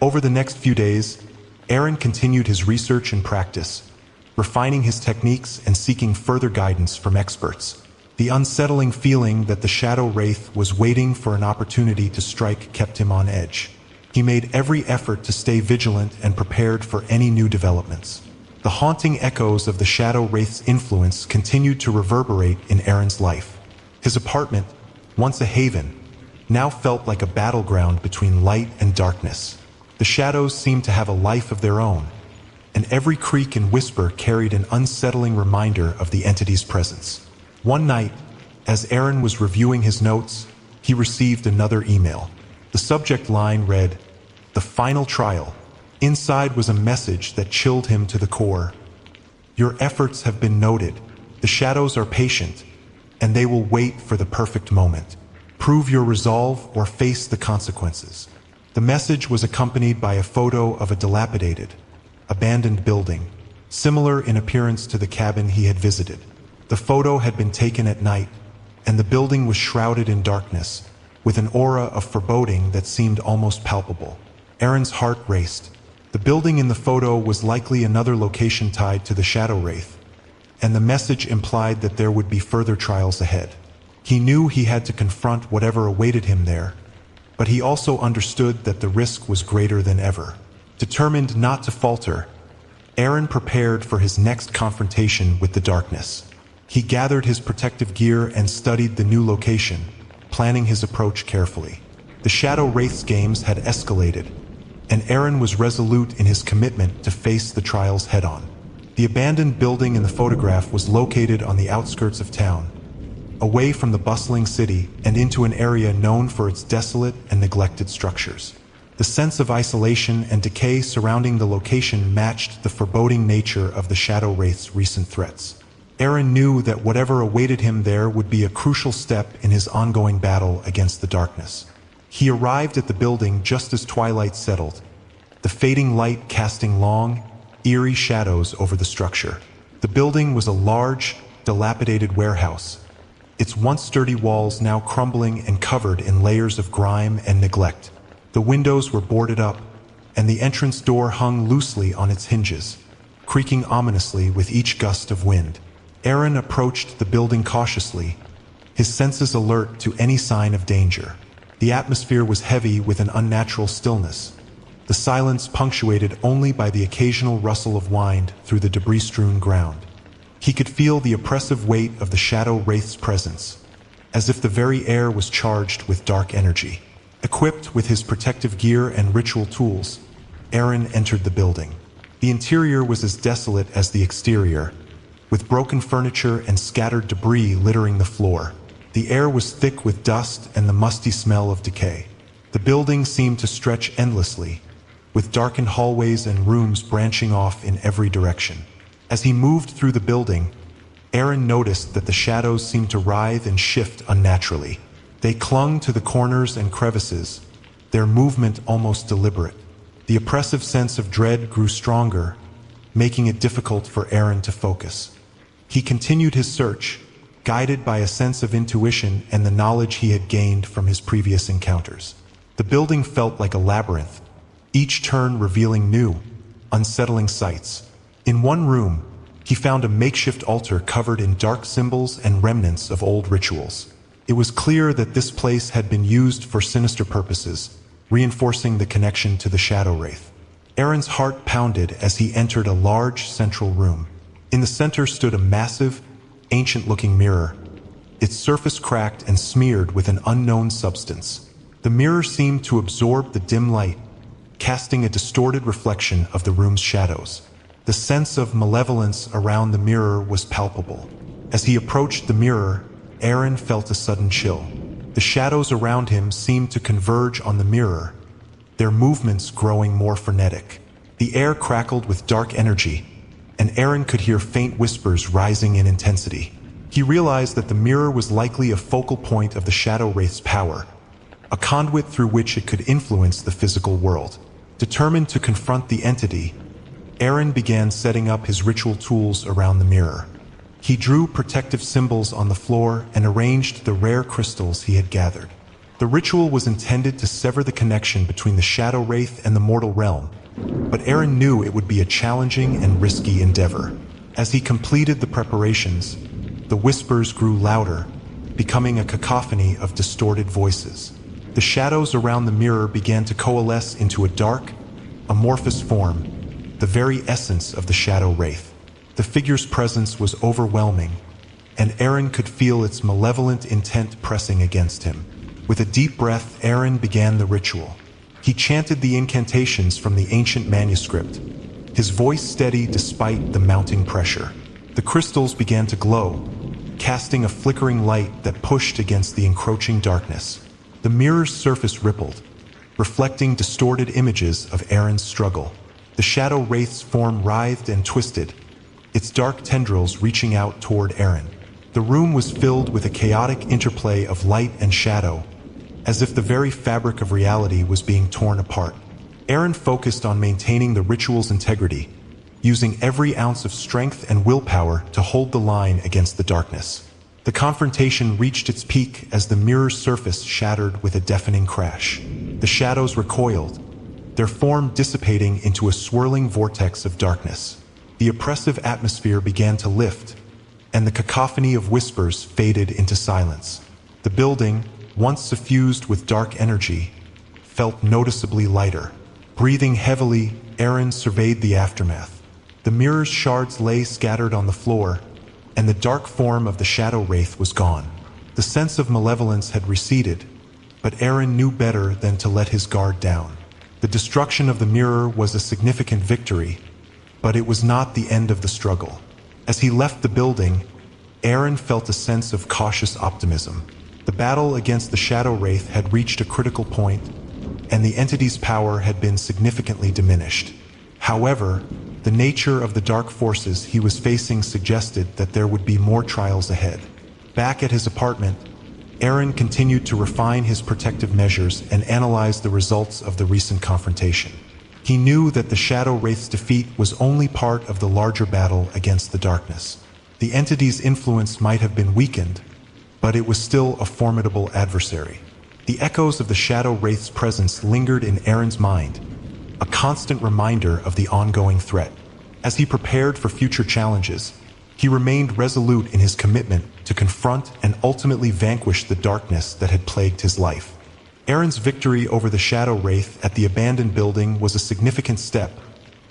A: Over the next few days, Aaron continued his research and practice, refining his techniques and seeking further guidance from experts. The unsettling feeling that the shadow wraith was waiting for an opportunity to strike kept him on edge. He made every effort to stay vigilant and prepared for any new developments. The haunting echoes of the shadow wraith's influence continued to reverberate in Aaron's life. His apartment, once a haven, now felt like a battleground between light and darkness. The shadows seemed to have a life of their own, and every creak and whisper carried an unsettling reminder of the entity's presence. One night, as Aaron was reviewing his notes, he received another email. The subject line read, "The Final Trial." Inside was a message that chilled him to the core. "Your efforts have been noted. The shadows are patient, and they will wait for the perfect moment. Prove your resolve or face the consequences." The message was accompanied by a photo of a dilapidated, abandoned building, similar in appearance to the cabin he had visited. The photo had been taken at night, and the building was shrouded in darkness, with an aura of foreboding that seemed almost palpable. Aaron's heart raced. The building in the photo was likely another location tied to the shadow wraith, and the message implied that there would be further trials ahead. He knew he had to confront whatever awaited him there, but he also understood that the risk was greater than ever. Determined not to falter, Aaron prepared for his next confrontation with the darkness. He gathered his protective gear and studied the new location, planning his approach carefully. The Shadow Wraiths games had escalated, and Aaron was resolute in his commitment to face the trials head-on. The abandoned building in the photograph was located on the outskirts of town, away from the bustling city and into an area known for its desolate and neglected structures. The sense of isolation and decay surrounding the location matched the foreboding nature of the Shadow Wraith's recent threats. Aaron knew that whatever awaited him there would be a crucial step in his ongoing battle against the darkness. He arrived at the building just as twilight settled, the fading light casting long, eerie shadows over the structure. The building was a large, dilapidated warehouse, its once sturdy walls now crumbling and covered in layers of grime and neglect. The windows were boarded up, and the entrance door hung loosely on its hinges, creaking ominously with each gust of wind. Aaron approached the building cautiously, his senses alert to any sign of danger. The atmosphere was heavy with an unnatural stillness, the silence punctuated only by the occasional rustle of wind through the debris-strewn ground. He could feel the oppressive weight of the Shadow Wraith's presence, as if the very air was charged with dark energy. Equipped with his protective gear and ritual tools, Aaron entered the building. The interior was as desolate as the exterior, with broken furniture and scattered debris littering the floor. The air was thick with dust and the musty smell of decay. The building seemed to stretch endlessly, with darkened hallways and rooms branching off in every direction. As he moved through the building, Aaron noticed that the shadows seemed to writhe and shift unnaturally. They clung to the corners and crevices, their movement almost deliberate. The oppressive sense of dread grew stronger, making it difficult for Aaron to focus. He continued his search, guided by a sense of intuition and the knowledge he had gained from his previous encounters. The building felt like a labyrinth, each turn revealing new, unsettling sights. In one room, he found a makeshift altar covered in dark symbols and remnants of old rituals. It was clear that this place had been used for sinister purposes, reinforcing the connection to the Shadow Wraith. Aaron's heart pounded as he entered a large central room. In the center stood a massive, ancient-looking mirror, its surface cracked and smeared with an unknown substance. The mirror seemed to absorb the dim light, casting a distorted reflection of the room's shadows. The sense of malevolence around the mirror was palpable. As he approached the mirror, Aaron felt a sudden chill. The shadows around him seemed to converge on the mirror, their movements growing more frenetic. The air crackled with dark energy, and Aaron could hear faint whispers rising in intensity. He realized that the mirror was likely a focal point of the Shadow Wraith's power, a conduit through which it could influence the physical world. Determined to confront the entity, Aaron began setting up his ritual tools around the mirror. He drew protective symbols on the floor and arranged the rare crystals he had gathered. The ritual was intended to sever the connection between the Shadow Wraith and the mortal realm, but Aaron knew it would be a challenging and risky endeavor. As he completed the preparations, the whispers grew louder, becoming a cacophony of distorted voices. The shadows around the mirror began to coalesce into a dark, amorphous form, the very essence of the Shadow Wraith. The figure's presence was overwhelming, and Aaron could feel its malevolent intent pressing against him. With a deep breath, Aaron began the ritual. He chanted the incantations from the ancient manuscript, his voice steady despite the mounting pressure. The crystals began to glow, casting a flickering light that pushed against the encroaching darkness. The mirror's surface rippled, reflecting distorted images of Aaron's struggle. The Shadow Wraith's form writhed and twisted, its dark tendrils reaching out toward Aaron. The room was filled with a chaotic interplay of light and shadow, as if the very fabric of reality was being torn apart. Aaron focused on maintaining the ritual's integrity, using every ounce of strength and willpower to hold the line against the darkness. The confrontation reached its peak as the mirror's surface shattered with a deafening crash. The shadows recoiled, their form dissipating into a swirling vortex of darkness. The oppressive atmosphere began to lift, and the cacophony of whispers faded into silence. The building, once suffused with dark energy, felt noticeably lighter. Breathing heavily, Aaron surveyed the aftermath. The mirror's shards lay scattered on the floor, and the dark form of the shadow wraith was gone. The sense of malevolence had receded, but Aaron knew better than to let his guard down. The destruction of the mirror was a significant victory, but it was not the end of the struggle. As he left the building, Aaron felt a sense of cautious optimism. The battle against the shadow wraith had reached a critical point, and the entity's power had been significantly diminished. However, the nature of the dark forces he was facing suggested that there would be more trials ahead. Back at his apartment, Aaron continued to refine his protective measures and analyze the results of the recent confrontation. He knew that the Shadow Wraith's defeat was only part of the larger battle against the darkness. The entity's influence might have been weakened, but it was still a formidable adversary. The echoes of the Shadow Wraith's presence lingered in Aaron's mind, a constant reminder of the ongoing threat. As he prepared for future challenges, he remained resolute in his commitment to confront and ultimately vanquish the darkness that had plagued his life. Aaron's victory over the Shadow Wraith at the abandoned building was a significant step,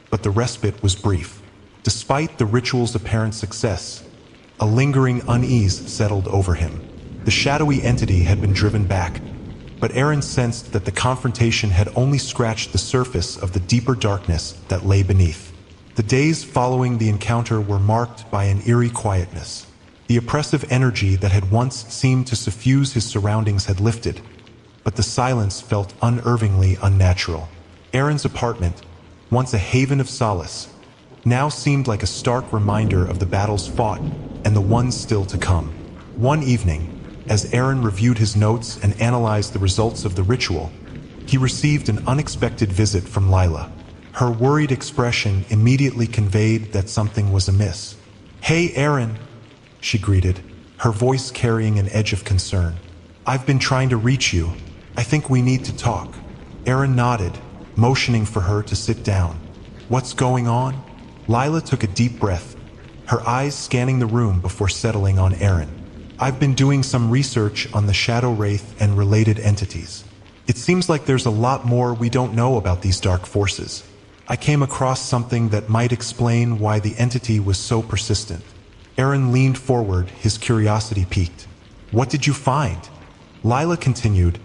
A: but the respite was brief. Despite the ritual's apparent success, a lingering unease settled over him. The shadowy entity had been driven back, but Aaron sensed that the confrontation had only scratched the surface of the deeper darkness that lay beneath. The days following the encounter were marked by an eerie quietness. The oppressive energy that had once seemed to suffuse his surroundings had lifted, but the silence felt unnervingly unnatural. Aaron's apartment, once a haven of solace, now seemed like a stark reminder of the battles fought and the ones still to come. One evening, as Aaron reviewed his notes and analyzed the results of the ritual, he received an unexpected visit from Lila. Her worried expression immediately conveyed that something was amiss. "Hey, Aaron," she greeted, her voice carrying an edge of concern. "I've been trying to reach you. I think we need to talk." Aaron nodded, motioning for her to sit down. "What's going on?" Lila took a deep breath, her eyes scanning the room before settling on Aaron. "I've been doing some research on the Shadow Wraith and related entities. It seems like there's a lot more we don't know about these dark forces. I came across something that might explain why the entity was so persistent." Aaron leaned forward, his curiosity piqued. "What did you find?" Lila continued,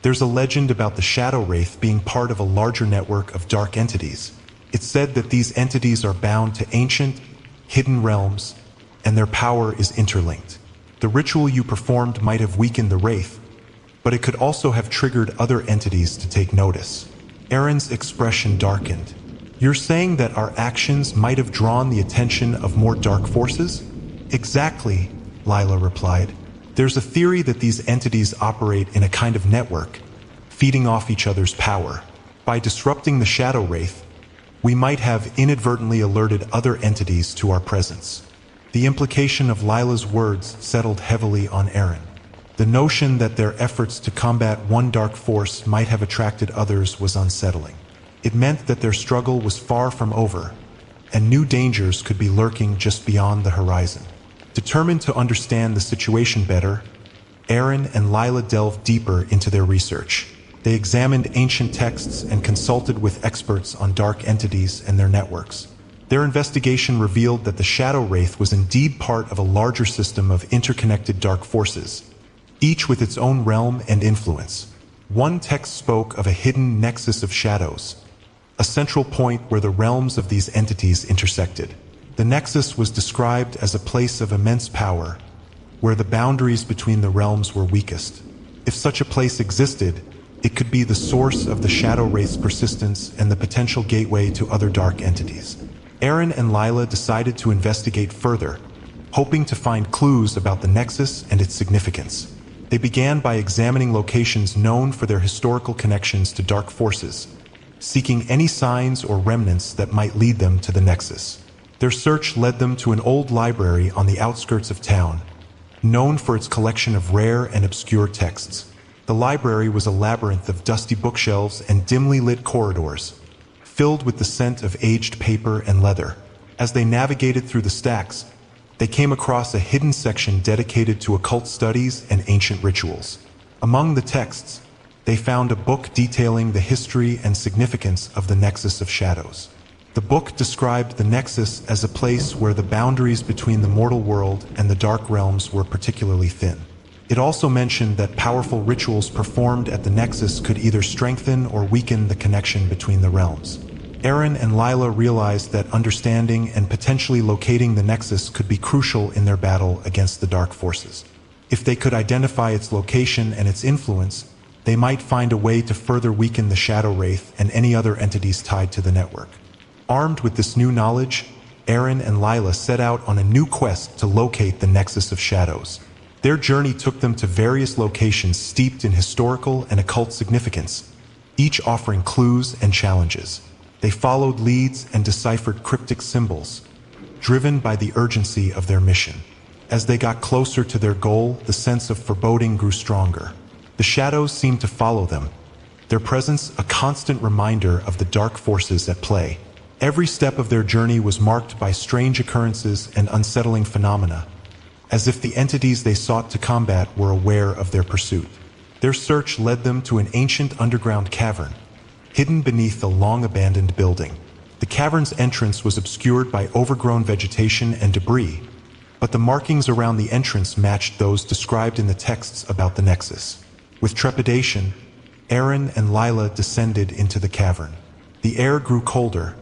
A: "There's a legend about the Shadow Wraith being part of a larger network of dark entities. It's said that these entities are bound to ancient, hidden realms, and their power is interlinked. The ritual you performed might have weakened the Wraith, but it could also have triggered other entities to take notice." Aaron's expression darkened. "You're saying that our actions might have drawn the attention of more dark forces?" "Exactly," Lila replied. "There's a theory that these entities operate in a kind of network, feeding off each other's power. By disrupting the Shadow Wraith, we might have inadvertently alerted other entities to our presence." The implication of Lila's words settled heavily on Aaron. The notion that their efforts to combat one dark force might have attracted others was unsettling. It meant that their struggle was far from over, and new dangers could be lurking just beyond the horizon. Determined to understand the situation better, Aaron and Lila delved deeper into their research. They examined ancient texts and consulted with experts on dark entities and their networks. Their investigation revealed that the Shadow Wraith was indeed part of a larger system of interconnected dark forces, each with its own realm and influence. One text spoke of a hidden nexus of shadows, a central point where the realms of these entities intersected. The nexus was described as a place of immense power, where the boundaries between the realms were weakest. If such a place existed, it could be the source of the Shadow Wraith's persistence and the potential gateway to other dark entities. Aaron and Lila decided to investigate further, hoping to find clues about the nexus and its significance. They began by examining locations known for their historical connections to dark forces, seeking any signs or remnants that might lead them to the nexus. Their search led them to an old library on the outskirts of town, known for its collection of rare and obscure texts. The library was a labyrinth of dusty bookshelves and dimly lit corridors, filled with the scent of aged paper and leather. As they navigated through the stacks, they came across a hidden section dedicated to occult studies and ancient rituals. Among the texts, They found a book detailing the history and significance of the Nexus of Shadows. The book described the Nexus as a place where the boundaries between the mortal world and the dark realms were particularly thin. It also mentioned that powerful rituals performed at the Nexus could either strengthen or weaken the connection between the realms. Aaron and Lila realized that understanding and potentially locating the Nexus could be crucial in their battle against the dark forces. If they could identify its location and its influence, they might find a way to further weaken the Shadow Wraith and any other entities tied to the network. Armed with this new knowledge, Aaron and Lila set out on a new quest to locate the Nexus of Shadows. Their journey took them to various locations steeped in historical and occult significance, each offering clues and challenges. They followed leads and deciphered cryptic symbols, driven by the urgency of their mission. As they got closer to their goal, the sense of foreboding grew stronger. The shadows seemed to follow them, their presence a constant reminder of the dark forces at play. Every step of their journey was marked by strange occurrences and unsettling phenomena, as if the entities they sought to combat were aware of their pursuit. Their search led them to an ancient underground cavern, hidden beneath a long-abandoned building. The cavern's entrance was obscured by overgrown vegetation and debris, but the markings around the entrance matched those described in the texts about the Nexus. With trepidation, Aaron and Lila descended into the cavern. The air grew colder,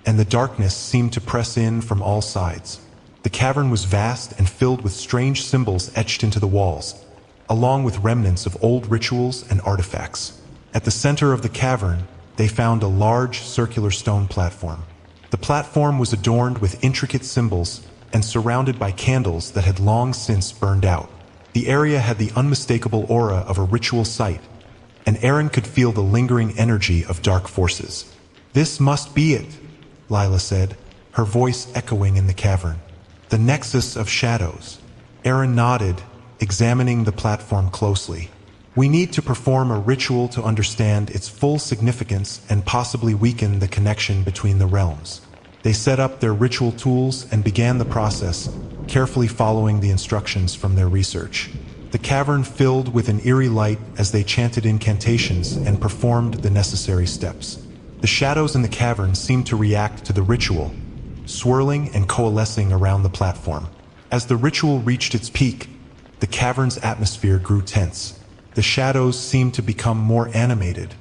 A: and the darkness seemed to press in from all sides. The cavern was vast and filled with strange symbols etched into the walls, along with remnants of old rituals and artifacts. At the center of the cavern, they found a large circular stone platform. The platform was adorned with intricate symbols and surrounded by candles that had long since burned out. The area had the unmistakable aura of a ritual site, and Aaron could feel the lingering energy of dark forces. "This must be it," Lila said, her voice echoing in the cavern. "The Nexus of Shadows." Aaron nodded, examining the platform closely. "We need to perform a ritual to understand its full significance and possibly weaken the connection between the realms." They set up their ritual tools and began the process, carefully following the instructions from their research. The cavern filled with an eerie light as they chanted incantations and performed the necessary steps. The shadows in the cavern seemed to react to the ritual, swirling and coalescing around the platform. As the ritual reached its peak, the cavern's atmosphere grew tense. The shadows seemed to become more animated,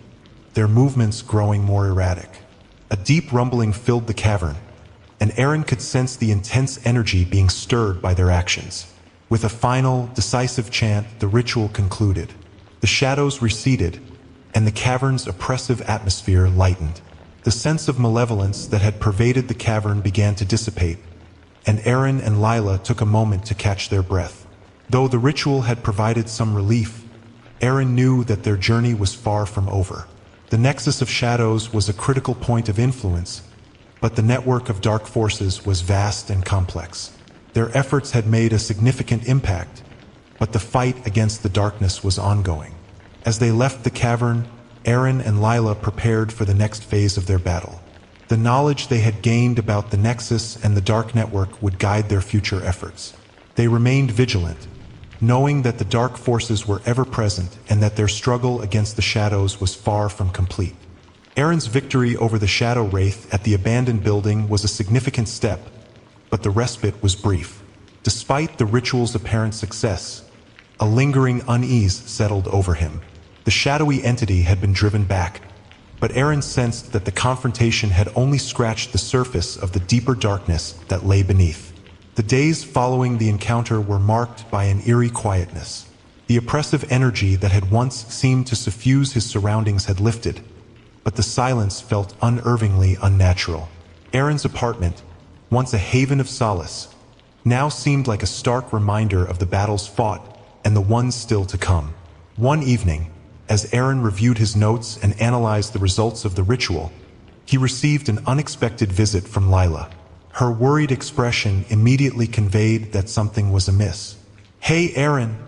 A: their movements growing more erratic. A deep rumbling filled the cavern, and Aaron could sense the intense energy being stirred by their actions. With a final, decisive chant, the ritual concluded. The shadows receded, and the cavern's oppressive atmosphere lightened. The sense of malevolence that had pervaded the cavern began to dissipate, and Aaron and Lila took a moment to catch their breath. Though the ritual had provided some relief, Aaron knew that their journey was far from over. The Nexus of Shadows was a critical point of influence, but the network of dark forces was vast and complex. Their efforts had made a significant impact, but the fight against the darkness was ongoing. As they left the cavern, Aaron and Lila prepared for the next phase of their battle. The knowledge they had gained about the Nexus and the Dark Network would guide their future efforts. They remained vigilant, knowing that the dark forces were ever present and that their struggle against the shadows was far from complete. Aaron's victory over the Shadow Wraith at the abandoned building was a significant step, but the respite was brief. Despite the ritual's apparent success, a lingering unease settled over him. The shadowy entity had been driven back, but Aaron sensed that the confrontation had only scratched the surface of the deeper darkness that lay beneath. The days following the encounter were marked by an eerie quietness. The oppressive energy that had once seemed to suffuse his surroundings had lifted, but the silence felt unnervingly unnatural. Aaron's apartment, once a haven of solace, now seemed like a stark reminder of the battles fought and the ones still to come. One evening, as Aaron reviewed his notes and analyzed the results of the ritual, he received an unexpected visit from Lila. Her worried expression immediately conveyed that something was amiss. "Hey, Aaron,"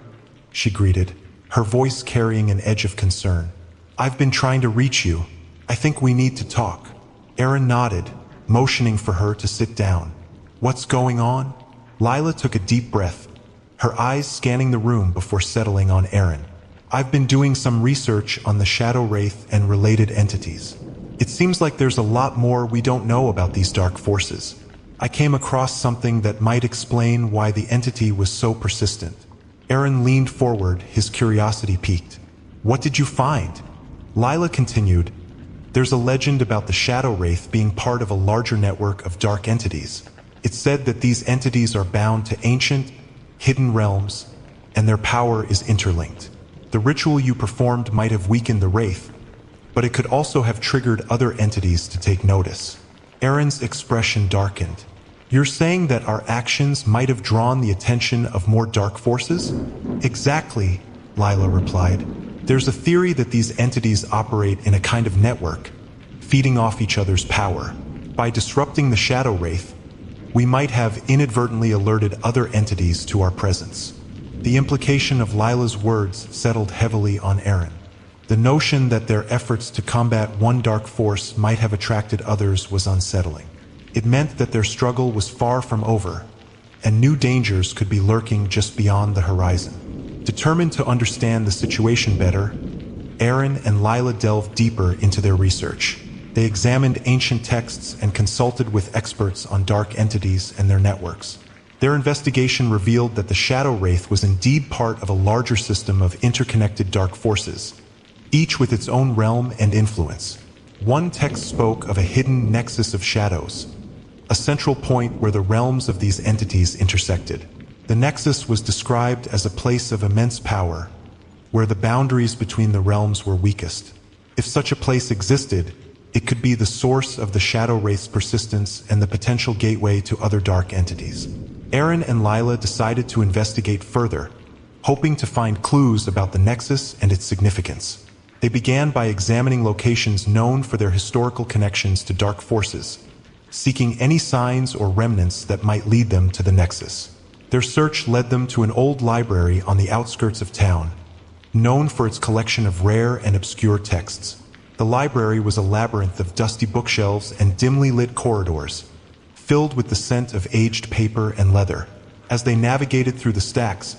A: she greeted, her voice carrying an edge of concern. "I've been trying to reach you. I think we need to talk." Aaron nodded, motioning for her to sit down. "What's going on?" Lila took a deep breath, her eyes scanning the room before settling on Aaron. I've been doing some research on the Shadow Wraith and related entities. It seems like there's a lot more we don't know about these dark forces. I came across something that might explain why the entity was so persistent. Aaron leaned forward, his curiosity piqued. What did you find? Lila continued. There's a legend about the Shadow Wraith being part of a larger network of dark entities. It's said that these entities are bound to ancient, hidden realms, and their power is interlinked. The ritual you performed might have weakened the Wraith, but it could also have triggered other entities to take notice. Aaron's expression darkened. You're saying that our actions might have drawn the attention of more dark forces? Exactly, Lila replied. There's a theory that these entities operate in a kind of network, feeding off each other's power. By disrupting the Shadow Wraith, we might have inadvertently alerted other entities to our presence. The implication of Lila's words settled heavily on Aaron. The notion that their efforts to combat one dark force might have attracted others was unsettling. It meant that their struggle was far from over, and new dangers could be lurking just beyond the horizon. Determined to understand the situation better, Aaron and Lila delved deeper into their research. They examined ancient texts and consulted with experts on dark entities and their networks. Their investigation revealed that the Shadow Wraith was indeed part of a larger system of interconnected dark forces, each with its own realm and influence. One text spoke of a hidden nexus of shadows, a central point where the realms of these entities intersected. The nexus was described as a place of immense power, where the boundaries between the realms were weakest. If such a place existed, it could be the source of the Shadow Wraith's persistence and the potential gateway to other dark entities. Aaron and Lila decided to investigate further, hoping to find clues about the nexus and its significance. They began by examining locations known for their historical connections to dark forces, seeking any signs or remnants that might lead them to the nexus. Their search led them to an old library on the outskirts of town, known for its collection of rare and obscure texts. The library was a labyrinth of dusty bookshelves and dimly lit corridors, filled with the scent of aged paper and leather. As they navigated through the stacks,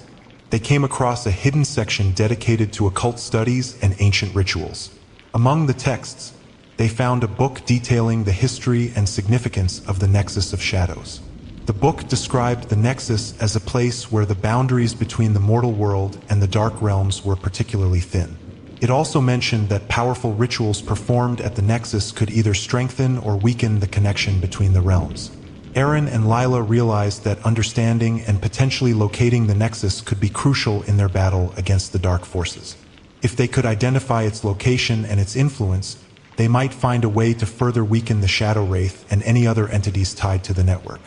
A: they came across a hidden section dedicated to occult studies and ancient rituals. Among the texts, they found a book detailing the history and significance of the Nexus of Shadows. The book described the Nexus as a place where the boundaries between the mortal world and the dark realms were particularly thin. It also mentioned that powerful rituals performed at the Nexus could either strengthen or weaken the connection between the realms. Aaron and Lila realized that understanding and potentially locating the Nexus could be crucial in their battle against the dark forces. If they could identify its location and its influence, they might find a way to further weaken the Shadow Wraith and any other entities tied to the network.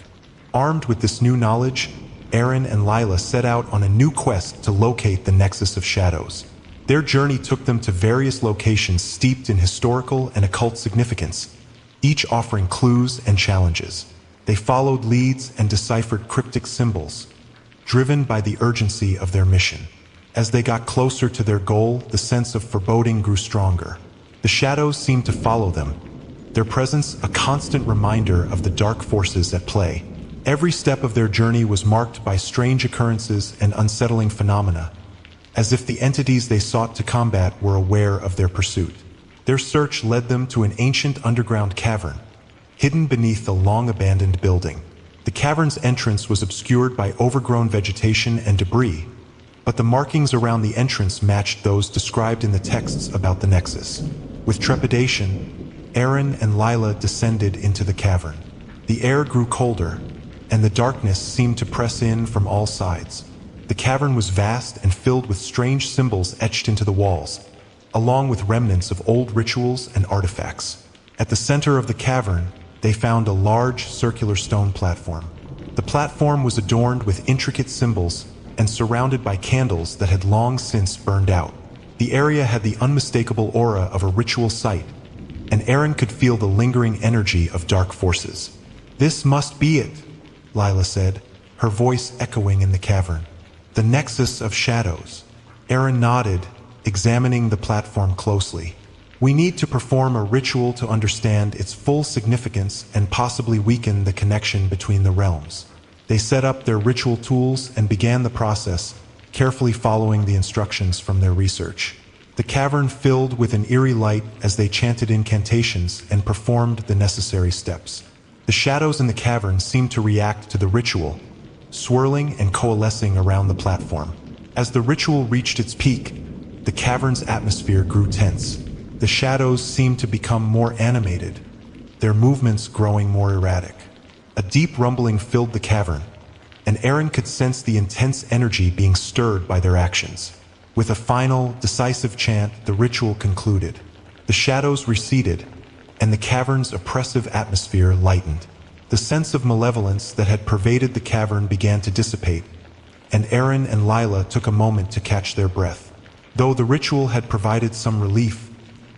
A: Armed with this new knowledge, Aaron and Lila set out on a new quest to locate the Nexus of Shadows. Their journey took them to various locations steeped in historical and occult significance, each offering clues and challenges. They followed leads and deciphered cryptic symbols, driven by the urgency of their mission. As they got closer to their goal, the sense of foreboding grew stronger. The shadows seemed to follow them, their presence a constant reminder of the dark forces at play. Every step of their journey was marked by strange occurrences and unsettling phenomena, as if the entities they sought to combat were aware of their pursuit. Their search led them to an ancient underground cavern, hidden beneath a long-abandoned building. The cavern's entrance was obscured by overgrown vegetation and debris, but the markings around the entrance matched those described in the texts about the Nexus. With trepidation, Aaron and Lila descended into the cavern. The air grew colder, and the darkness seemed to press in from all sides. The cavern was vast and filled with strange symbols etched into the walls, along with remnants of old rituals and artifacts. At the center of the cavern, they found a large circular stone platform. The platform was adorned with intricate symbols and surrounded by candles that had long since burned out. The area had the unmistakable aura of a ritual site, and Aaron could feel the lingering energy of dark forces. "This must be it," Lila said, her voice echoing in the cavern. "The Nexus of Shadows." Aaron nodded, examining the platform closely. "We need to perform a ritual to understand its full significance and possibly weaken the connection between the realms." They set up their ritual tools and began the process, carefully following the instructions from their research. The cavern filled with an eerie light as they chanted incantations and performed the necessary steps. The shadows in the cavern seemed to react to the ritual, swirling and coalescing around the platform. As the ritual reached its peak, the cavern's atmosphere grew tense. The shadows seemed to become more animated, their movements growing more erratic. A deep rumbling filled the cavern, and Aaron could sense the intense energy being stirred by their actions. With a final, decisive chant, the ritual concluded. The shadows receded, and the cavern's oppressive atmosphere lightened. The sense of malevolence that had pervaded the cavern began to dissipate, and Aaron and Lila took a moment to catch their breath. Though the ritual had provided some relief,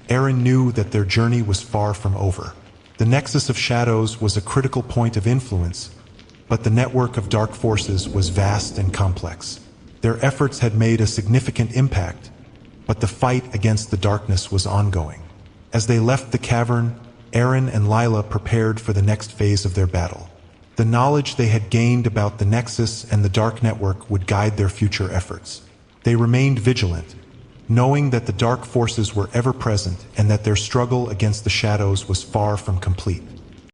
A: Aaron knew that their journey was far from over. The Nexus of Shadows was a critical point of influence, but the network of dark forces was vast and complex. Their efforts had made a significant impact, but the fight against the darkness was ongoing. As they left the cavern, Aaron and Lila prepared for the next phase of their battle. The knowledge they had gained about the Nexus and the Dark Network would guide their future efforts. They remained vigilant, knowing that the dark forces were ever present and that their struggle against the shadows was far from complete.